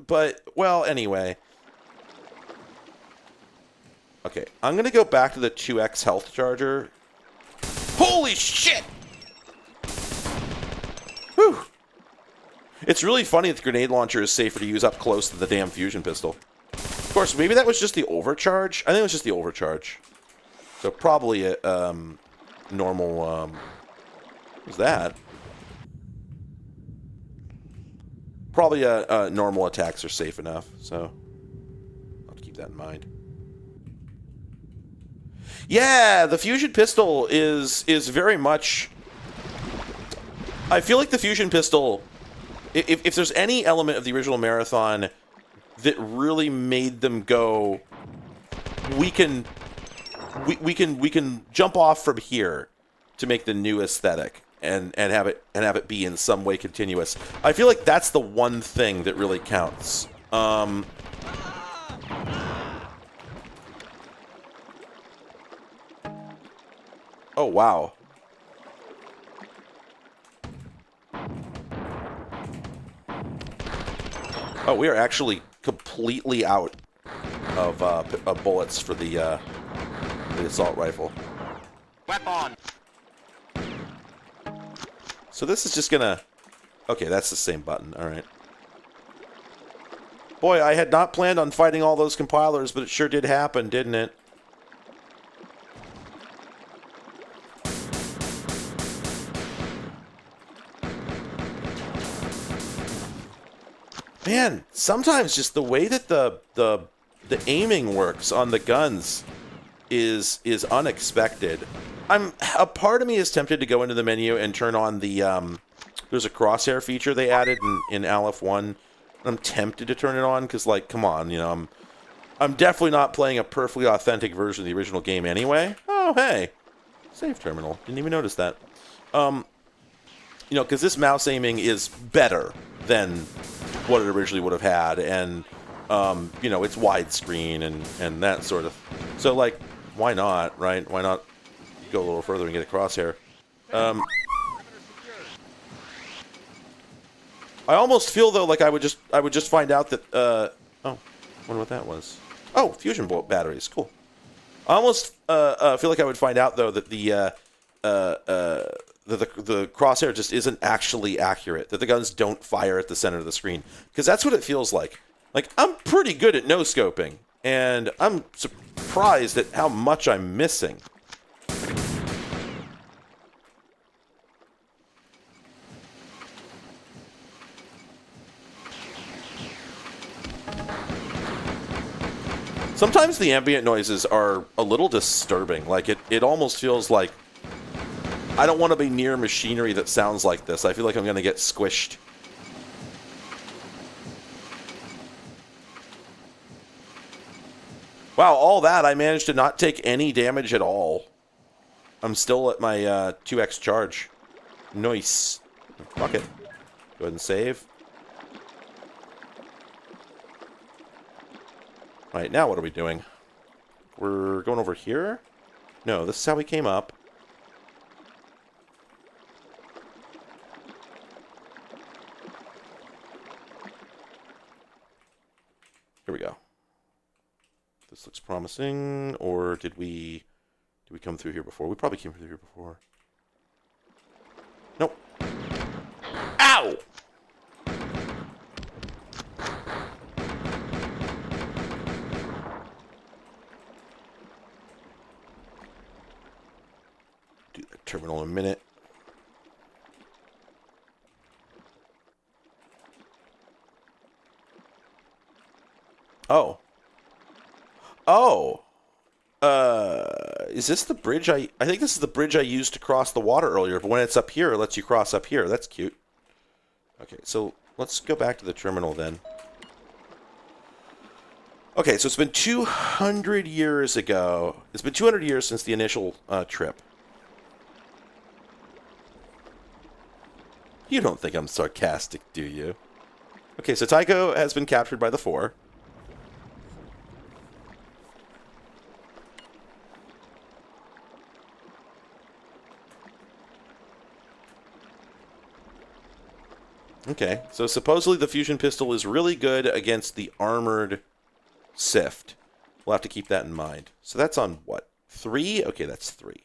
but, well, anyway. Okay, I'm going to go back to the 2X health charger. Holy shit! Whew. It's really funny that the grenade launcher is safer to use up close to the damn fusion pistol. Of course, maybe that was just the overcharge. I think it was just the overcharge. So probably a normal, what was that? Probably normal attacks are safe enough, so I'll have to keep that in mind. Yeah, the fusion pistol is very much... I feel like the fusion pistol, if there's any element of the original Marathon that really made them go, we can jump off from here to make the new aesthetic and have it be in some way continuous. I feel like that's the one thing that really counts. Oh, wow. Oh, we are actually completely out of bullets for the assault rifle. Weapon! So this is just gonna... Okay, that's the same button. All right. Boy, I had not planned on fighting all those compilers, but it sure did happen, didn't it? Man, sometimes just the way that the aiming works on the guns is unexpected. A part of me is tempted to go into the menu and turn on the there's a crosshair feature they added in Aleph 1. I'm tempted to turn it on because, like, come on, you know, I'm definitely not playing a perfectly authentic version of the original game anyway. Oh, hey, save terminal. Didn't even notice that. You know, because this mouse aiming is better than what it originally would have had, and you know, it's widescreen and that sort of. So, like, why not, right? Why not go a little further and get a crosshair? I almost feel though like I would just find out that oh, I wonder what that was. Oh, fusion batteries, cool. I almost feel like I would find out though that the crosshair just isn't actually accurate. That the guns don't fire at the center of the screen, because that's what it feels like. Like, I'm pretty good at no scoping, and I'm surprised at how much I'm missing. Sometimes the ambient noises are a little disturbing. Like, it almost feels like I don't want to be near machinery that sounds like this. I feel like I'm going to get squished. Wow, all that, I managed to not take any damage at all. I'm still at my 2x charge. Nice. Fuck it. Go ahead and save. Alright, now what are we doing? We're going over here? No, this is how we came up. Here we go. This looks promising, or did we come through here before? We probably came through here before. Nope. Ow! Do that terminal in a minute. Oh. Oh. Is this the bridge I think this is the bridge I used to cross the water earlier, but when it's up here, it lets you cross up here. That's cute. Okay, so let's go back to the terminal then. Okay, so it's been 200 years ago. It's been 200 years since the initial trip. You don't think I'm sarcastic, do you? Okay, so Tycho has been captured by the Four. Okay, so supposedly the fusion pistol is really good against the armored Sift. We'll have to keep that in mind. So that's on what? 3? Okay, that's 3.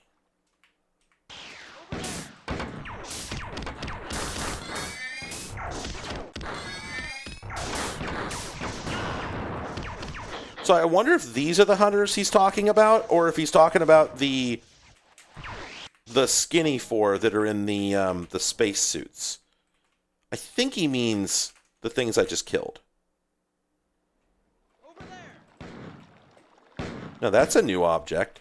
So I wonder if these are the hunters he's talking about, or if he's talking about the skinny Four that are in the space suits. I think he means the things I just killed. Over there. No, that's a new object.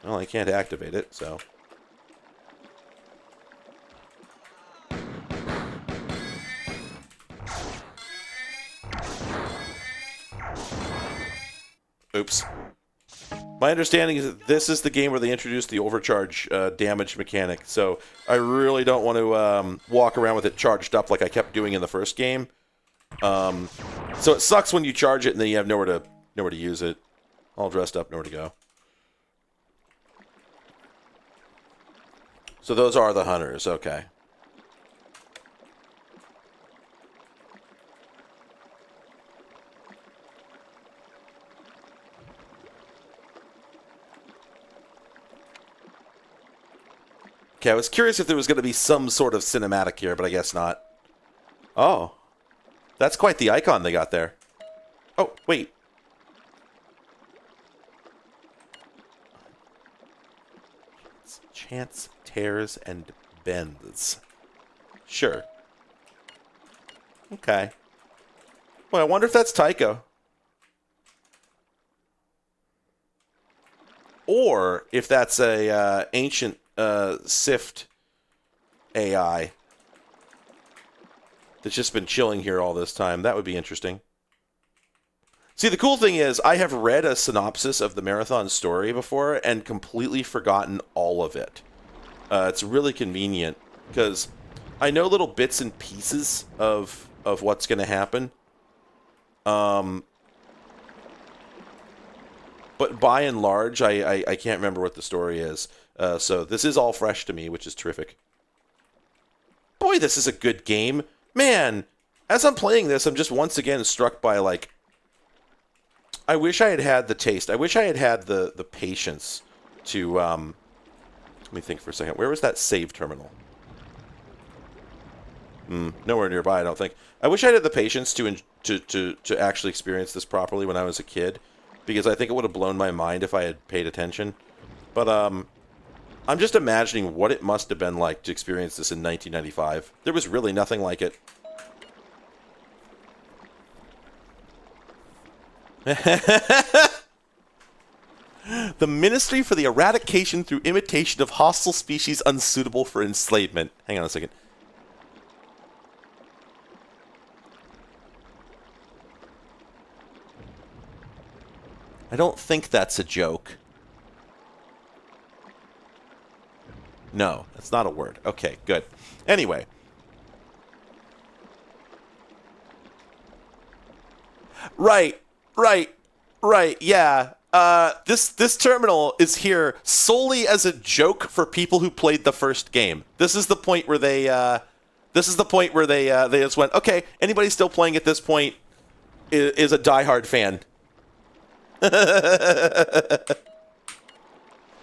Well, I can't activate it, so. Oops. My understanding is that this is the game where they introduced the overcharge damage mechanic, so I really don't want to walk around with it charged up like I kept doing in the first game. So it sucks when you charge it and then you have nowhere to use it. All dressed up, nowhere to go. So those are the hunters, okay. Okay, I was curious if there was going to be some sort of cinematic here, but I guess not. Oh. That's quite the icon they got there. Oh, wait. Chance, tears, and bends. Sure. Okay. Well, I wonder if that's Tycho. Or if that's a ancient Sift AI that's just been chilling here all this time. That would be interesting. See, the cool thing is, I have read a synopsis of the Marathon story before and completely forgotten all of it. It's really convenient, because I know little bits and pieces of what's going to happen. But by and large, I can't remember what the story is. So this is all fresh to me, which is terrific. Boy, this is a good game. Man, as I'm playing this, I'm just once again struck by, like, I wish I had had the taste. I wish I had had the patience to, let me think for a second. Where was that save terminal? Nowhere nearby, I don't think. I wish I had the patience to actually experience this properly when I was a kid, because I think it would have blown my mind if I had paid attention. But, I'm just imagining what it must have been like to experience this in 1995. There was really nothing like it. The Ministry for the Eradication through Imitation of Hostile Species Unsuitable for Enslavement. Hang on a second. I don't think that's a joke. No, that's not a word. Okay, good. Anyway. Right, yeah. This terminal is here solely as a joke for people who played the first game. This is the point where they they just went, okay, anybody still playing at this point is a diehard fan.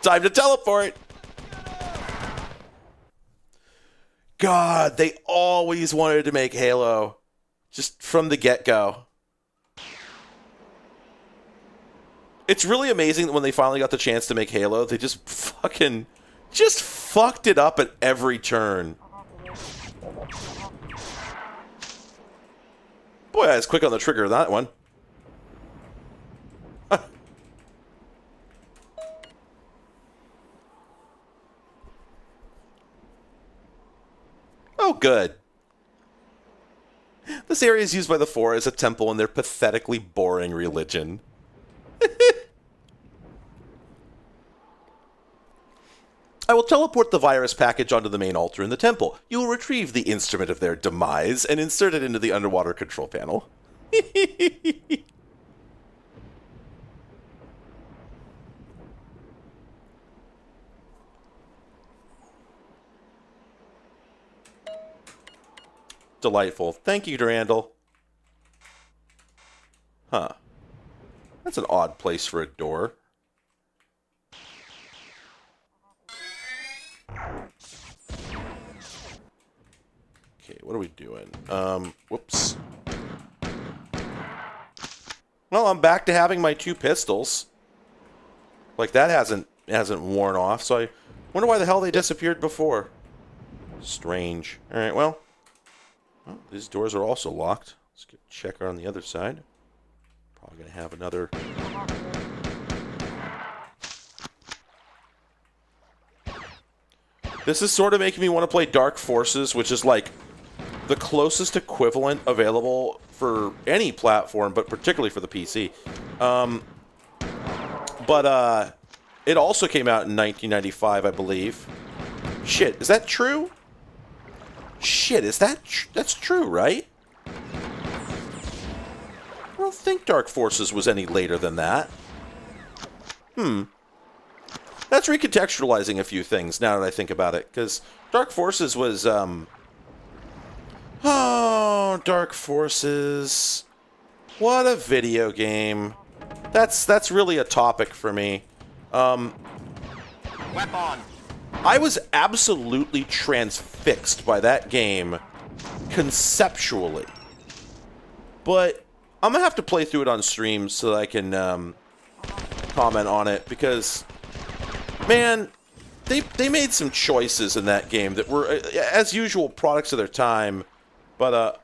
Time to teleport. God, they always wanted to make Halo, just from the get-go. It's really amazing that when they finally got the chance to make Halo, they just fucked it up at every turn. Boy, I was quick on the trigger of that one. Oh, good. This area is used by the Four as a temple in their pathetically boring religion. I will teleport the virus package onto the main altar in the temple. You will retrieve the instrument of their demise and insert it into the underwater control panel. Delightful. Thank you, Durandal. Huh. That's an odd place for a door. Okay, what are we doing? Whoops. Well, I'm back to having my 2 pistols. Like, that hasn't worn off, so I wonder why the hell they disappeared before. Strange. Alright, well, these doors are also locked. Let's get a checker on the other side. Probably going to have another... This is sort of making me want to play Dark Forces, which is like the closest equivalent available for any platform, but particularly for the PC. But it also came out in 1995, I believe. Shit, is that true? Shit, is that that's true, right? I don't think Dark Forces was any later than that. That's recontextualizing a few things now that I think about it, because Dark Forces was, oh, Dark Forces. What a video game. That's really a topic for me. Weapon. I was absolutely transfixed by that game conceptually. But I'm going to have to play through it on stream so that I can comment on it, because, man, they made some choices in that game that were, as usual, products of their time. But, I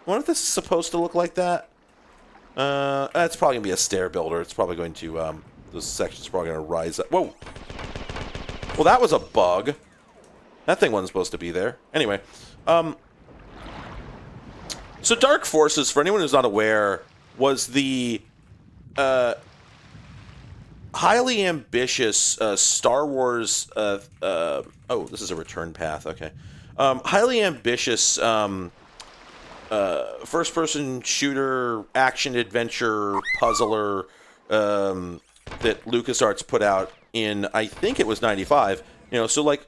wonder if this is supposed to look like that. It's probably going to be a stair builder. It's probably going to, those sections are probably going to rise up. Whoa! Well, that was a bug. That thing wasn't supposed to be there. Anyway, so Dark Forces, for anyone who's not aware, was the highly ambitious Star Wars... oh, this is a return path. Okay. Highly ambitious first-person shooter, action-adventure, puzzler that LucasArts put out in, I think it was 95. You know, so like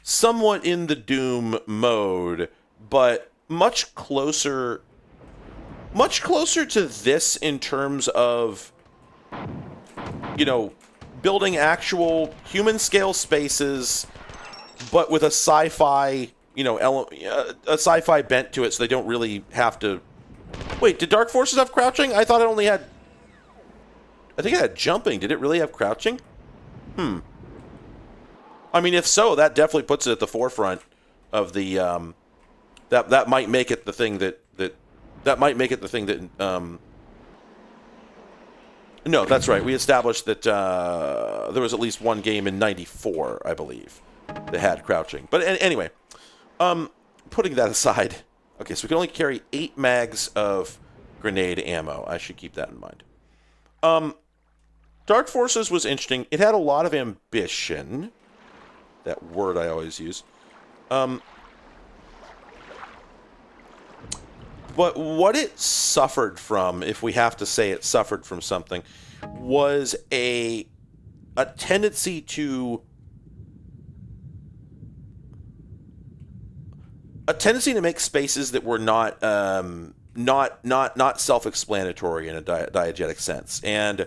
somewhat in the Doom mode, but much closer to this in terms of, you know, building actual human-scale spaces, but with a sci-fi, you know, a sci-fi bent to it, so they don't really have to... Wait, did Dark Forces have crouching? I thought it only had... I think it had jumping. Did it really have crouching? I mean, if so, that definitely puts it at the forefront of the... that might make it the thing that might make it the thing that... No, that's right. We established that there was at least one game in 94, I believe, that had crouching. But anyway... putting that aside, okay, so we can only carry 8 mags of grenade ammo. I should keep that in mind. Dark Forces was interesting. It had a lot of ambition. That word I always use. But what it suffered from, if we have to say it suffered from something, was a tendency to... a tendency to make spaces that were not self-explanatory in a diegetic sense. And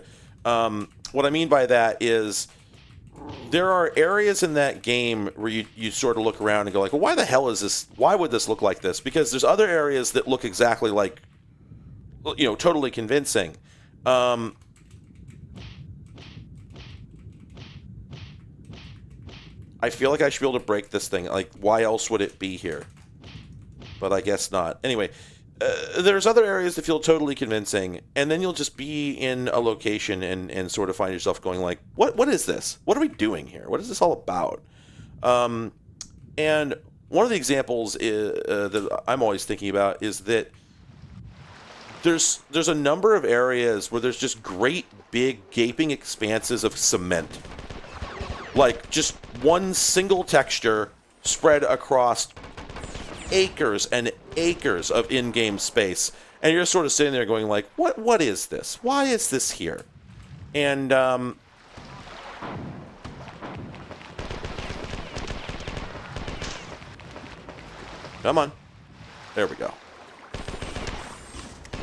what I mean by that is there are areas in that game where you sort of look around and go like, well, why the hell is this? Why would this look like this? Because there's other areas that look exactly like, you know, totally convincing. I feel like I should be able to break this thing. Like, why else would it be here? But I guess not. Anyway, there's other areas that feel totally convincing, and then you'll just be in a location and sort of find yourself going like, what is this? What are we doing here? What is this all about? And one of the examples that I'm always thinking about is that there's a number of areas where there's just great big gaping expanses of cement. Like just one single texture spread across acres and acres of in-game space, and you're just sort of sitting there going like, what is this? Why is this here? And come on, there we go.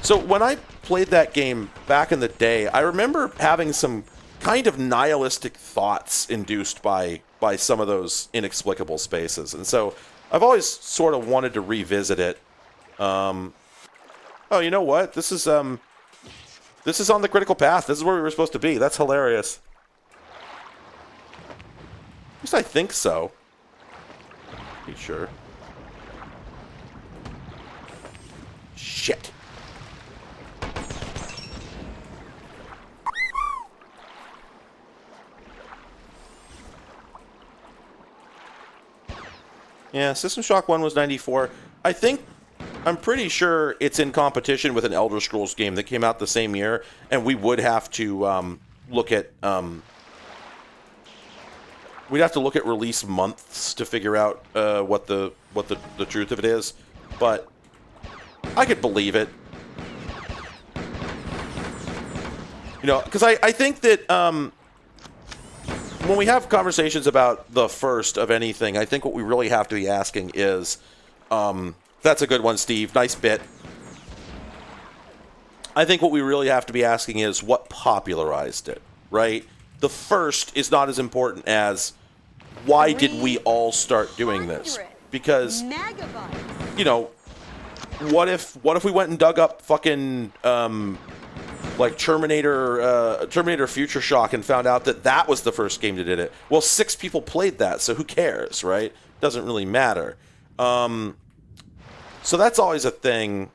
So when I played that game back in the day, I remember having some kind of nihilistic thoughts induced by some of those inexplicable spaces, and so I've always sort of wanted to revisit it. Oh, you know what? This is on the critical path. This is where we were supposed to be. That's hilarious. At least I think so. Be sure. Shit. Yeah, System Shock 1 was 94. I'm pretty sure it's in competition with an Elder Scrolls game that came out the same year, and we would have to look at release months to figure out what the truth of it is. But I could believe it. You know, because I think that when we have conversations about the first of anything, I think what we really have to be asking is, that's a good one, Steve. Nice bit. I think what we really have to be asking is what popularized it, right? The first is not as important as why did we all start doing this? Because, Megabytes. you know, what if we went and dug up fucking like Terminator Future Shock and found out that that was the first game that did it? Well, 6 people played that, so who cares, right? Doesn't really matter. So that's always a thing.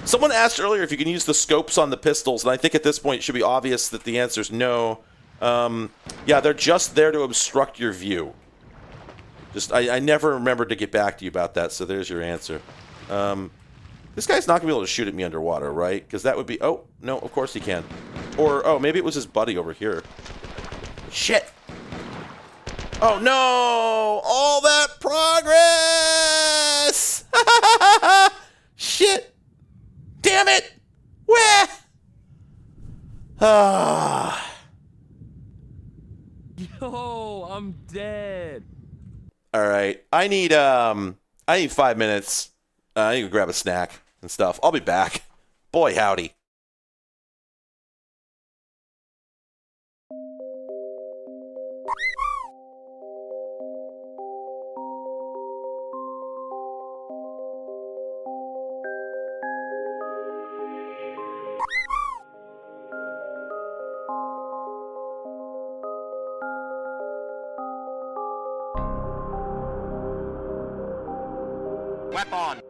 Someone asked earlier if you can use the scopes on the pistols, and I think at this point it should be obvious that the answer is no. Yeah, they're just there to obstruct your view. I never remembered to get back to you about that, so there's your answer. This guy's not going to be able to shoot at me underwater, right? Because that would be... Oh, no, of course he can. Or, oh, maybe it was his buddy over here. Shit! Oh, no! All that progress! Shit! Damn it! Where? Ah... Yo, I'm dead. All right, I need 5 minutes. I need to grab a snack and stuff. I'll be back. Boy, howdy. Weapon!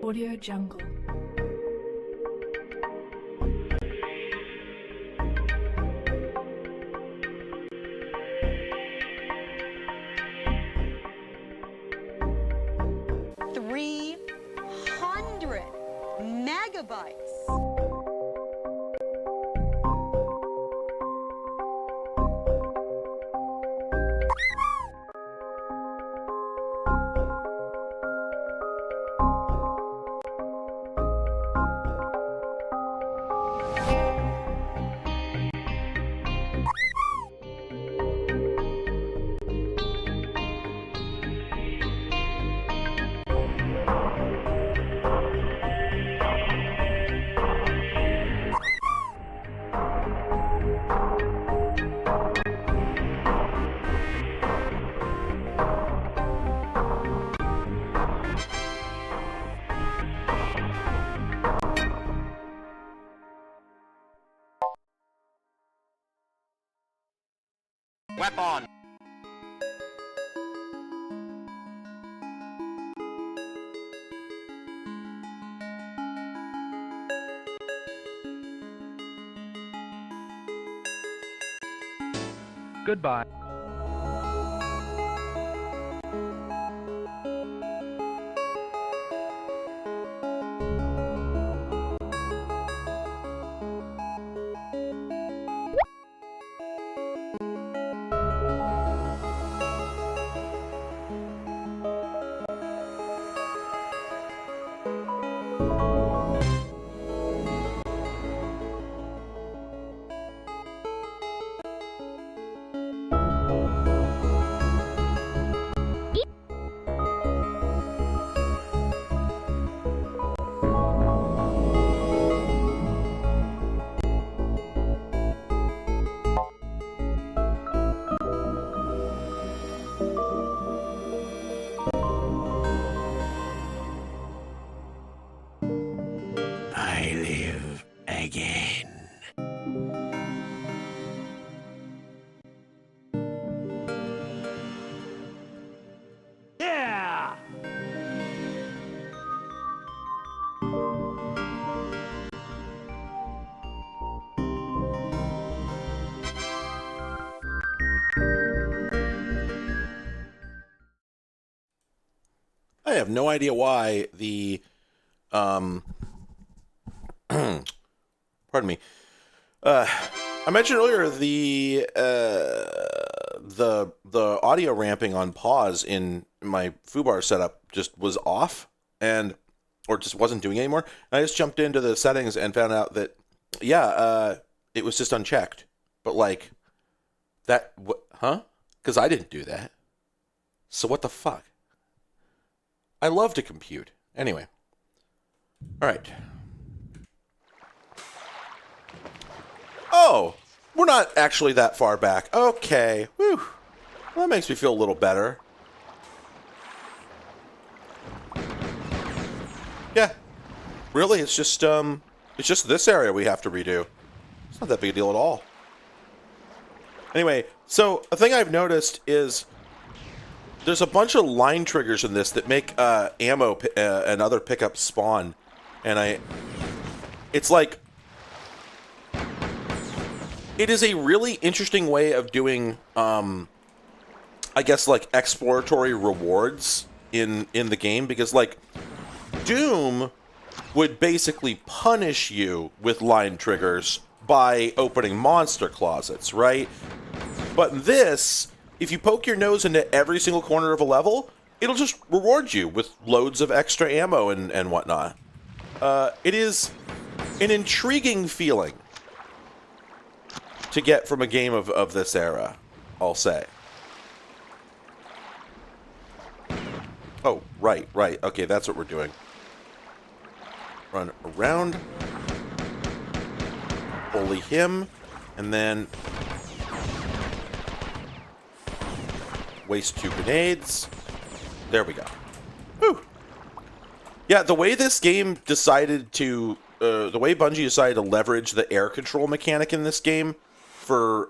Audio Jungle. Megabytes. Weapon! Goodbye. I live again. Yeah! I have no idea why the pardon me. I mentioned earlier the audio ramping on pause in my foobar setup just was off or just wasn't doing anymore. And I just jumped into the settings and found out that it was just unchecked. But like that huh? Cuz I didn't do that. So what the fuck? I love to compute. Anyway. All right. Oh, we're not actually that far back. Okay. Whew. Well, that makes me feel a little better. Yeah. Really, it's just this area we have to redo. It's not that big a deal at all. Anyway, so a thing I've noticed is there's a bunch of line triggers in this that make ammo and other pickups spawn, and it's like it is a really interesting way of doing, I guess, like exploratory rewards in the game, because like Doom would basically punish you with line triggers by opening monster closets, right? But this, if you poke your nose into every single corner of a level, it'll just reward you with loads of extra ammo and whatnot. It is an intriguing feeling to get from a game of this era, I'll say. Oh, right. Okay, that's what we're doing. Run around. Bully him. And then waste 2 grenades. There we go. Whew. Yeah, the way this game decided to... the way Bungie decided to leverage the air control mechanic in this game for...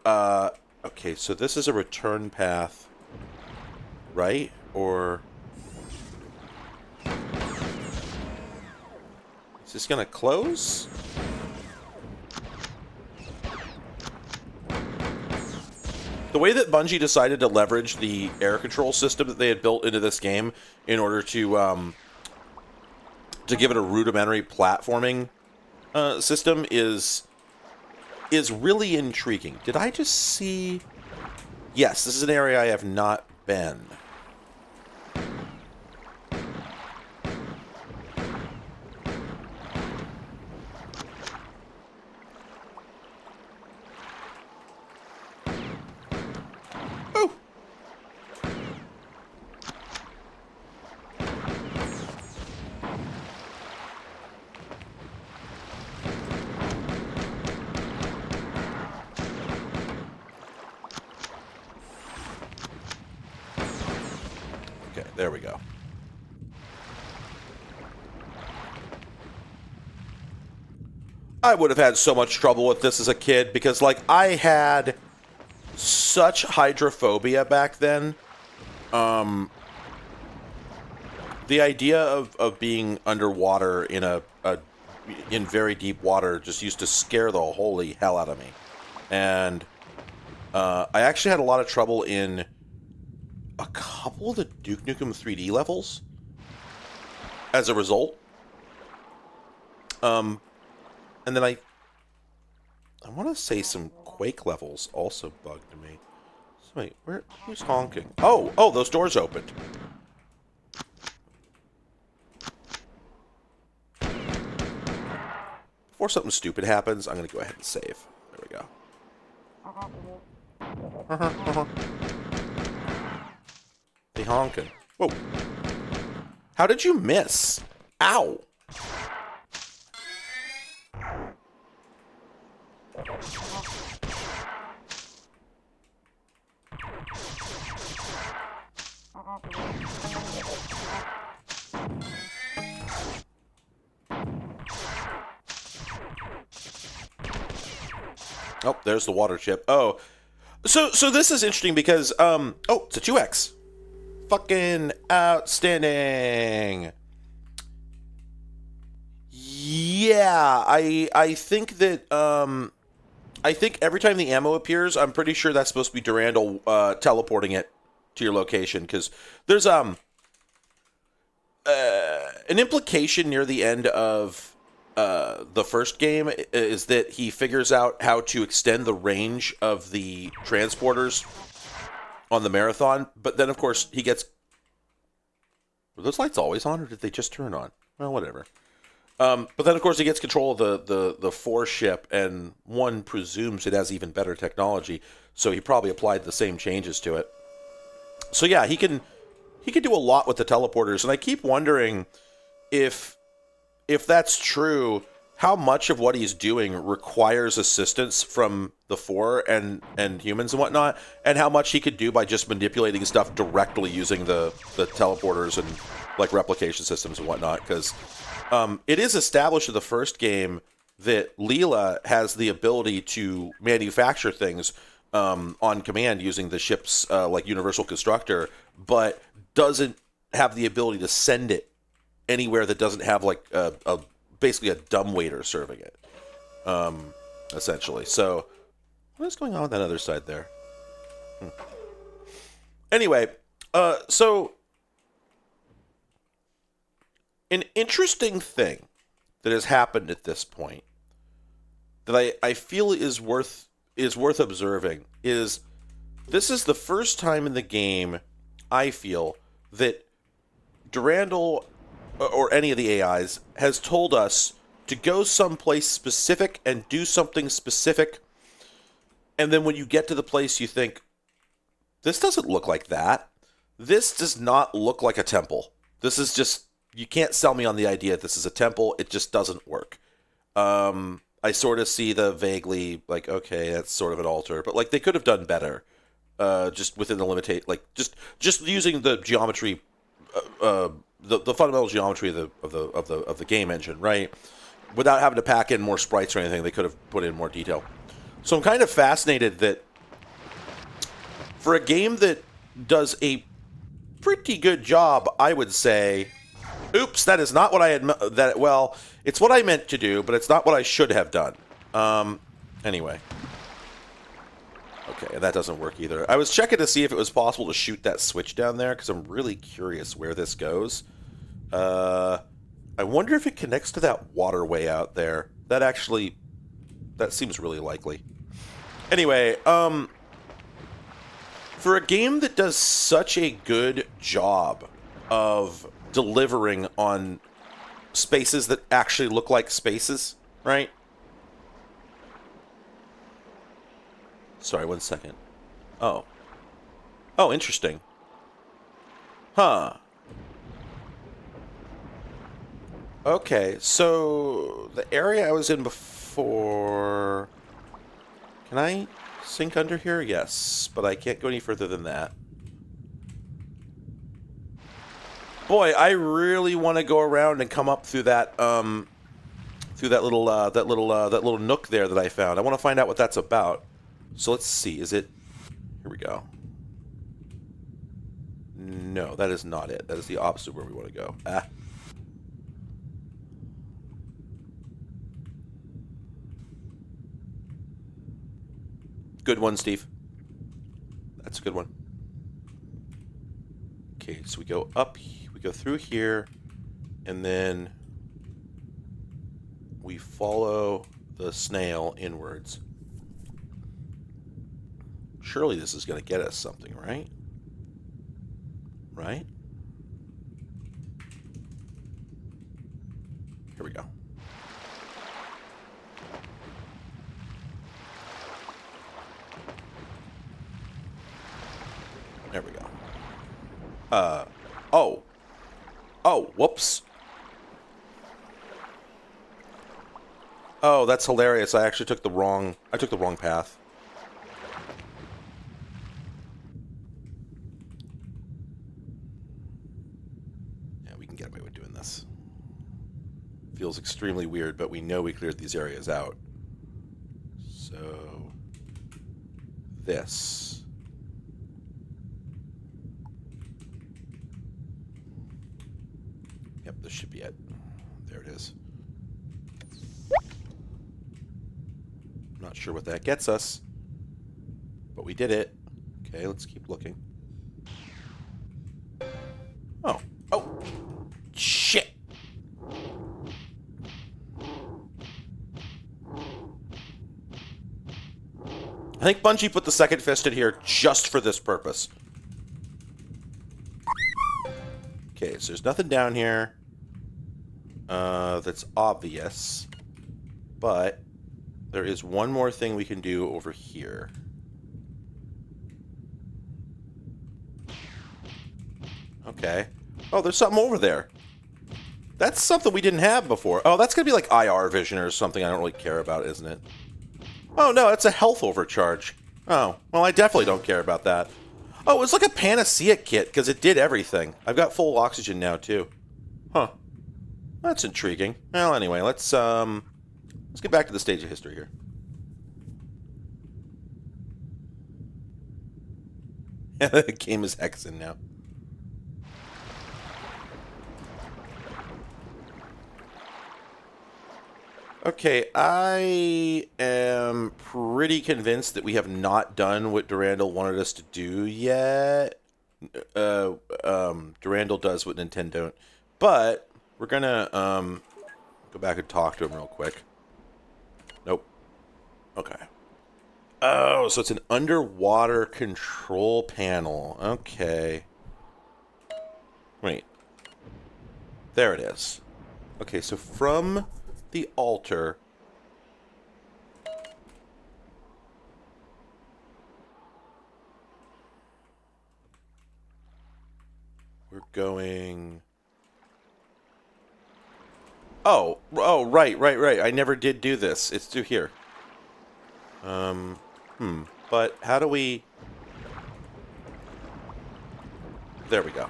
okay, so this is a return path, right? Or... is this going to close? The way that Bungie decided to leverage the air control system that they had built into this game in order to give it a rudimentary platforming system is really intriguing. Did I just see... yes, this is an area I have not been. Oh! Okay, there we go. I would have had so much trouble with this as a kid because, like, I had such hydrophobia back then. The idea of being underwater in in very deep water just used to scare the holy hell out of me. And I actually had a lot of trouble in a couple of the Duke Nukem 3D levels as a result. And then I want to say some Quake levels also bugged me. So wait, who's honking? Oh, those doors opened. Before something stupid happens, I'm going to go ahead and save. There we go. They honking. Whoa. How did you miss? Ow. Oh, there's the water chip. Oh, so this is interesting because oh, it's a 2x. Fucking outstanding. Yeah, I think that I think every time the ammo appears, I'm pretty sure that's supposed to be Durandal teleporting it to your location, because there's an implication near the end of the first game is that he figures out how to extend the range of the transporters on the Marathon, but then of course he gets... Were those lights always on, or did they just turn on? Well, whatever. But then of course he gets control of the 4 ship, and one presumes it has even better technology, so he probably applied the same changes to it. So yeah, he can do a lot with the teleporters, and I keep wondering if that's true, how much of what he's doing requires assistance from the 4 and humans and whatnot, and how much he could do by just manipulating stuff directly using the teleporters and like replication systems and whatnot. Because it is established in the first game that Leela has the ability to manufacture things on command using the ship's like universal constructor, but doesn't have the ability to send it anywhere that doesn't have like basically a dumbwaiter serving it, essentially. So what is going on with that other side there? Anyway, so an interesting thing that has happened at this point that I feel is worth observing is this is the first time in the game I feel that Durandal or any of the AIs has told us to go someplace specific and do something specific, and then when you get to the place you think, this doesn't look like that. This does not look like a temple. This is just, you can't sell me on the idea that this is a temple. It just doesn't work. I sort of see the vaguely, like, okay, that's sort of an altar, but like they could have done better, just within the limitate, like just using the geometry, the fundamental geometry of the game engine, right? Without having to pack in more sprites or anything, they could have put in more detail. So I'm kind of fascinated that for a game that does a pretty good job, I would say, oops, that is not what I had, well, it's what I meant to do, but it's not what I should have done. Anyway. Okay, that doesn't work either. I was checking to see if it was possible to shoot that switch down there, because I'm really curious where this goes. I wonder if it connects to that waterway out there. That seems really likely. Anyway, for a game that does such a good job of delivering on spaces that actually look like spaces, right? Sorry, 1 second. Oh, interesting. Huh. Okay, so the area I was in before... Can I sink under here? Yes, but I can't go any further than that. Boy, I really want to go around and come up through that little nook there that I found. I want to find out what that's about. So let's see. Is it? Here we go. No, that is not it. That is the opposite of where we want to go. Ah. Good one, Steve. That's a good one. Okay, so we go up, we go through here, and then we follow the snail inwards. Surely this is going to get us something, right? Right? Here we go. There we go. Oh. Oh, whoops. Oh, that's hilarious. I actually took the wrong path. Yeah, we can get away with doing this. Feels extremely weird, but we know we cleared these areas out. So this. Yep, this should be it. There it is. I'm not sure what that gets us, but we did it. Okay, let's keep looking. Oh. Oh! Shit! I think Bungie put the second fist in here just for this purpose. Okay, so there's nothing down here that's obvious, but there is one more thing we can do over here. Okay. Oh, there's something over there. That's something we didn't have before. Oh, that's going to be like IR vision or something I don't really care about, isn't it? Oh, no, it's a health overcharge. Oh, well, I definitely don't care about that. Oh, it's like a panacea kit, because it did everything. I've got full oxygen now, too. Huh. That's intriguing. Well, anyway, let's get back to the stage of history here. The game is hexing now. Okay, I am pretty convinced that we have not done what Durandal wanted us to do yet. Durandal does what Nintendo don't. But we're gonna go back and talk to him real quick. Nope. Okay. Oh, so it's an underwater control panel. Okay. Wait. There it is. Okay, so from the altar, we're going... Oh, right. I never did do this. It's through here. But how do we... There we go.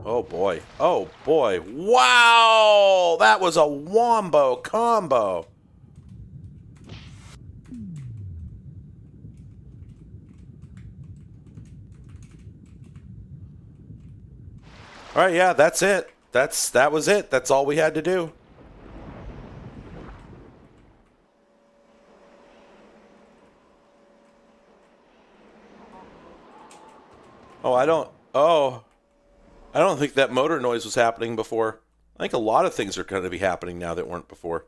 Oh boy. Oh boy. Wow! That was a wombo combo. Alright, yeah, that's it. That was it. That's all we had to do. I don't think that motor noise was happening before. I think a lot of things are going to be happening now that weren't before.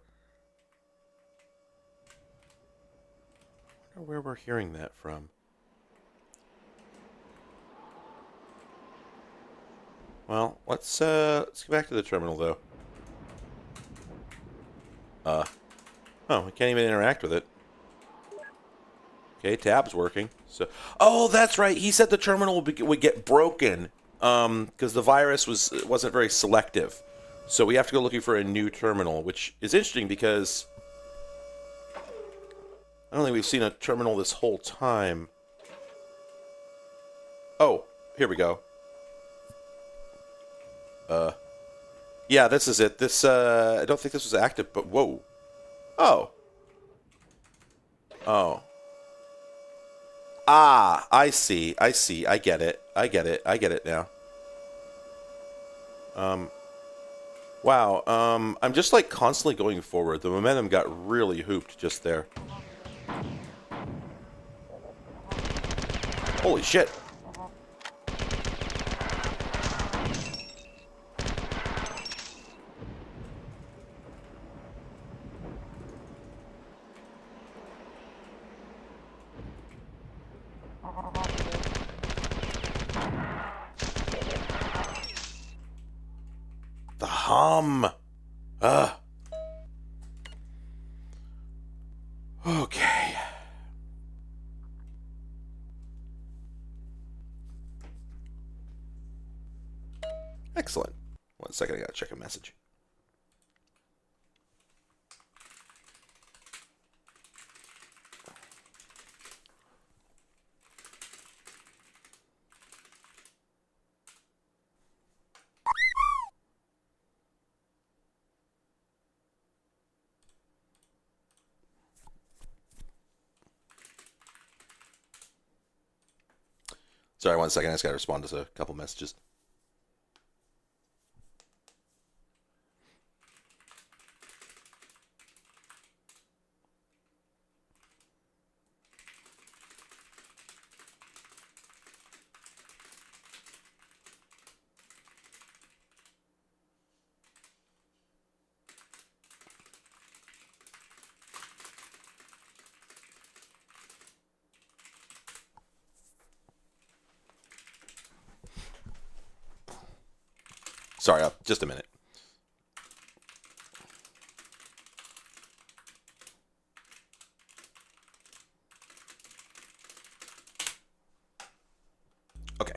I wonder where we're hearing that from. Well, let's get back to the terminal, though. Oh, we can't even interact with it. Okay, tab's working. So, oh, that's right. He said the terminal would get broken because the virus wasn't very selective. So we have to go looking for a new terminal, which is interesting because I don't think we've seen a terminal this whole time. Oh, here we go. Yeah, this is it. This, I don't think this was active, but whoa. Oh. Oh. Ah, I see. I get it. I get it now. Wow. I'm just like constantly going forward. The momentum got really hooped just there. Holy shit. The hum. Ugh. Okay. Excellent. 1 second, I gotta check a message. Sorry, 1 second. I just got to respond to a couple messages. Sorry, just a minute. Okay.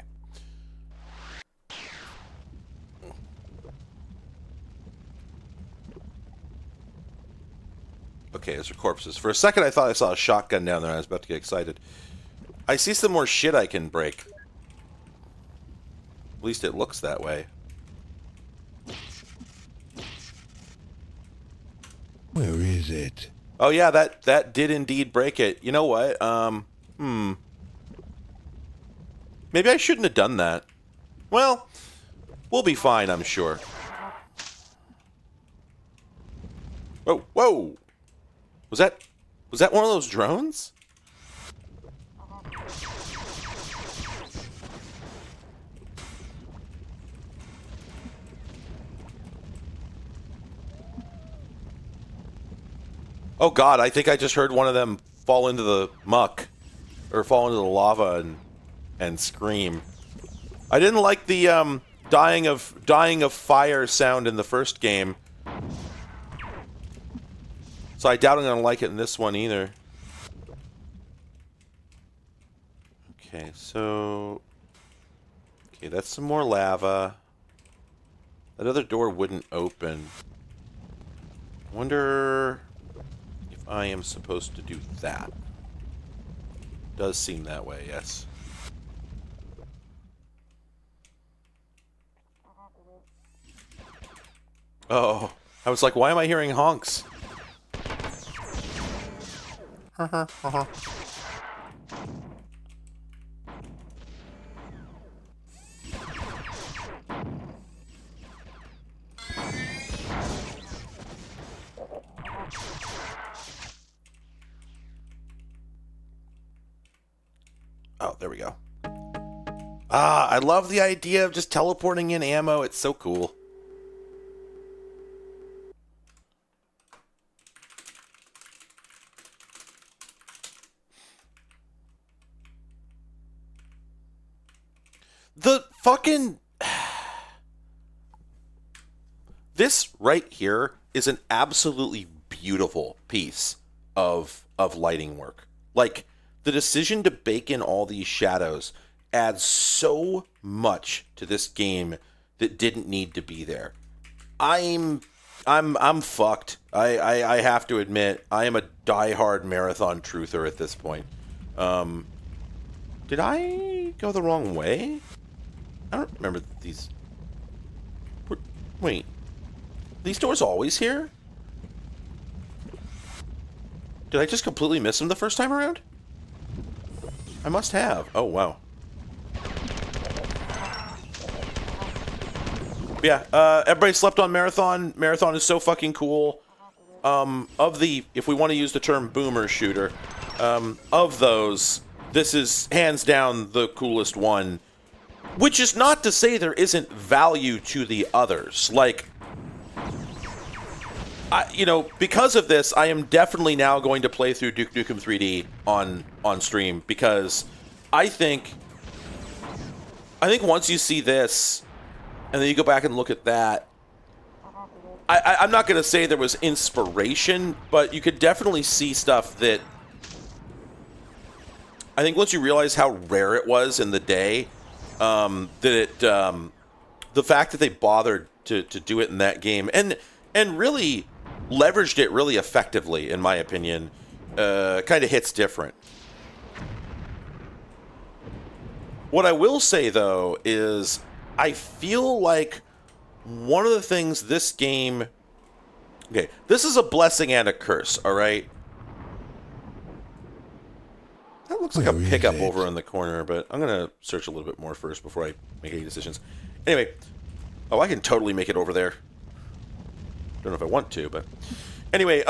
Okay, those are corpses. For a second, I thought I saw a shotgun down there, and I was about to get excited. I see some more shit I can break. At least it looks that way. Where is it? Oh yeah, that did indeed break it. You know what? Maybe I shouldn't have done that. Well, we'll be fine, I'm sure. Whoa, whoa! Was that one of those drones? Oh god, I think I just heard one of them fall into the muck. Or fall into the lava and scream. I didn't like the dying of fire sound in the first game. So I doubt I'm gonna like it in this one either. Okay, so okay, that's some more lava. That other door wouldn't open. I wonder if I am supposed to do that. Does seem that way, yes. Oh, I was like, why am I hearing honks? Oh, there we go. Ah, I love the idea of just teleporting in ammo. It's so cool. The fucking... This right here is an absolutely beautiful piece of lighting work. Like, the decision to bake in all these shadows adds so much to this game that didn't need to be there. I'm fucked. I have to admit, I am a diehard marathon truther at this point. Did I go the wrong way? I don't remember these. Wait. These doors always here? Did I just completely miss them the first time around? I must have. Oh, wow. Yeah, everybody slept on Marathon. Marathon is so fucking cool. If we want to use the term boomer shooter, of those, this is hands down the coolest one, which is not to say there isn't value to the others. Like, because of this, I am definitely now going to play through Duke Nukem 3D on stream, because I think once you see this, and then you go back and look at that, I'm not going to say there was inspiration, but you could definitely see stuff that I think once you realize how rare it was in the day, the fact that they bothered to do it in that game and really leveraged it really effectively, in my opinion, kind of hits different. What I will say, though, is I feel like one of the things this game... Okay, this is a blessing and a curse, all right? That looks like a pickup over in the corner, but I'm going to search a little bit more first before I make any decisions. Anyway, I can totally make it over there. Don't know if I want to, but... Anyway,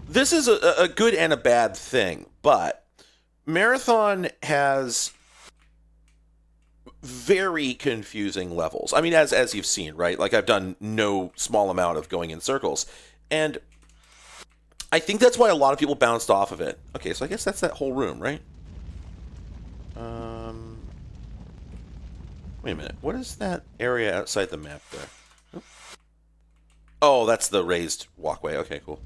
this is a good and a bad thing, but Marathon has very confusing levels. I mean, as you've seen, right? Like, I've done no small amount of going in circles, and I think that's why a lot of people bounced off of it. Okay, so I guess that's that whole room, right? Wait a minute. What is that area outside the map there? Oh, that's the raised walkway. Okay, cool.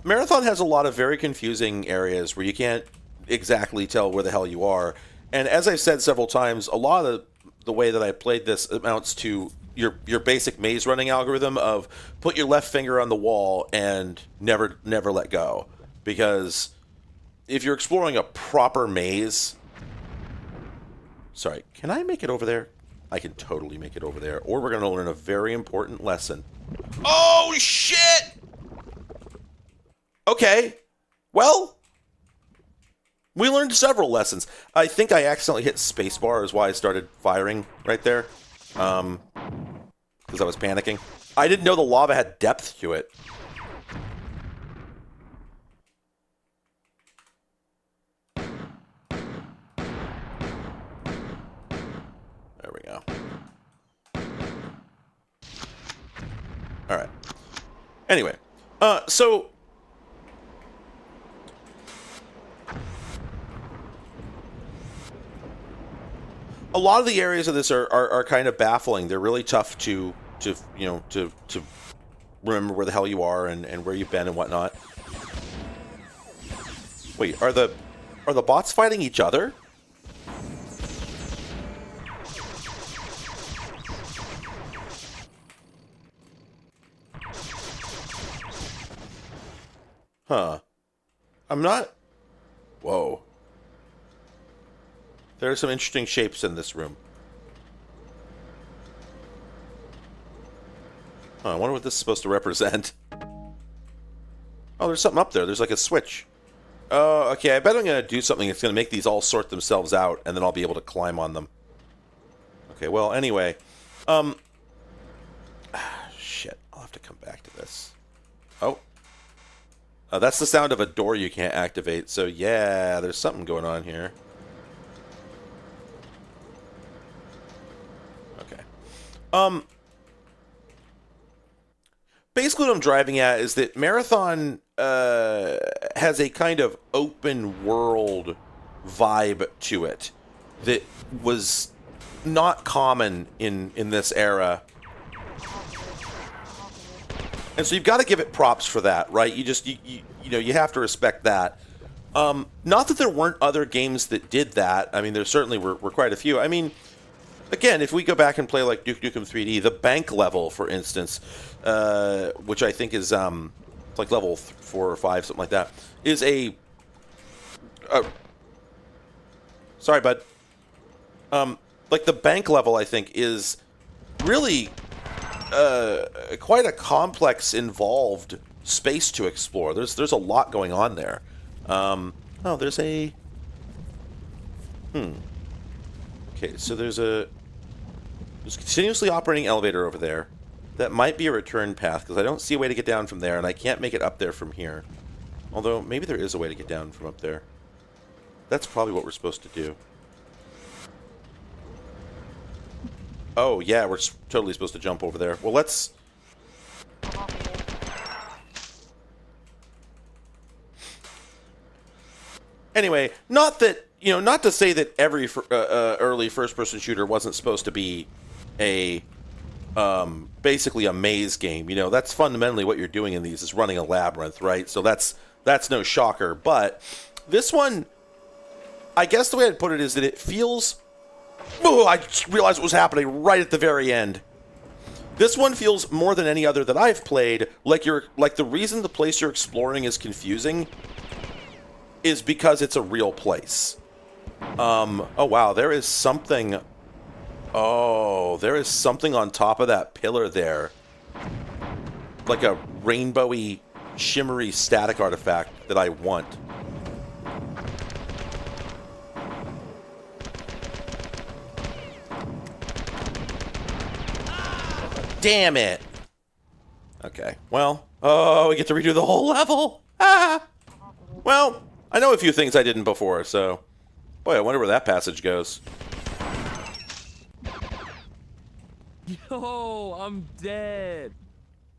Marathon has a lot of very confusing areas where you can't exactly tell where the hell you are. And as I've said several times, a lot of the way that I played this amounts to your basic maze running algorithm of put your left finger on the wall and never let go. Because if you're exploring a proper maze... Sorry, can I make it over there? I can totally make it over there. Or we're going to learn a very important lesson. Oh, shit! Okay. Well, we learned several lessons. I think I accidentally hit spacebar is why I started firing right there. Because I was panicking. I didn't know the lava had depth to it. There we go. All right. Anyway, so a lot of the areas of this are kind of baffling. They're really tough to remember where the hell you are and where you've been and whatnot. Wait, are the bots fighting each other? Huh. I'm not... Whoa. There are some interesting shapes in this room. Huh, I wonder what this is supposed to represent. Oh, there's something up there. There's like a switch. Oh, okay. I bet I'm going to do something that's going to make these all sort themselves out, and then I'll be able to climb on them. Okay, well, anyway. Shit. I'll have to come back to this. Oh. That's the sound of a door you can't activate, so yeah, there's something going on here. Okay. Basically what I'm driving at is that Marathon has a kind of open world vibe to it that was not common in this era. And so you've got to give it props for that, right? You have to respect that. Not that there weren't other games that did that. I mean, there certainly were quite a few. I mean, again, if we go back and play like Duke Nukem 3D, the bank level, for instance, which I think is like level 4 or 5, something like that, is a... sorry, bud. Like the bank level, I think, is really... quite a complex, involved space to explore. There's a lot going on there. Oh, there's a... Okay, so there's a continuously operating elevator over there. That might be a return path, because I don't see a way to get down from there, and I can't make it up there from here. Although, maybe there is a way to get down from up there. That's probably what we're supposed to do. Oh, yeah, we're totally supposed to jump over there. Well, let's... Anyway, not that, not to say that every early first-person shooter wasn't supposed to be a, basically a maze game. That's fundamentally what you're doing in these, is running a labyrinth, right? So that's no shocker. But this one, I guess the way I'd put it is that it feels... Oh, I just realized what was happening right at the very end. This one feels more than any other that I've played like the reason the place you're exploring is confusing is because it's a real place. Oh wow, there is something. Oh, there is something on top of that pillar there. Like a rainbowy, shimmery static artifact that I want. Damn it! Okay, well, oh, we get to redo the whole level! Ah! Well, I know a few things I didn't before, so... Boy, I wonder where that passage goes. Yo, I'm dead.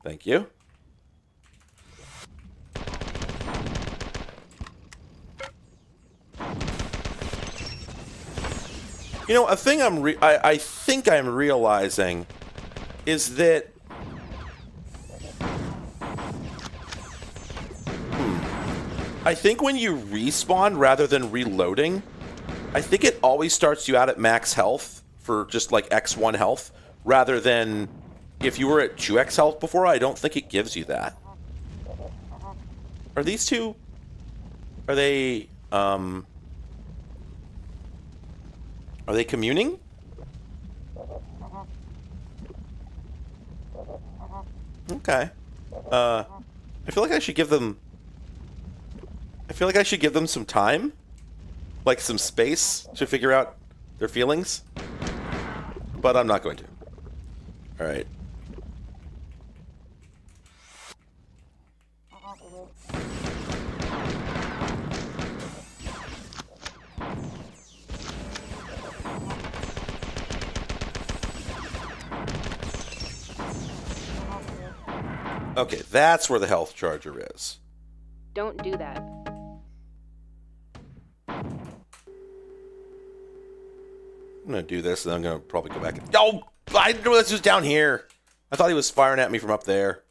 Thank you. A thing I think I'm realizing is that I think when you respawn rather than reloading, I think it always starts you out at max health for just like X1 health, rather than if you were at 2x health before. I don't think it gives you that. Are these two? Are they communing? Okay. I feel like I should give them... some time? Like some space to figure out their feelings? But I'm not going to. Alright. Okay, that's where the health charger is. Don't do that. I'm gonna do this, and I'm gonna probably go back and... Oh! I didn't know this was down here! I thought he was firing at me from up there.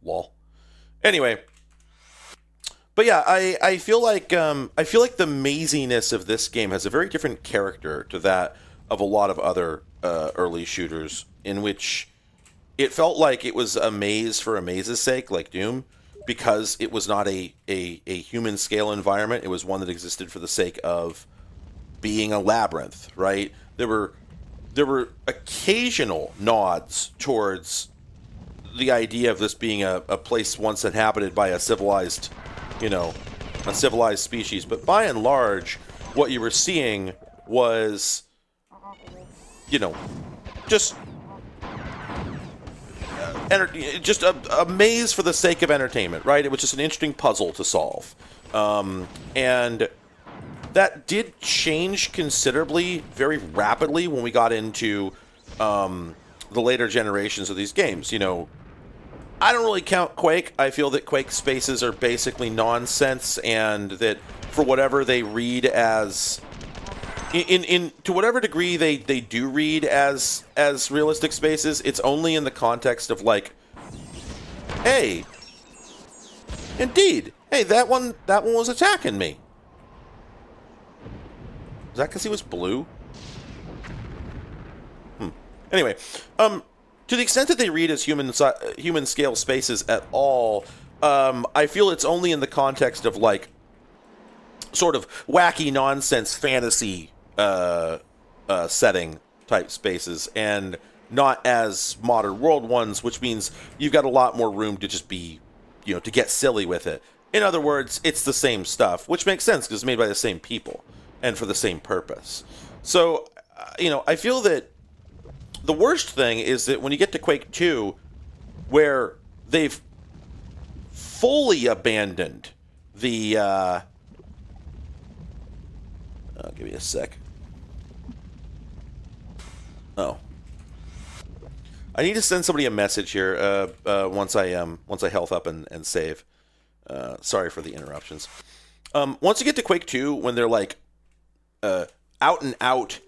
Lol. Anyway. But yeah, I feel like the maziness of this game has a very different character to that of a lot of other early shooters, in which it felt like it was a maze for a maze's sake, like Doom, because it was not a human scale environment. It was one that existed for the sake of being a labyrinth, right? There were occasional nods towards the idea of this being a place once inhabited by a civilized species, but by and large, what you were seeing was, just a maze for the sake of entertainment, right? It was just an interesting puzzle to solve. And that did change considerably, very rapidly, when we got into the later generations of these games. I don't really count Quake. I feel that Quake spaces are basically nonsense, and that for whatever they read as... to whatever degree they do read as realistic spaces, it's only in the context of like, hey, indeed, hey, that one was attacking me. Is that because he was blue? Anyway, to the extent that they read as human scale spaces at all, I feel it's only in the context of like sort of wacky nonsense fantasy setting type spaces, and not as modern world ones, which means you've got a lot more room to just be, to get silly with it. In other words, it's the same stuff, which makes sense because it's made by the same people and for the same purpose. So, I feel that the worst thing is that when you get to Quake 2, where they've fully abandoned the give me a sec. Oh, I need to send somebody a message here once I health up and save. Sorry for the interruptions. Once you get to Quake 2, when they're like out and out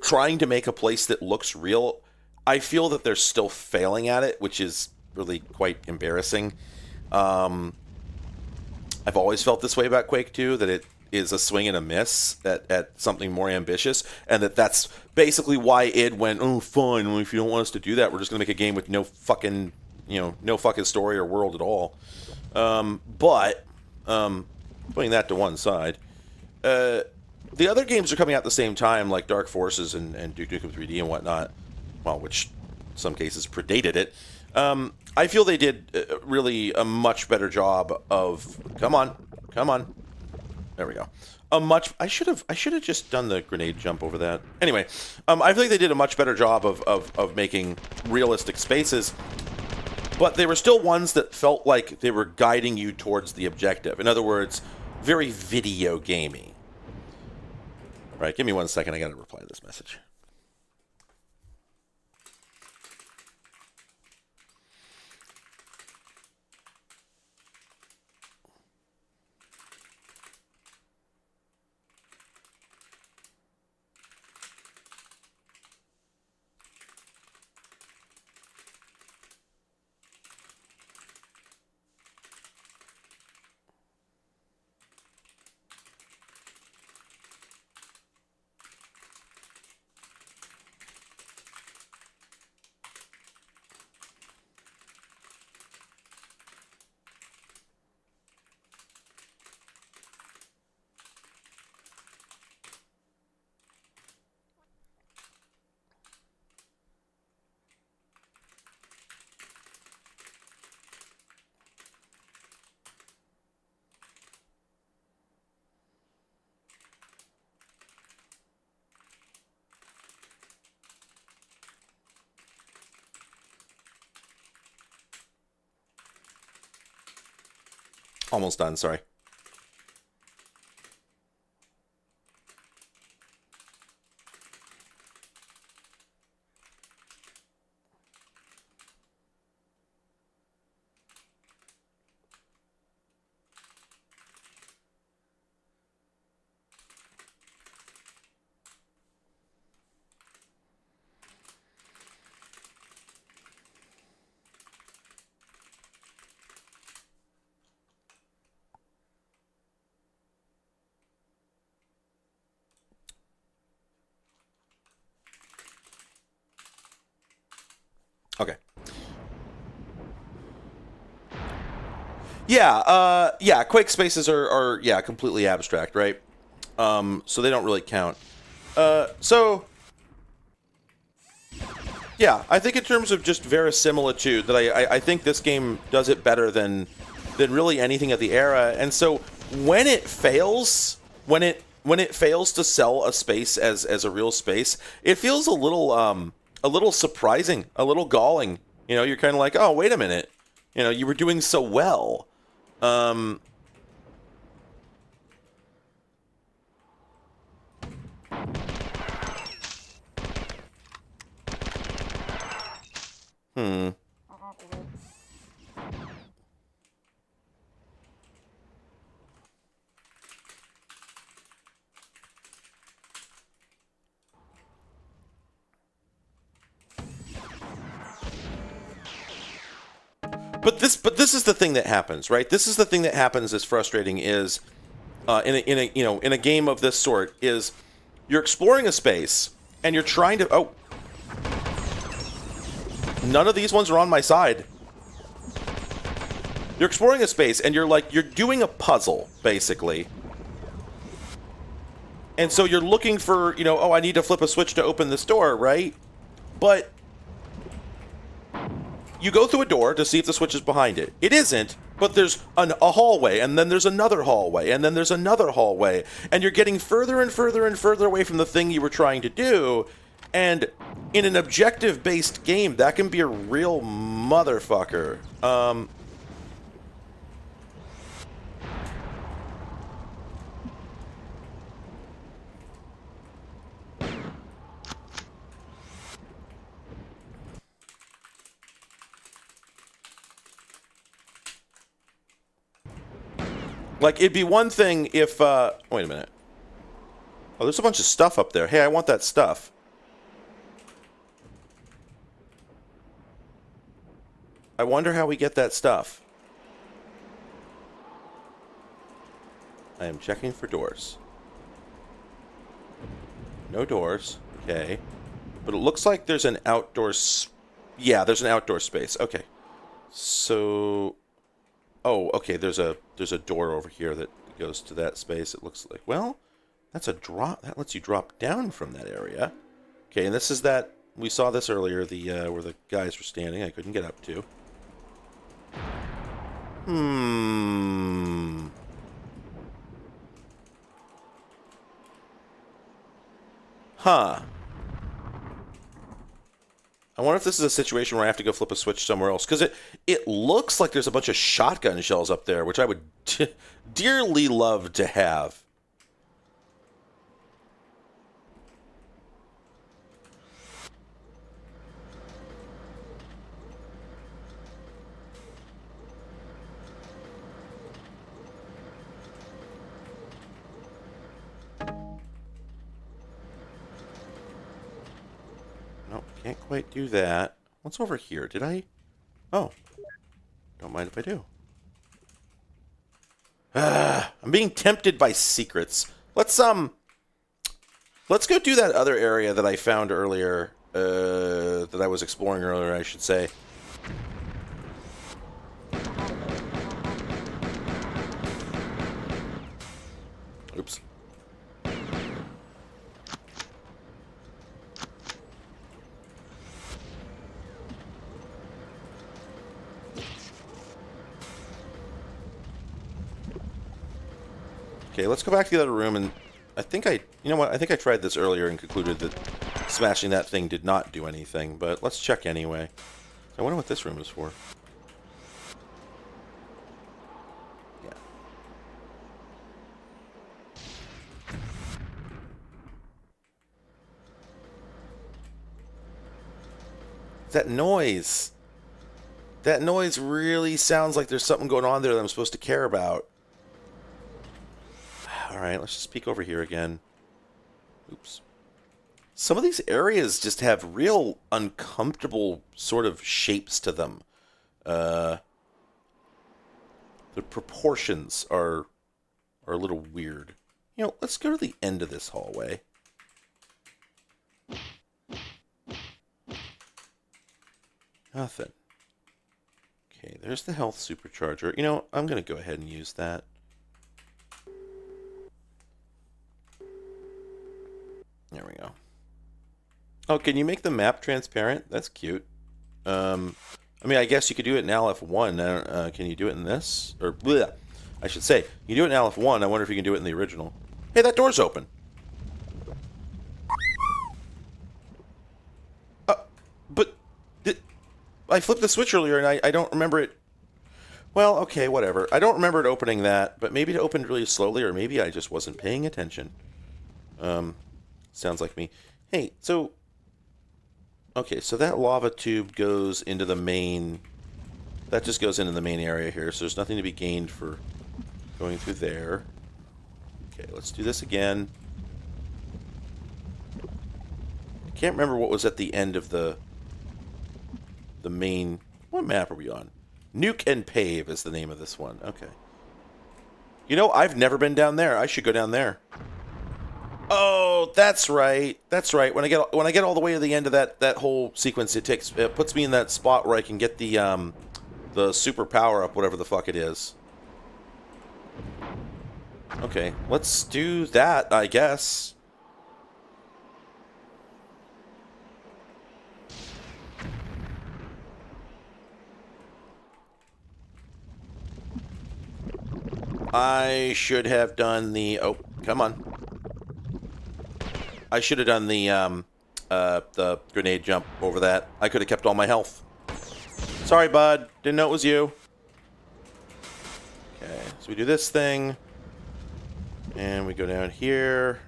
trying to make a place that looks real, I feel that they're still failing at it, which is really quite embarrassing. I've always felt this way about Quake 2, that it is a swing and a miss at something more ambitious, and that's basically why id went, oh, fine, well, if you don't want us to do that, we're just going to make a game with no fucking story or world at all. But putting that to one side, the other games are coming out at the same time, like Dark Forces and Duke Nukem 3D and whatnot, well, which in some cases predated it. I feel they did really a much better job of... Come on. There we go. I should have just done the grenade jump over that. Anyway, I feel like they did a much better job of making realistic spaces, but they were still ones that felt like they were guiding you towards the objective. In other words, very video gamey. Right, give me 1 second. I gotta reply to this message. Almost done, sorry. Okay. Yeah, Quake spaces are completely abstract, right? So they don't really count. Yeah, I think in terms of just verisimilitude, that I think this game does it better than really anything of the era. And so when it fails, when it fails to sell a space as a real space, it feels a little surprising, a little galling. You know, you're kind of like, oh, wait a minute. You know, you were doing so well. But this is the thing that happens, right? This is the thing that happens is frustrating is in a game of this sort is you're exploring a space and you're trying to none of these ones are on my side. You're exploring a space and you're doing a puzzle basically. And so you're looking for, I need to flip a switch to open this door, right? But you go through a door to see if the switch is behind it. It isn't, but there's a hallway, and then there's another hallway, and then there's another hallway, and you're getting further and further and further away from the thing you were trying to do, and in an objective-based game, that can be a real motherfucker. Like, it'd be one thing if, wait a minute. Oh, there's a bunch of stuff up there. Hey, I want that stuff. I wonder how we get that stuff. I am checking for doors. No doors. Okay. But it looks like there's an outdoor... Yeah, there's an outdoor space. Okay. So... Oh, okay, there's a door over here that goes to that space, it looks like. Well, that's a drop. That lets you drop down from that area. Okay, and this is that... We saw this earlier, the where the guys were standing. I couldn't get up to. Huh. I wonder if this is a situation where I have to go flip a switch somewhere else. Because it looks like there's a bunch of shotgun shells up there, which I would dearly love to have. Nope, can't quite do that. What's over here? Did I? Oh. Don't mind if I do. I'm being tempted by secrets. Let's go do that other area that I found earlier, that I was exploring earlier, I should say. Oops. Okay, let's go back to the other room, and I think you know what, I think I tried this earlier and concluded that smashing that thing did not do anything, but let's check anyway. I wonder what this room is for. Yeah. That noise! That noise really sounds like there's something going on there that I'm supposed to care about. Alright, let's just peek over here again. Oops. Some of these areas just have real uncomfortable sort of shapes to them. The proportions are a little weird. You know, let's go to the end of this hallway. Nothing. Okay, there's the health supercharger. You know, I'm going to go ahead and use that. There we go. Oh, can you make the map transparent? That's cute. I mean, I guess you could do it in LF1. Can you do it in this? Or, bleh, I should say, you do it in LF1. I wonder if you can do it in the original. Hey, that door's open. But I flipped the switch earlier, and I don't remember it. Well, okay, whatever. I don't remember it opening that, but maybe it opened really slowly, or maybe I just wasn't paying attention. Sounds like me. Hey, so... Okay, so that lava tube goes into the main... That just goes into the main area here, so there's nothing to be gained for going through there. Okay, let's do this again. I can't remember what was at the end of the main... What map are we on? Nuke and Pave is the name of this one. Okay. You know, I've never been down there. I should go down there. Oh, that's right. That's right. When I get all the way to the end of that whole sequence, it puts me in that spot where I can get the super power up, whatever the fuck it is. Okay, let's do that, I guess. I should have done the... Oh, come on. I should have done the grenade jump over that. I could have kept all my health. Sorry, bud. Didn't know it was you. Okay, so we do this thing. And we go down here.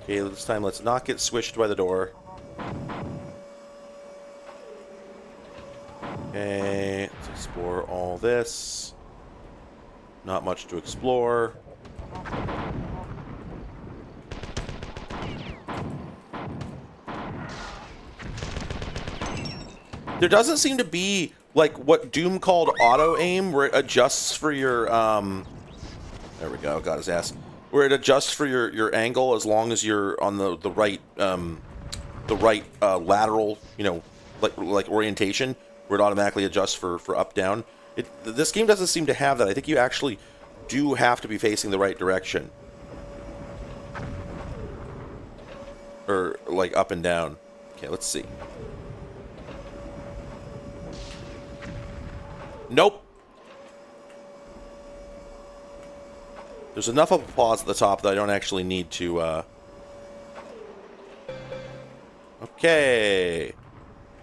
Okay, this time let's not get squished by the door. Okay, let's explore all this. Not much to explore. There doesn't seem to be, like, what Doom called auto-aim, where it adjusts for your, there we go, got his ass. Where it adjusts for your angle as long as you're on the right, lateral, you know, like orientation, where it automatically adjusts for up-down. This game doesn't seem to have that. I think you actually do have to be facing the right direction. Or, like, up and down. Okay, let's see. Nope. There's enough of a pause at the top that I don't actually need to, Okay.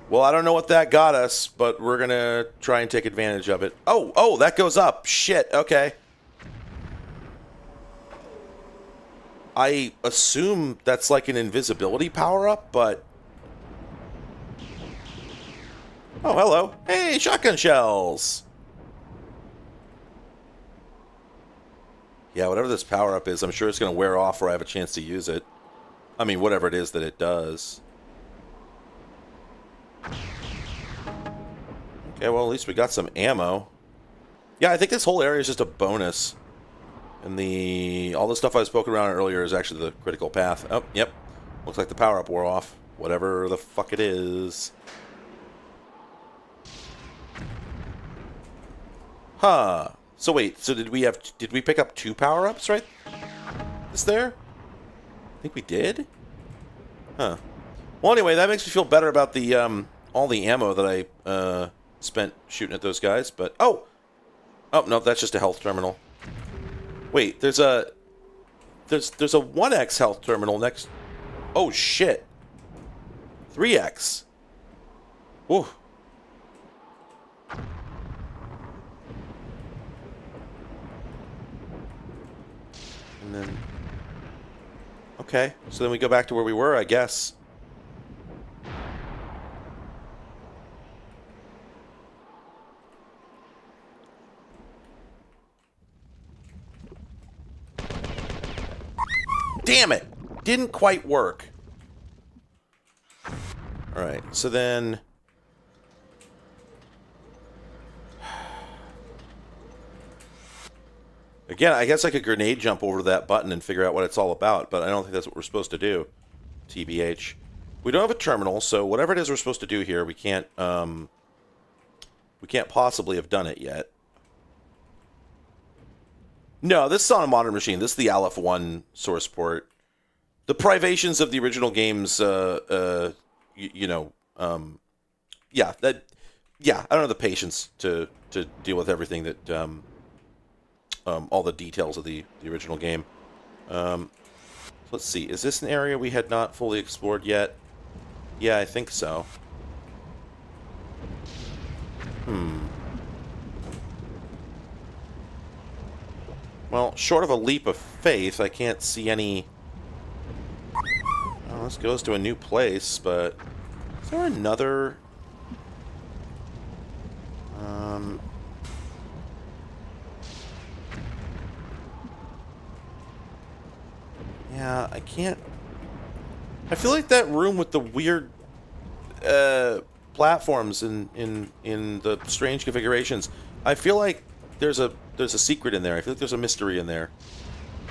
Well, I don't know what that got us, but we're gonna try and take advantage of it. Oh, that goes up. Shit, okay. I assume that's like an invisibility power-up, but... Oh, hello. Hey, shotgun shells! Yeah, whatever this power-up is, I'm sure it's going to wear off before I have a chance to use it. I mean, whatever it is that it does. Okay, well, at least we got some ammo. Yeah, I think this whole area is just a bonus. And all the stuff I was poking around earlier is actually the critical path. Oh, yep. Looks like the power-up wore off. Whatever the fuck it is. Huh. So wait, so did we pick up 2 power-ups, right? Is there? I think we did? Huh. Well, anyway, that makes me feel better about the, all the ammo that I, spent shooting at those guys, but... Oh, no, that's just a health terminal. Wait, there's a 1x health terminal next... Oh, shit. 3x. Whoa. And then... Okay, so then we go back to where we were, I guess. Damn it! Didn't quite work. Alright, so then... Again, I guess I could grenade jump over that button and figure out what it's all about, but I don't think that's what we're supposed to do. TBH. We don't have a terminal, so whatever it is we're supposed to do here, we can't possibly have done it yet. No, this is on a modern machine. This is the Aleph 1 source port. The privations of the original games, yeah, I don't have the patience to deal with everything that, all the details of the original game. Let's see, is this an area we had not fully explored yet? Yeah, I think so. Well, short of a leap of faith, I can't see any... Oh, this goes to a new place, but... Is there another... Yeah, I can't... I feel like that room with the weird platforms in the strange configurations, I feel like there's a secret in there. I feel like there's a mystery in there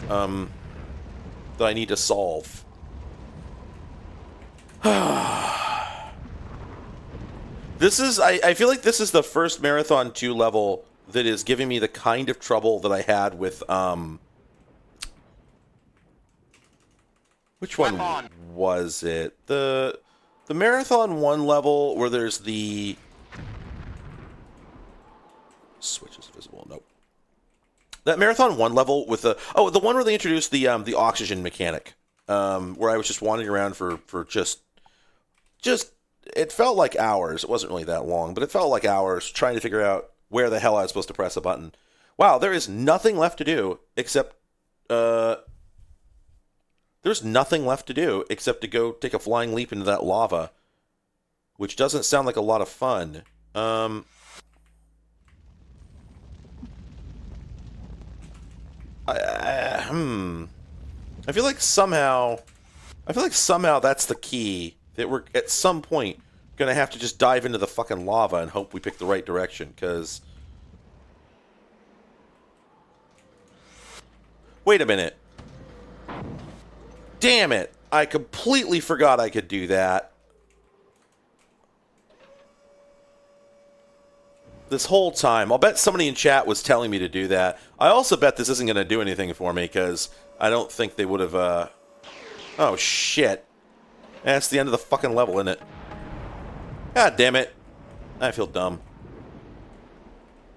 that I need to solve. This is... I feel like this is the first Marathon 2 level that is giving me the kind of trouble that I had with... Which one was it? The Marathon 1 level where there's the... Switch is visible. Nope. That Marathon 1 level with the... Oh, the one where they introduced the oxygen mechanic. Where I was just wandering around for just... It felt like hours. It wasn't really that long, but it felt like hours trying to figure out where the hell I was supposed to press a button. Wow, there is nothing left to do except... There's nothing left to do except to go take a flying leap into that lava. Which doesn't sound like a lot of fun. I feel like somehow that's the key. That we're at some point gonna have to just dive into the fucking lava and hope we pick the right direction. Because wait a minute. Damn it! I completely forgot I could do that. This whole time. I'll bet somebody in chat was telling me to do that. I also bet this isn't going to do anything for me, because I don't think they would have, Oh, shit. That's the end of the fucking level, isn't it? God damn it. I feel dumb.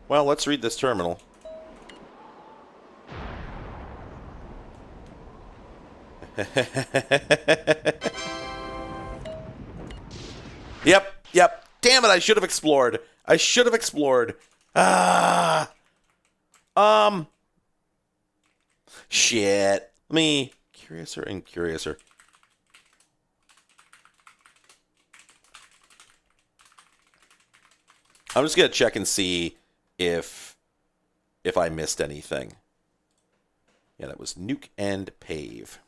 Well, let's read this terminal. Yep. Damn it, I should have explored. Shit. Let me... Curiouser and Curiouser. I'm just gonna check and see if I missed anything. Yeah, that was Nuke and Pave.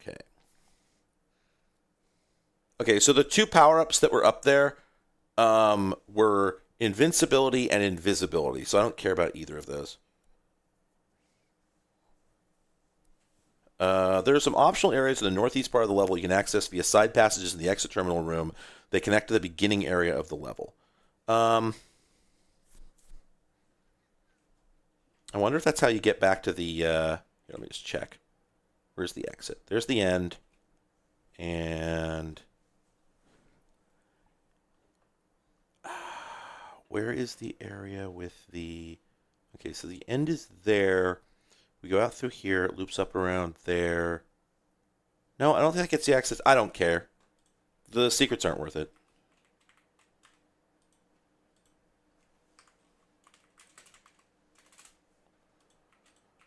Okay. Okay, so the two power-ups that were up there were invincibility and invisibility, so I don't care about either of those. There are some optional areas in the northeast part of the level you can access via side passages in the exit terminal room. They connect to the beginning area of the level. I wonder if that's how you get back to the... Here, let me just check. Where's the exit? There's the end. And... where is the area with the... Okay, so the end is there. We go out through here. It loops up around there. No, I don't think that gets the access. I don't care. The secrets aren't worth it.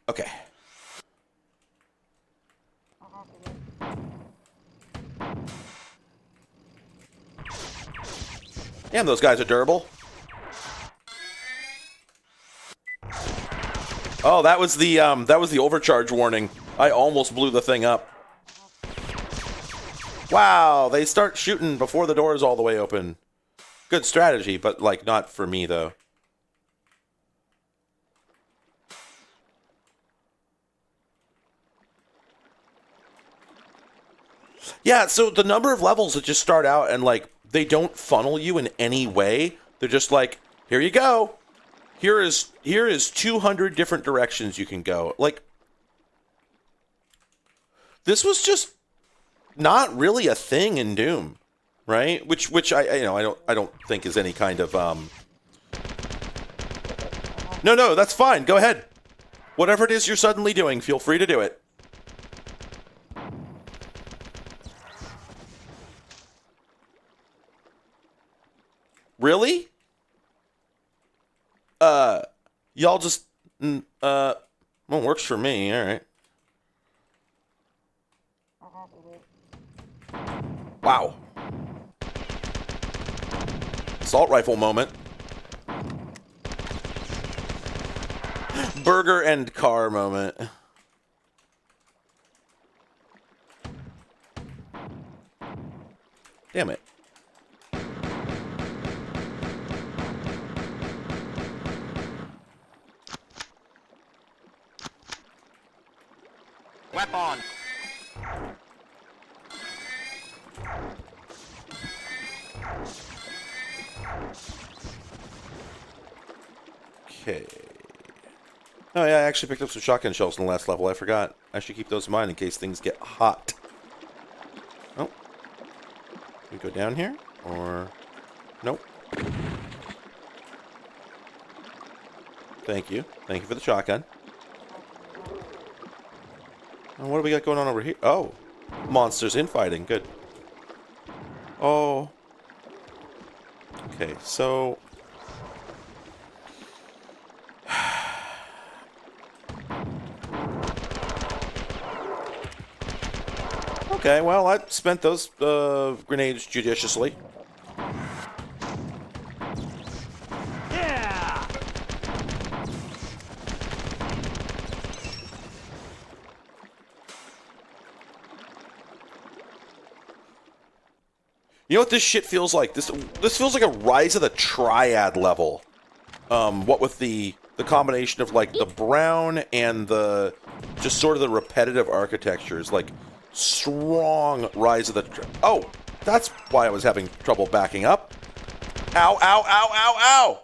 Okay. Damn, those guys are durable. Oh, that was the overcharge warning. I almost blew the thing up. Wow, they start shooting before the door is all the way open. Good strategy, but like not for me though. Yeah, so the number of levels that just start out and like they don't funnel you in any way. They're just like, here you go. Here is 200 different directions you can go. Like, this was just not really a thing in Doom, right? Which I don't think is any kind of No, that's fine. Go ahead. Whatever it is you're suddenly doing, feel free to do it. Really? Y'all just, well, works for me, alright. Wow. Assault rifle moment. Burger and car moment. Damn it. Weapon! Okay. Oh yeah, I actually picked up some shotgun shells in the last level. I forgot. I should keep those in mind in case things get hot. Oh. Can we go down here? Or... Nope. Thank you. Thank you for the shotgun. And what do we got going on over here? Oh. Monsters infighting. Good. Oh. Okay, so... Okay, well, I spent those grenades judiciously. Yeah! You know what this shit feels like? This feels like a Rise of the Triad level. What with the combination of like the brown and the just sort of the repetitive architectures, like strong Rise of the. Oh, that's why I was having trouble backing up. Ow! Ow! Ow! Ow! Ow!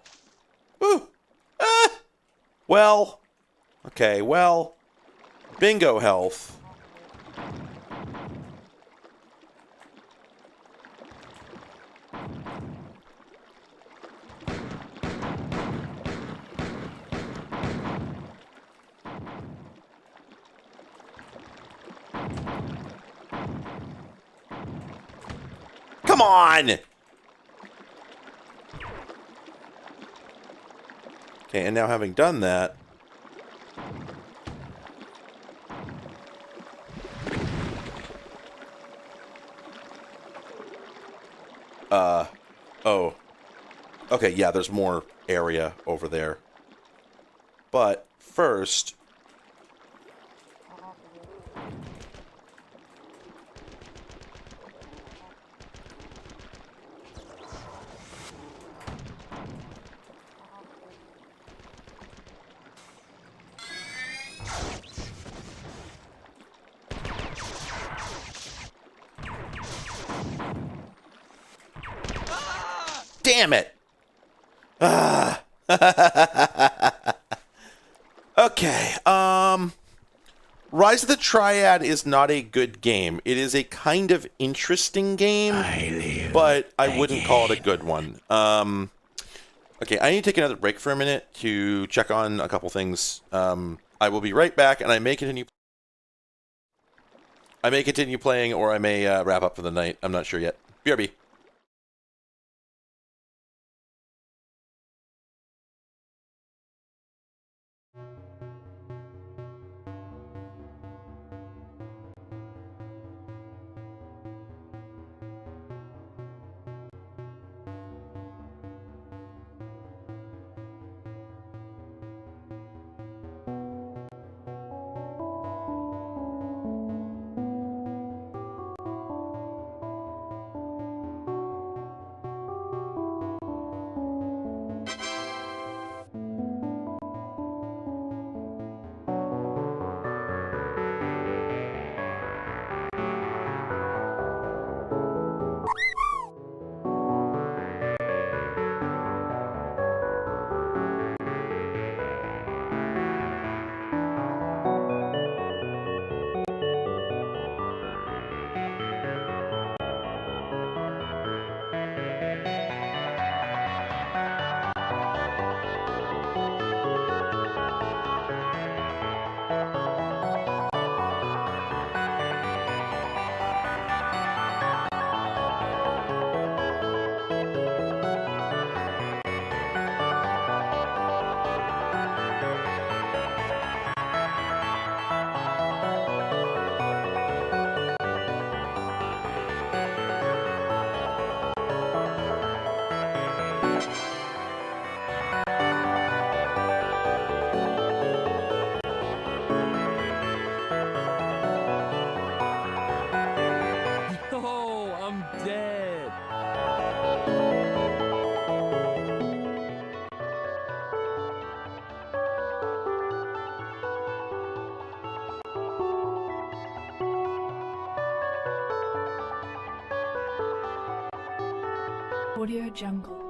Woo! Ah! Well, okay. Well, bingo health. Come on! Okay, and now having done that... Oh. Okay, yeah, there's more area over there. But, first... Damn it! Ah. Okay, Rise of the Triad is not a good game. It is a kind of interesting game, but I wouldn't call it a good one. Okay, I need to take another break for a minute to check on a couple things. I will be right back, and I may continue playing, or I may wrap up for the night. I'm not sure yet. BRB. Yo, I'm dead. Audio Jungle.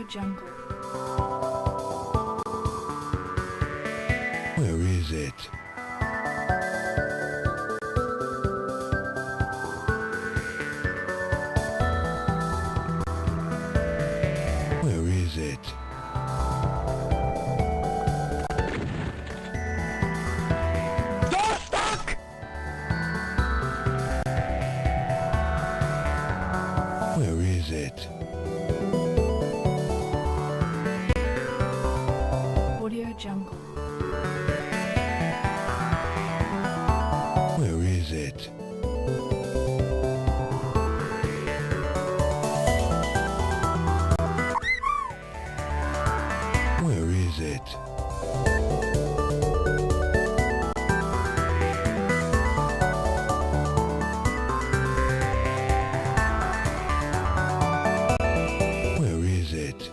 Audio Jungle. Where is it? Where is it? Where is it? Audio Jungle. Where is it? Where is it? Where is it?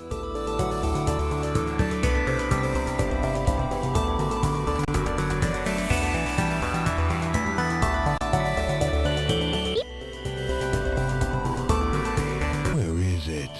Where is it?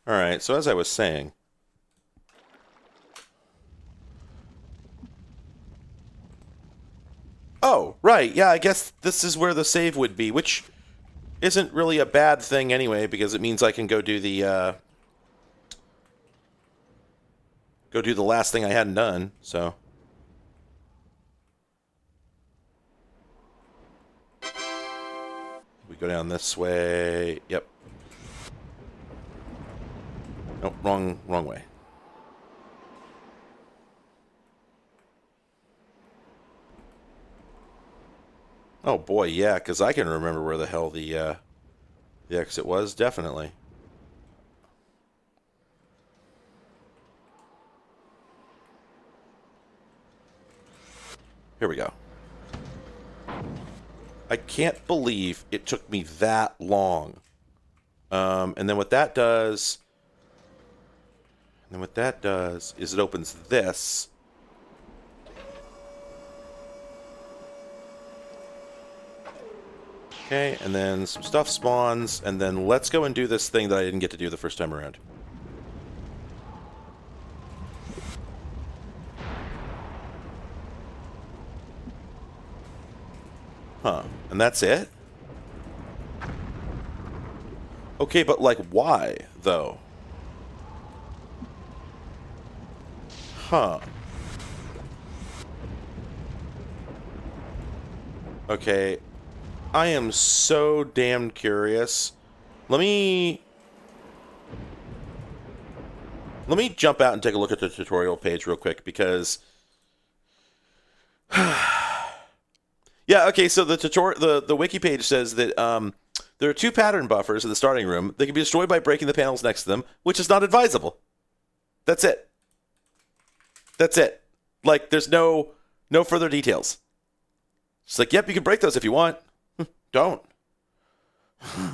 All right, so as I was saying, oh, right, yeah, I guess this is where the save would be, which isn't really a bad thing anyway, because it means I can go do the last thing I hadn't done, so. We go down this way, yep. Nope, wrong way. Oh boy, yeah, because I can remember where the hell the exit was, definitely. Here we go. I can't believe it took me that long. And then what that does... And what that does is it opens this. Okay, and then some stuff spawns, and then let's go and do this thing that I didn't get to do the first time around. Huh, and that's it? Okay, but like why, though? Huh. Okay. I am so damned curious. Let me jump out and take a look at the tutorial page real quick, because yeah, okay, so the wiki page says that there are 2 pattern buffers in the starting room. They can be destroyed by breaking the panels next to them, which is not advisable. That's it. That's it. Like, there's no further details. It's like, yep, you can break those if you want. Don't.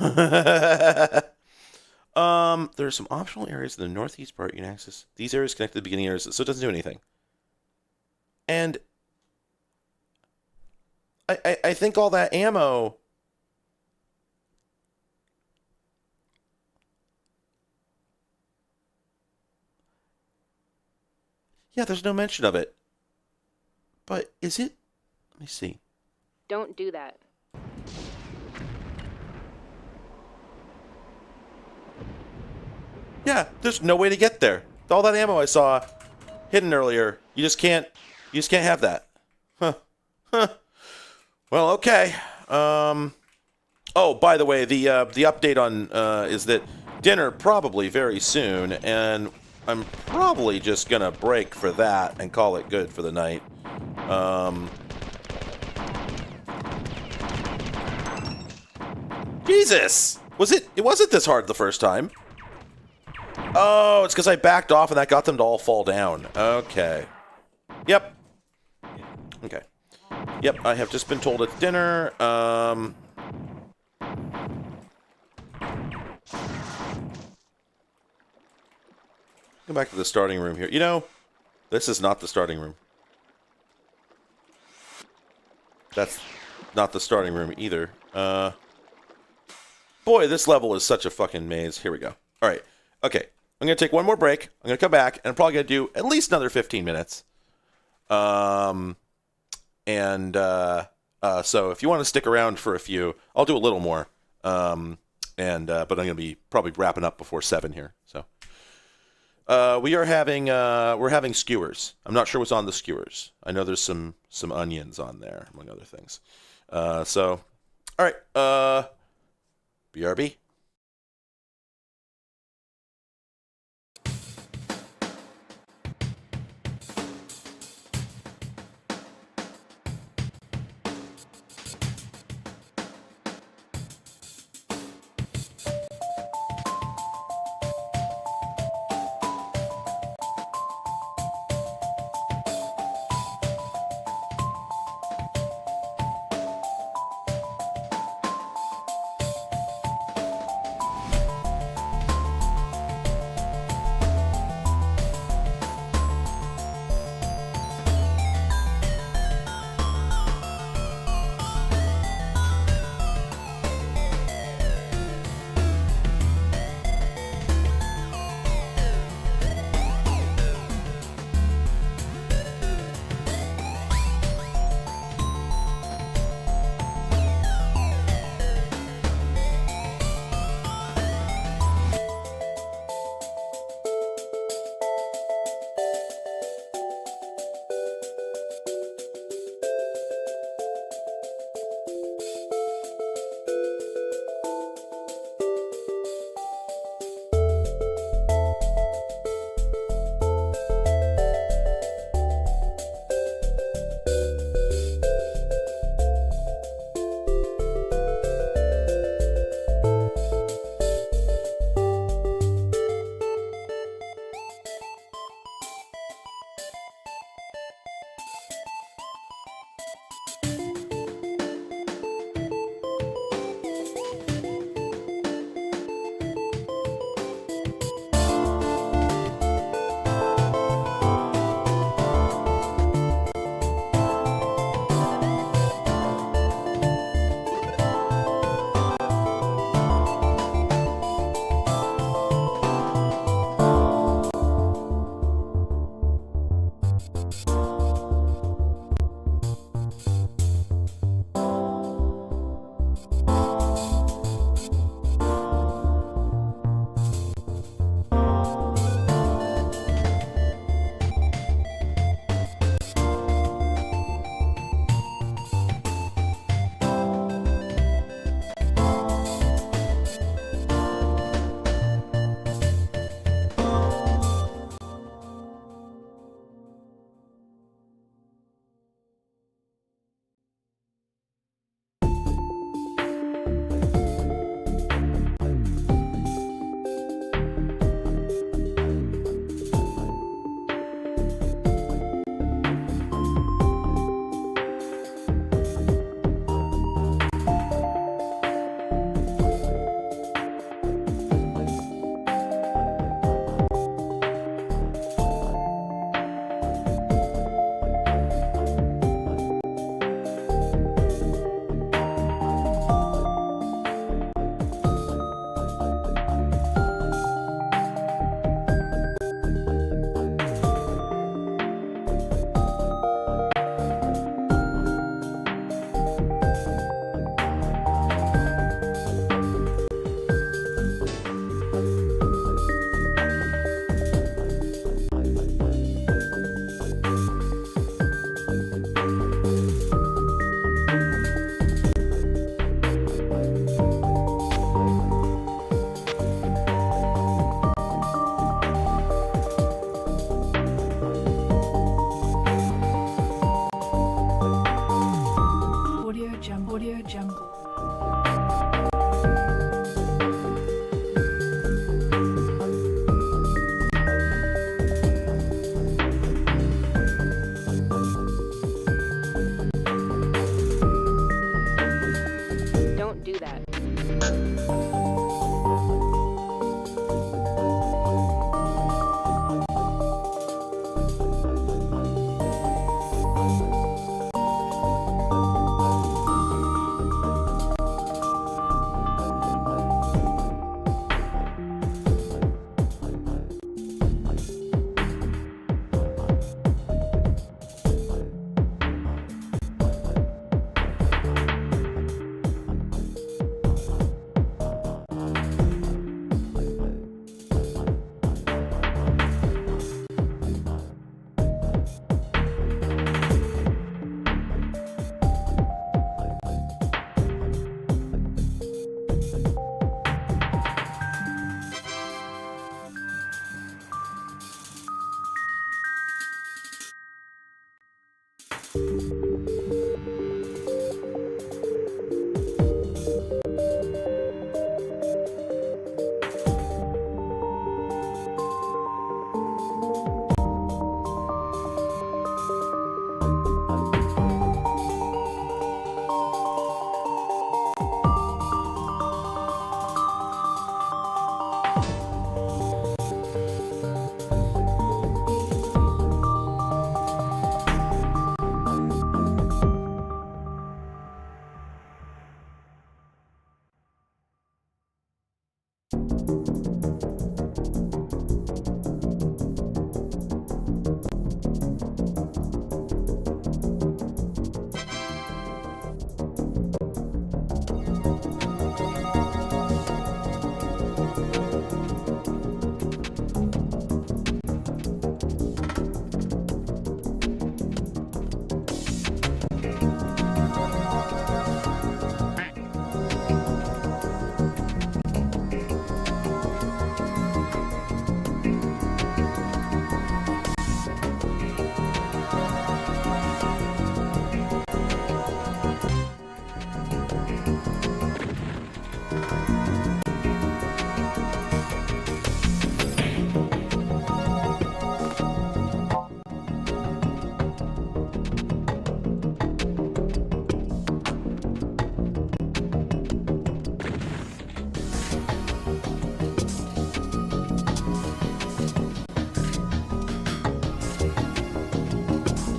There are some optional areas in the northeast part you can access. These areas connect to the beginning areas, so it doesn't do anything. And I think all that ammo... Yeah, there's no mention of it. But is it? Let me see. Don't do that. Yeah, there's no way to get there. All that ammo I saw hidden earlier, you just can't have that. Huh. Well, okay. Oh, by the way, the update on is that dinner probably very soon, and I'm probably just gonna break for that and call it good for the night. Jesus! It wasn't this hard the first time. Oh, it's because I backed off and that got them to all fall down. Okay. Yep. Okay. Yep, I have just been told it's dinner. Go back to the starting room here. You know, this is not the starting room. That's not the starting room either. Boy, this level is such a fucking maze. Here we go. All right. Okay. I'm going to take one more break. I'm going to come back, and I'm probably going to do at least another 15 minutes. So if you want to stick around for a few, I'll do a little more. But I'm going to be probably wrapping up before 7 here. So we're having skewers. I'm not sure what's on the skewers. I know there's some onions on there, among other things. All right. BRB.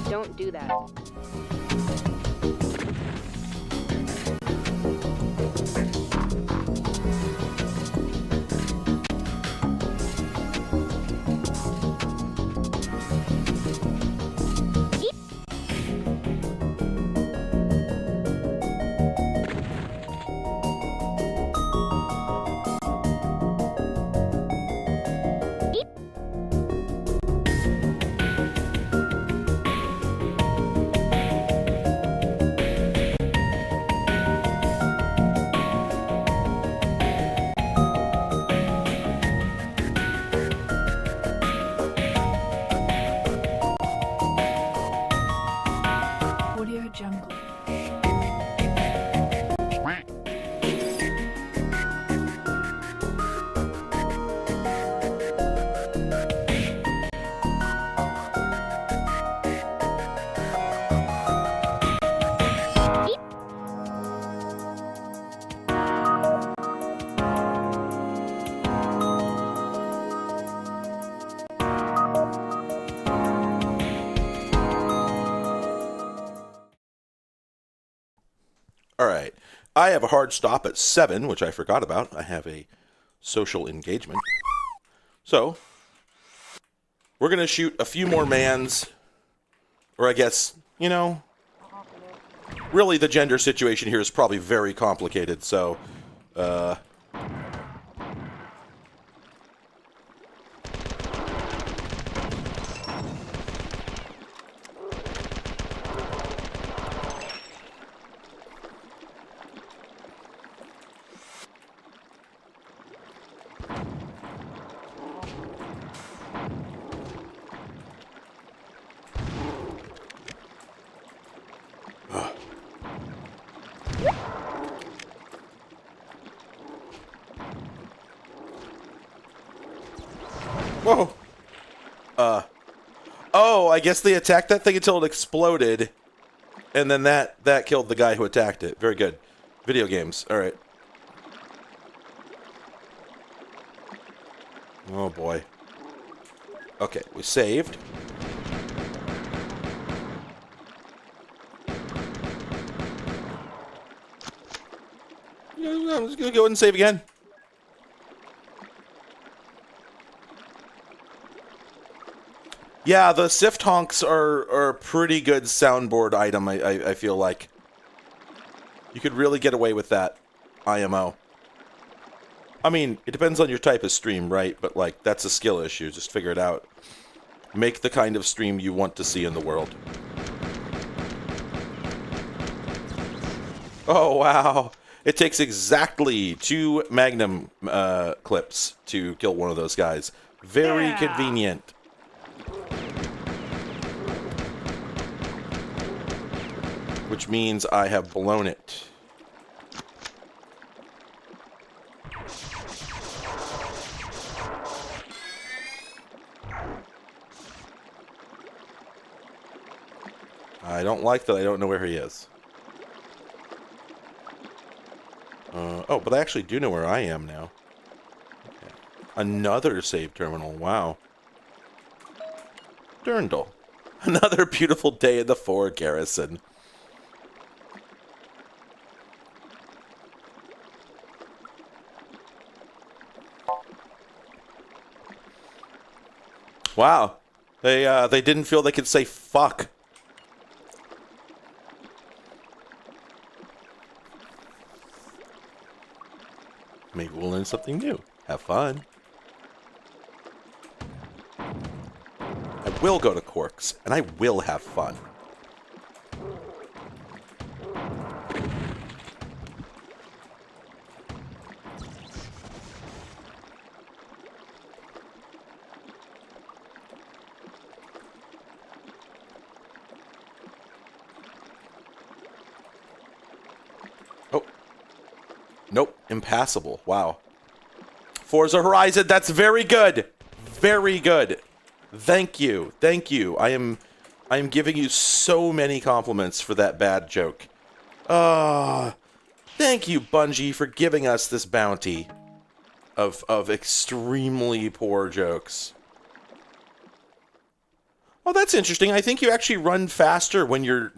Don't do that. Audio Jungle. All right. I have a hard stop at 7, which I forgot about. I have a social engagement. So, we're going to shoot a few more mans. Or I guess, you know, really the gender situation here is probably very complicated. So, whoa. Oh, I guess they attacked that thing until it exploded. And then that killed the guy who attacked it. Very good. Video games. All right. Oh boy. Okay, we saved. Yeah, I'm just gonna go ahead and save again. Yeah, the Sift honks are a pretty good soundboard item, I feel like. You could really get away with that, IMO. I mean, it depends on your type of stream, right? But, like, that's a skill issue. Just figure it out. Make the kind of stream you want to see in the world. Oh, wow. It takes exactly 2 Magnum clips to kill one of those guys. Very convenient. Which means I have blown it. I don't like that I don't know where he is. Oh, but I actually do know where I am now. Okay. Another save terminal, wow. Durndal. Another beautiful day in the Fort Garrison. Wow. They didn't feel they could say fuck. Maybe we'll learn something new. Have fun. I will go to Quarks, and I will have fun. Oh. Nope. Impassable. Wow. Forza Horizon, that's very good. Very good. Thank you. Thank you. I am giving you so many compliments for that bad joke. Thank you, Bungie, for giving us this bounty of extremely poor jokes. Oh, that's interesting. I think you actually run faster when you're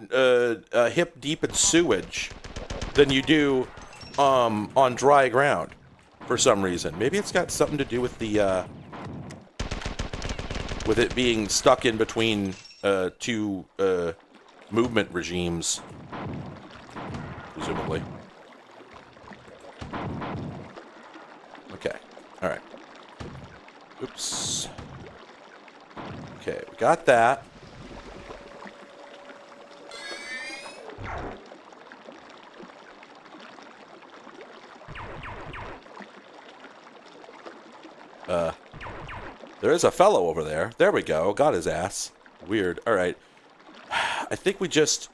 hip deep in sewage than you do on dry ground for some reason. Maybe it's got something to do with the with it being stuck in between 2 movement regimes, presumably. Okay. All right. Oops. Okay, we got that. There is a fellow over there. There we go. Got his ass. Weird. All right. I think we just...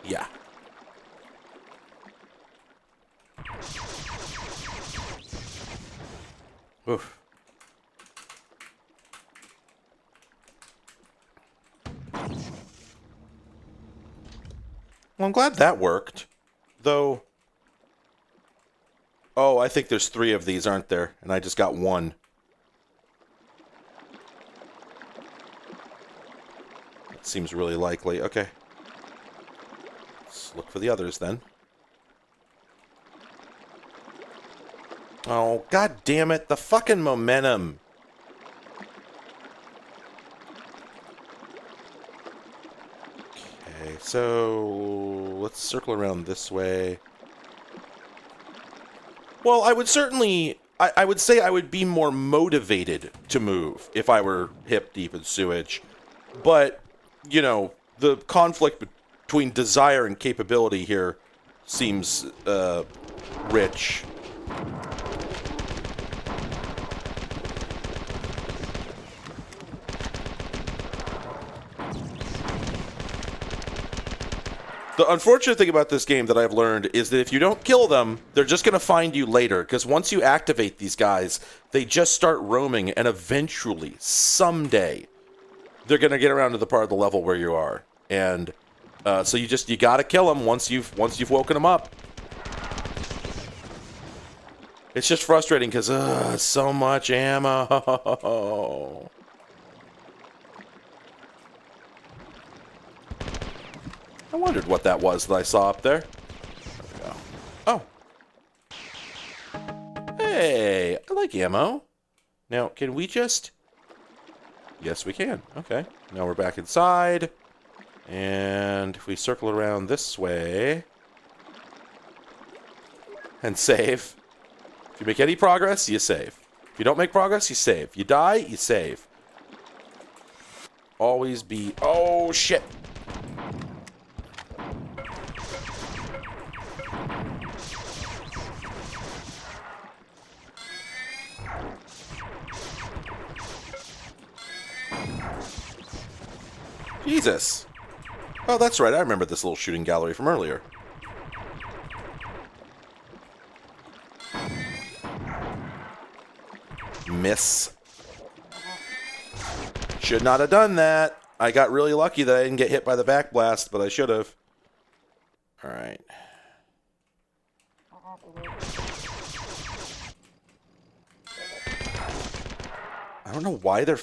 Yeah. Oof. Well, I'm glad that worked. Though... Oh, I think there's 3 of these, aren't there? And I just got 1. That seems really likely. Okay. Let's look for the others then. Oh, god damn it. The fucking momentum. Okay, so let's circle around this way. Well, I would certainly... I would say I would be more motivated to move if I were hip deep in sewage. But, you know, the conflict between desire and capability here seems rich. The unfortunate thing about this game that I've learned is that if you don't kill them, they're just going to find you later. Because once you activate these guys, they just start roaming, and eventually, someday, they're going to get around to the part of the level where you are. And so you got to kill them once you've woken them up. It's just frustrating because so much ammo. I wondered what that was that I saw up there. There we go. Oh. Hey, I like ammo. Now, can we just... Yes, we can. Okay. Now we're back inside. And if we circle around this way... And save. If you make any progress, you save. If you don't make progress, you save. You die, you save. Always be... Oh, shit! Jesus. Oh, that's right. I remember this little shooting gallery from earlier. Miss. Should not have done that. I got really lucky that I didn't get hit by the back blast, but I should have. All right. I don't know why they're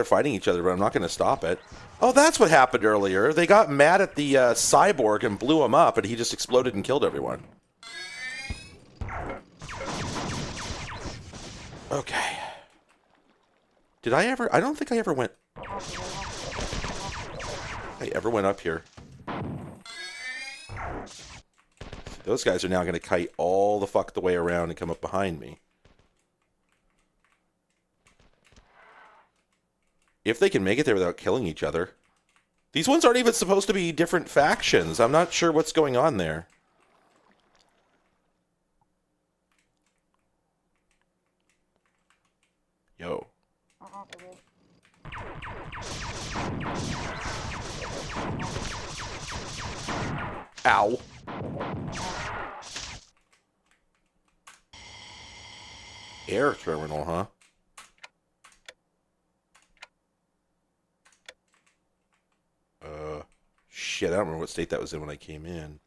fighting each other, but I'm not going to stop it. Oh, that's what happened earlier. They got mad at the cyborg and blew him up, and he just exploded and killed everyone. Okay. Did I ever... I don't think I ever went... I ever went up here. Those guys are now going to kite all the fuck the way around and come up behind me. If they can make it there without killing each other. These ones aren't even supposed to be different factions. I'm not sure what's going on there. Yo. Ow. Air terminal, huh? Shit, I don't remember what state that was in when I came in.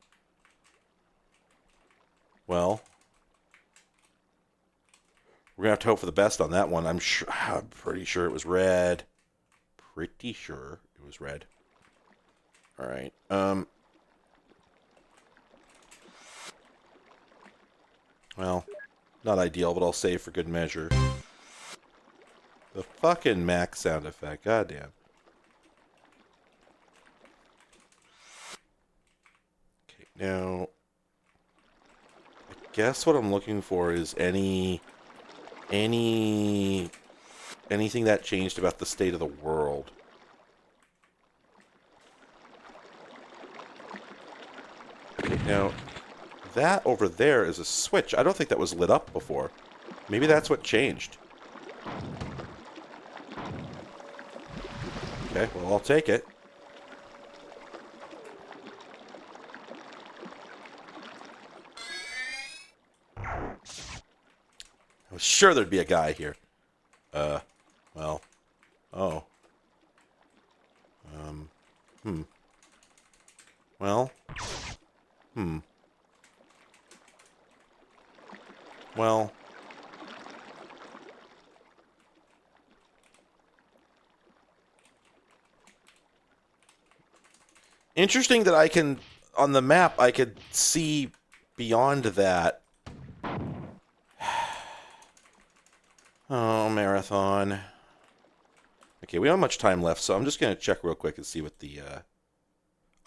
Well, we're gonna have to hope for the best on that one. I'm pretty sure it was red. Pretty sure it was red. All right. Well, not ideal, but I'll save for good measure. The fucking Mac sound effect. Goddamn. Okay, now I guess what I'm looking for is anything that changed about the state of the world. Okay, now that over there is a switch. I don't think that was lit up before. Maybe that's what changed. Okay, well, I'll take it. I was sure there'd be a guy here. Well. Oh. Well. Well. Interesting that I can, on the map, I could see beyond that. Oh, marathon. Okay, we don't have much time left, so I'm just going to check real quick and see what the...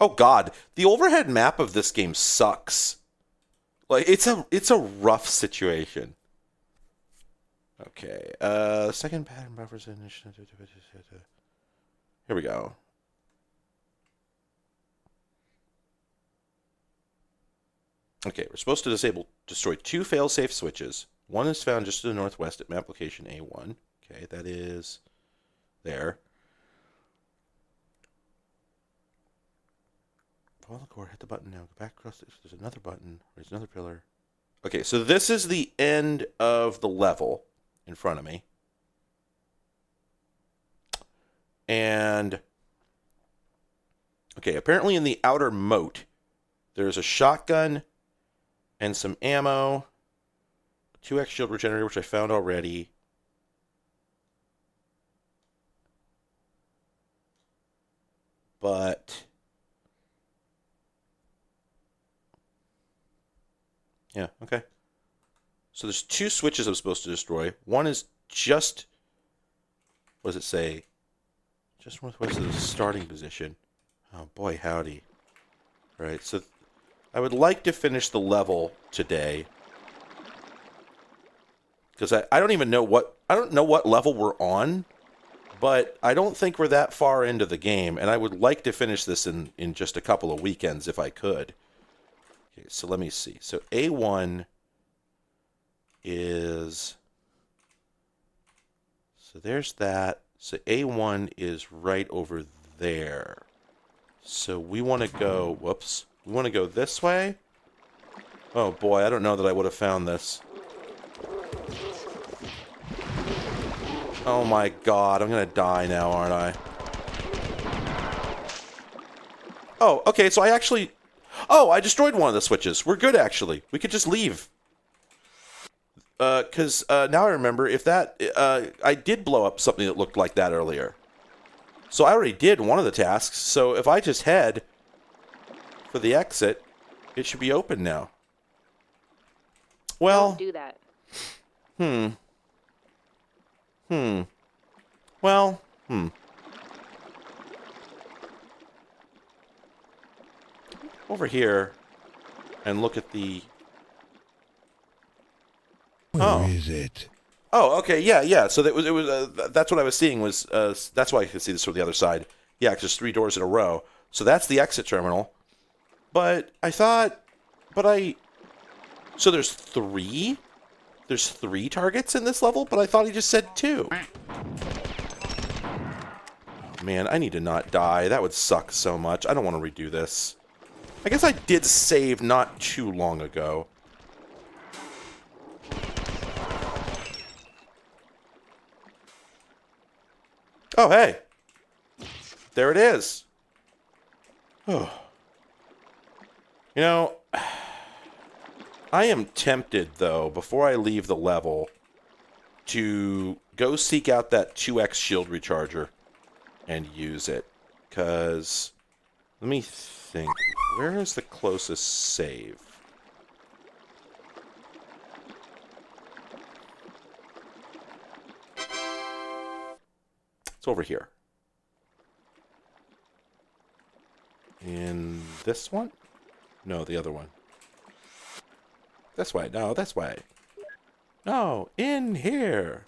Oh, God. The overhead map of this game sucks. Like, it's a rough situation. Okay, second pattern buffers initiative. Here we go. Okay, we're supposed to destroy 2 fail-safe switches. One is found just to the northwest at map location A1. Okay, that is there. Follow the core, hit the button now. Go back across this. There's another button. There's another pillar. Okay, so this is the end of the level in front of me. And, okay, apparently in the outer moat, there's a shotgun and some ammo. 2x shield regenerator, which I found already. But yeah, okay. So there's 2 switches I'm supposed to destroy. One is just, what does it say? Just northwest of the starting position. Oh boy, howdy. All right, so I would like to finish the level today. Because I don't even know what, I don't know what level we're on, but I don't think we're that far into the game, and I would like to finish this in just a couple of weekends if I could. Okay, so let me see. So A1 is, so there's that. So A1 is right over there. So we want to go, whoops, we want to go this way. Oh boy, I don't know that I would have found this. Oh my god, I'm gonna die now, aren't I? Oh, okay, so I actually... Oh, I destroyed one of the switches. We're good, actually. We could just leave. Because now I remember, if that... I did blow up something that looked like that earlier. So I already did one of the tasks, so if I just head for the exit, it should be open now. Well... Don't do that. Well, over here and look at the... Where is it? Oh, okay, yeah. So that was that's what I was seeing was that's why I could see this from the other side. Yeah, 'cause there's 3 doors in a row. So that's the exit terminal. But I thought, so there's 3? There's 3 targets in this level, but I thought he just said 2. Man, I need to not die. That would suck so much. I don't want to redo this. I guess I did save not too long ago. Oh, hey. There it is. Oh. You know... I am tempted, though, before I leave the level, to go seek out that 2x shield recharger and use it. Because, let me think, where is the closest save? It's over here. In this one? No, the other one. This way. No, this way. No, in here.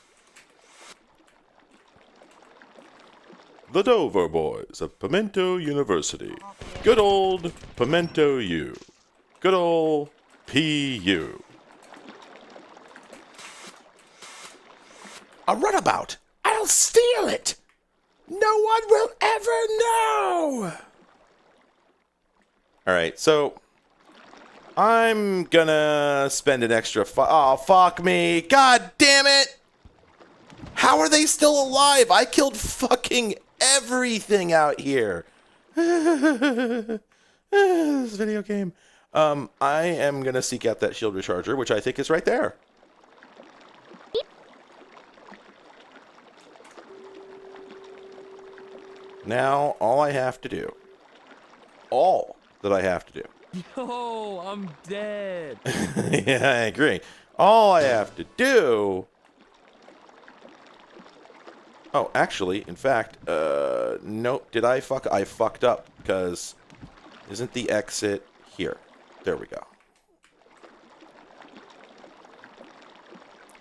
The Dover Boys of Pimento University. Good old Pimento U. Good old PU. A runabout. I'll steal it. No one will ever know. All right, so... I'm gonna spend an extra oh, fuck me. God damn it! How are they still alive? I killed fucking everything out here. This video game. I am gonna seek out that shield recharger, which I think is right there. Now, all I have to do. All that I have to do. Yo, I'm dead. Yeah, I agree. All I have to do... Oh, actually, in fact, nope, did I fuck... I fucked up, because isn't the exit here? There we go.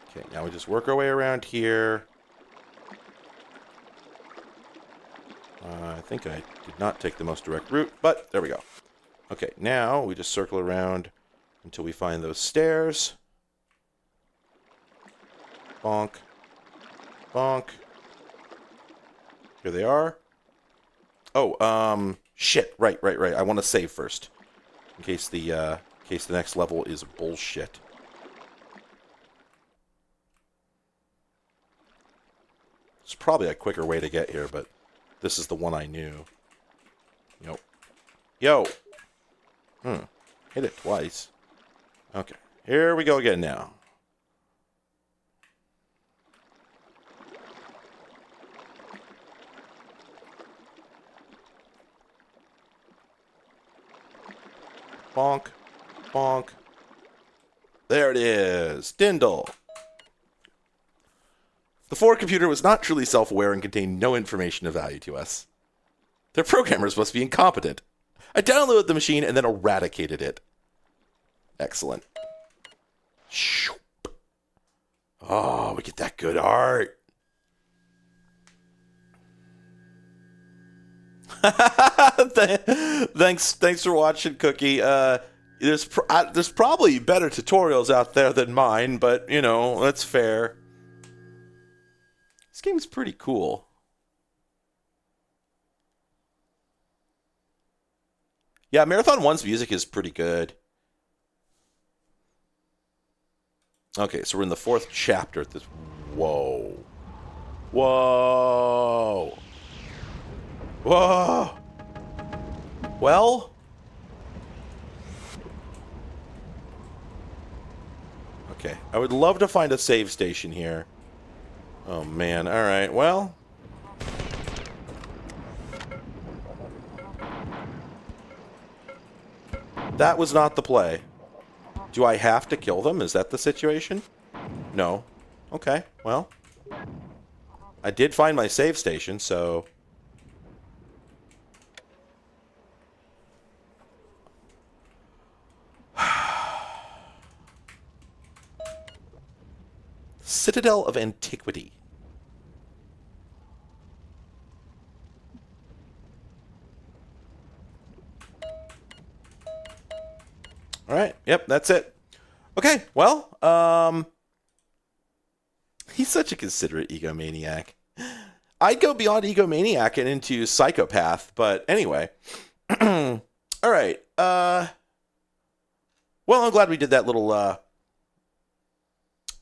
Okay, now we just work our way around here. I think I did not take the most direct route, but there we go. Okay, now we just circle around until we find those stairs. Bonk. Bonk. Here they are. Oh, shit. Right. I want to save first. In case the next level is bullshit. It's probably a quicker way to get here, but this is the one I knew. Yo. Hit it twice. Okay, here we go again now. Bonk, bonk. There it is, Dindle. The Ford computer was not truly self-aware and contained no information of value to us. Their programmers must be incompetent. I downloaded the machine and then eradicated it. Excellent. Shoop. Oh, we get that good art. Thanks for watching, Cookie. There's probably better tutorials out there than mine, but you know, that's fair. This game's pretty cool. Yeah, Marathon 1's music is pretty good. Okay, so we're in the 4th chapter at this. Whoa. Whoa. Whoa. Well. Okay, I would love to find a save station here. Oh, man. All right, well. That was not the play. Do I have to kill them? Is that the situation? No. Okay, well. I did find my save station, so... Citadel of Antiquity. All right. Yep, that's it. Okay, well, he's such a considerate egomaniac. I'd go beyond egomaniac and into psychopath, but anyway. All right. Well, I'm glad we did that little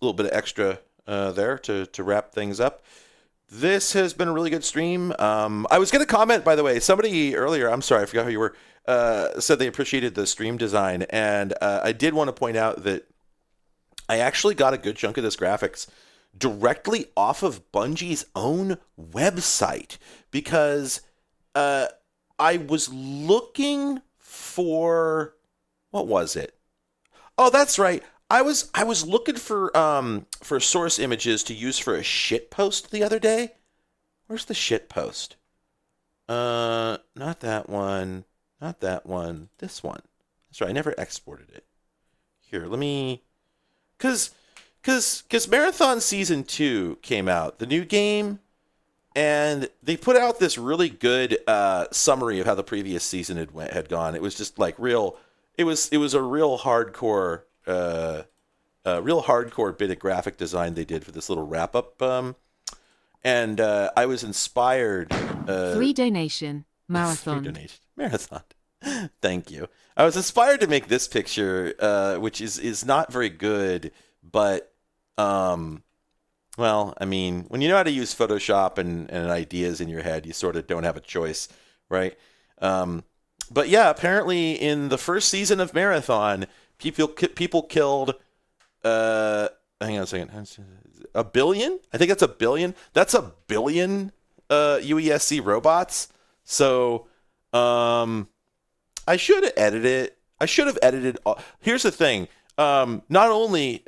bit of extra there to wrap things up. This has been a really good stream. I was going to comment, by the way, somebody earlier, I'm sorry, I forgot who you were, said they appreciated the stream design, and I did want to point out that I actually got a good chunk of this graphics directly off of Bungie's own website, because I was looking for, what was it? Oh, that's right. I was looking for source images to use for a shit post the other day. Where's the shit post? Not that one. Not that one. This one. That's right. I never exported it. Here, let me... Because Marathon Season 2 came out, the new game, and they put out this really good summary of how the previous season had gone. It was just like real... It was a real hardcore... real hardcore bit of graphic design they did for this little wrap-up. And I was inspired... 3 donation. Marathon. 3 donation. Marathon. Thank you. I was inspired to make this picture, which is not very good, but, well, I mean, when you know how to use Photoshop and ideas in your head, you sort of don't have a choice, right? But yeah, apparently in the first season of Marathon, people killed, hang on a second, 1 billion? I think that's 1 billion. That's 1 billion UESC robots. So, I should have edited it. I should have edited. Here's the thing. Not only,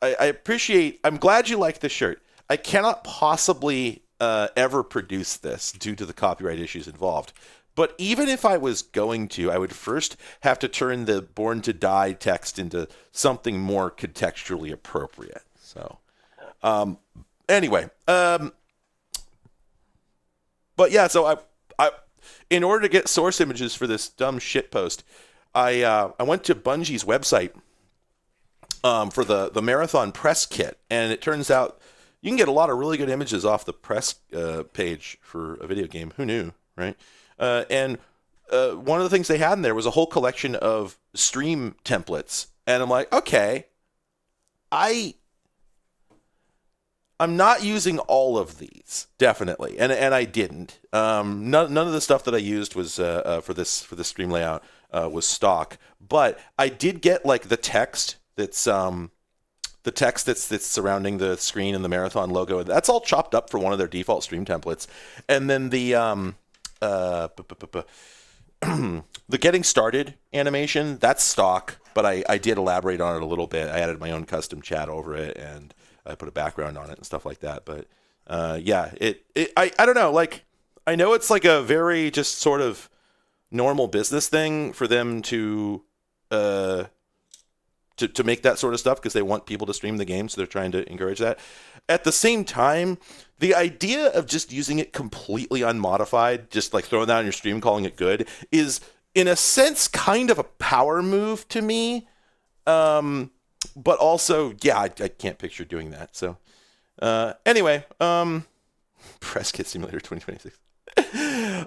I appreciate, I'm glad you like this shirt. I cannot possibly ever produce this due to the copyright issues involved. But even if I was going to, I would first have to turn the Born to Die text into something more contextually appropriate. So, anyway, but yeah, so I in order to get source images for this dumb shit post, I went to Bungie's website for the Marathon press kit, and it turns out you can get a lot of really good images off the press page for a video game. Who knew, right? And one of the things they had in there was a whole collection of stream templates, and I'm like, okay, I'm not using all of these, definitely, and I didn't. None of the stuff that I used was for this stream layout was stock, but I did get like the text that's the text that's surrounding the screen and the Marathon logo, that's all chopped up for one of their default stream templates. And then the the getting started animation, that's stock, but I did elaborate on it a little bit. I added my own custom chat over it, and I put a background on it and stuff like that. But yeah, I don't know. Like, I know it's like a very just sort of normal business thing for them to make that sort of stuff because they want people to stream the game, so they're trying to encourage that. At the same time, the idea of just using it completely unmodified, just like throwing that on your stream, calling it good, is in a sense kind of a power move to me. But also, yeah, I can't picture doing that. So anyway, Press Kit Simulator 2026.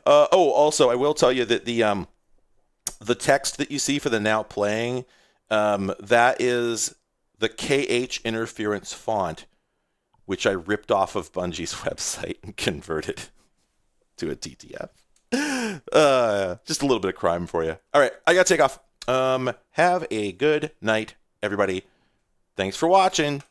Also, I will tell you that the text that you see for the now playing, that is the KH interference font, which I ripped off of Bungie's website and converted to a TTF. Just a little bit of crime for you. All right, I gotta take off. Have a good night, everybody. Thanks for watching.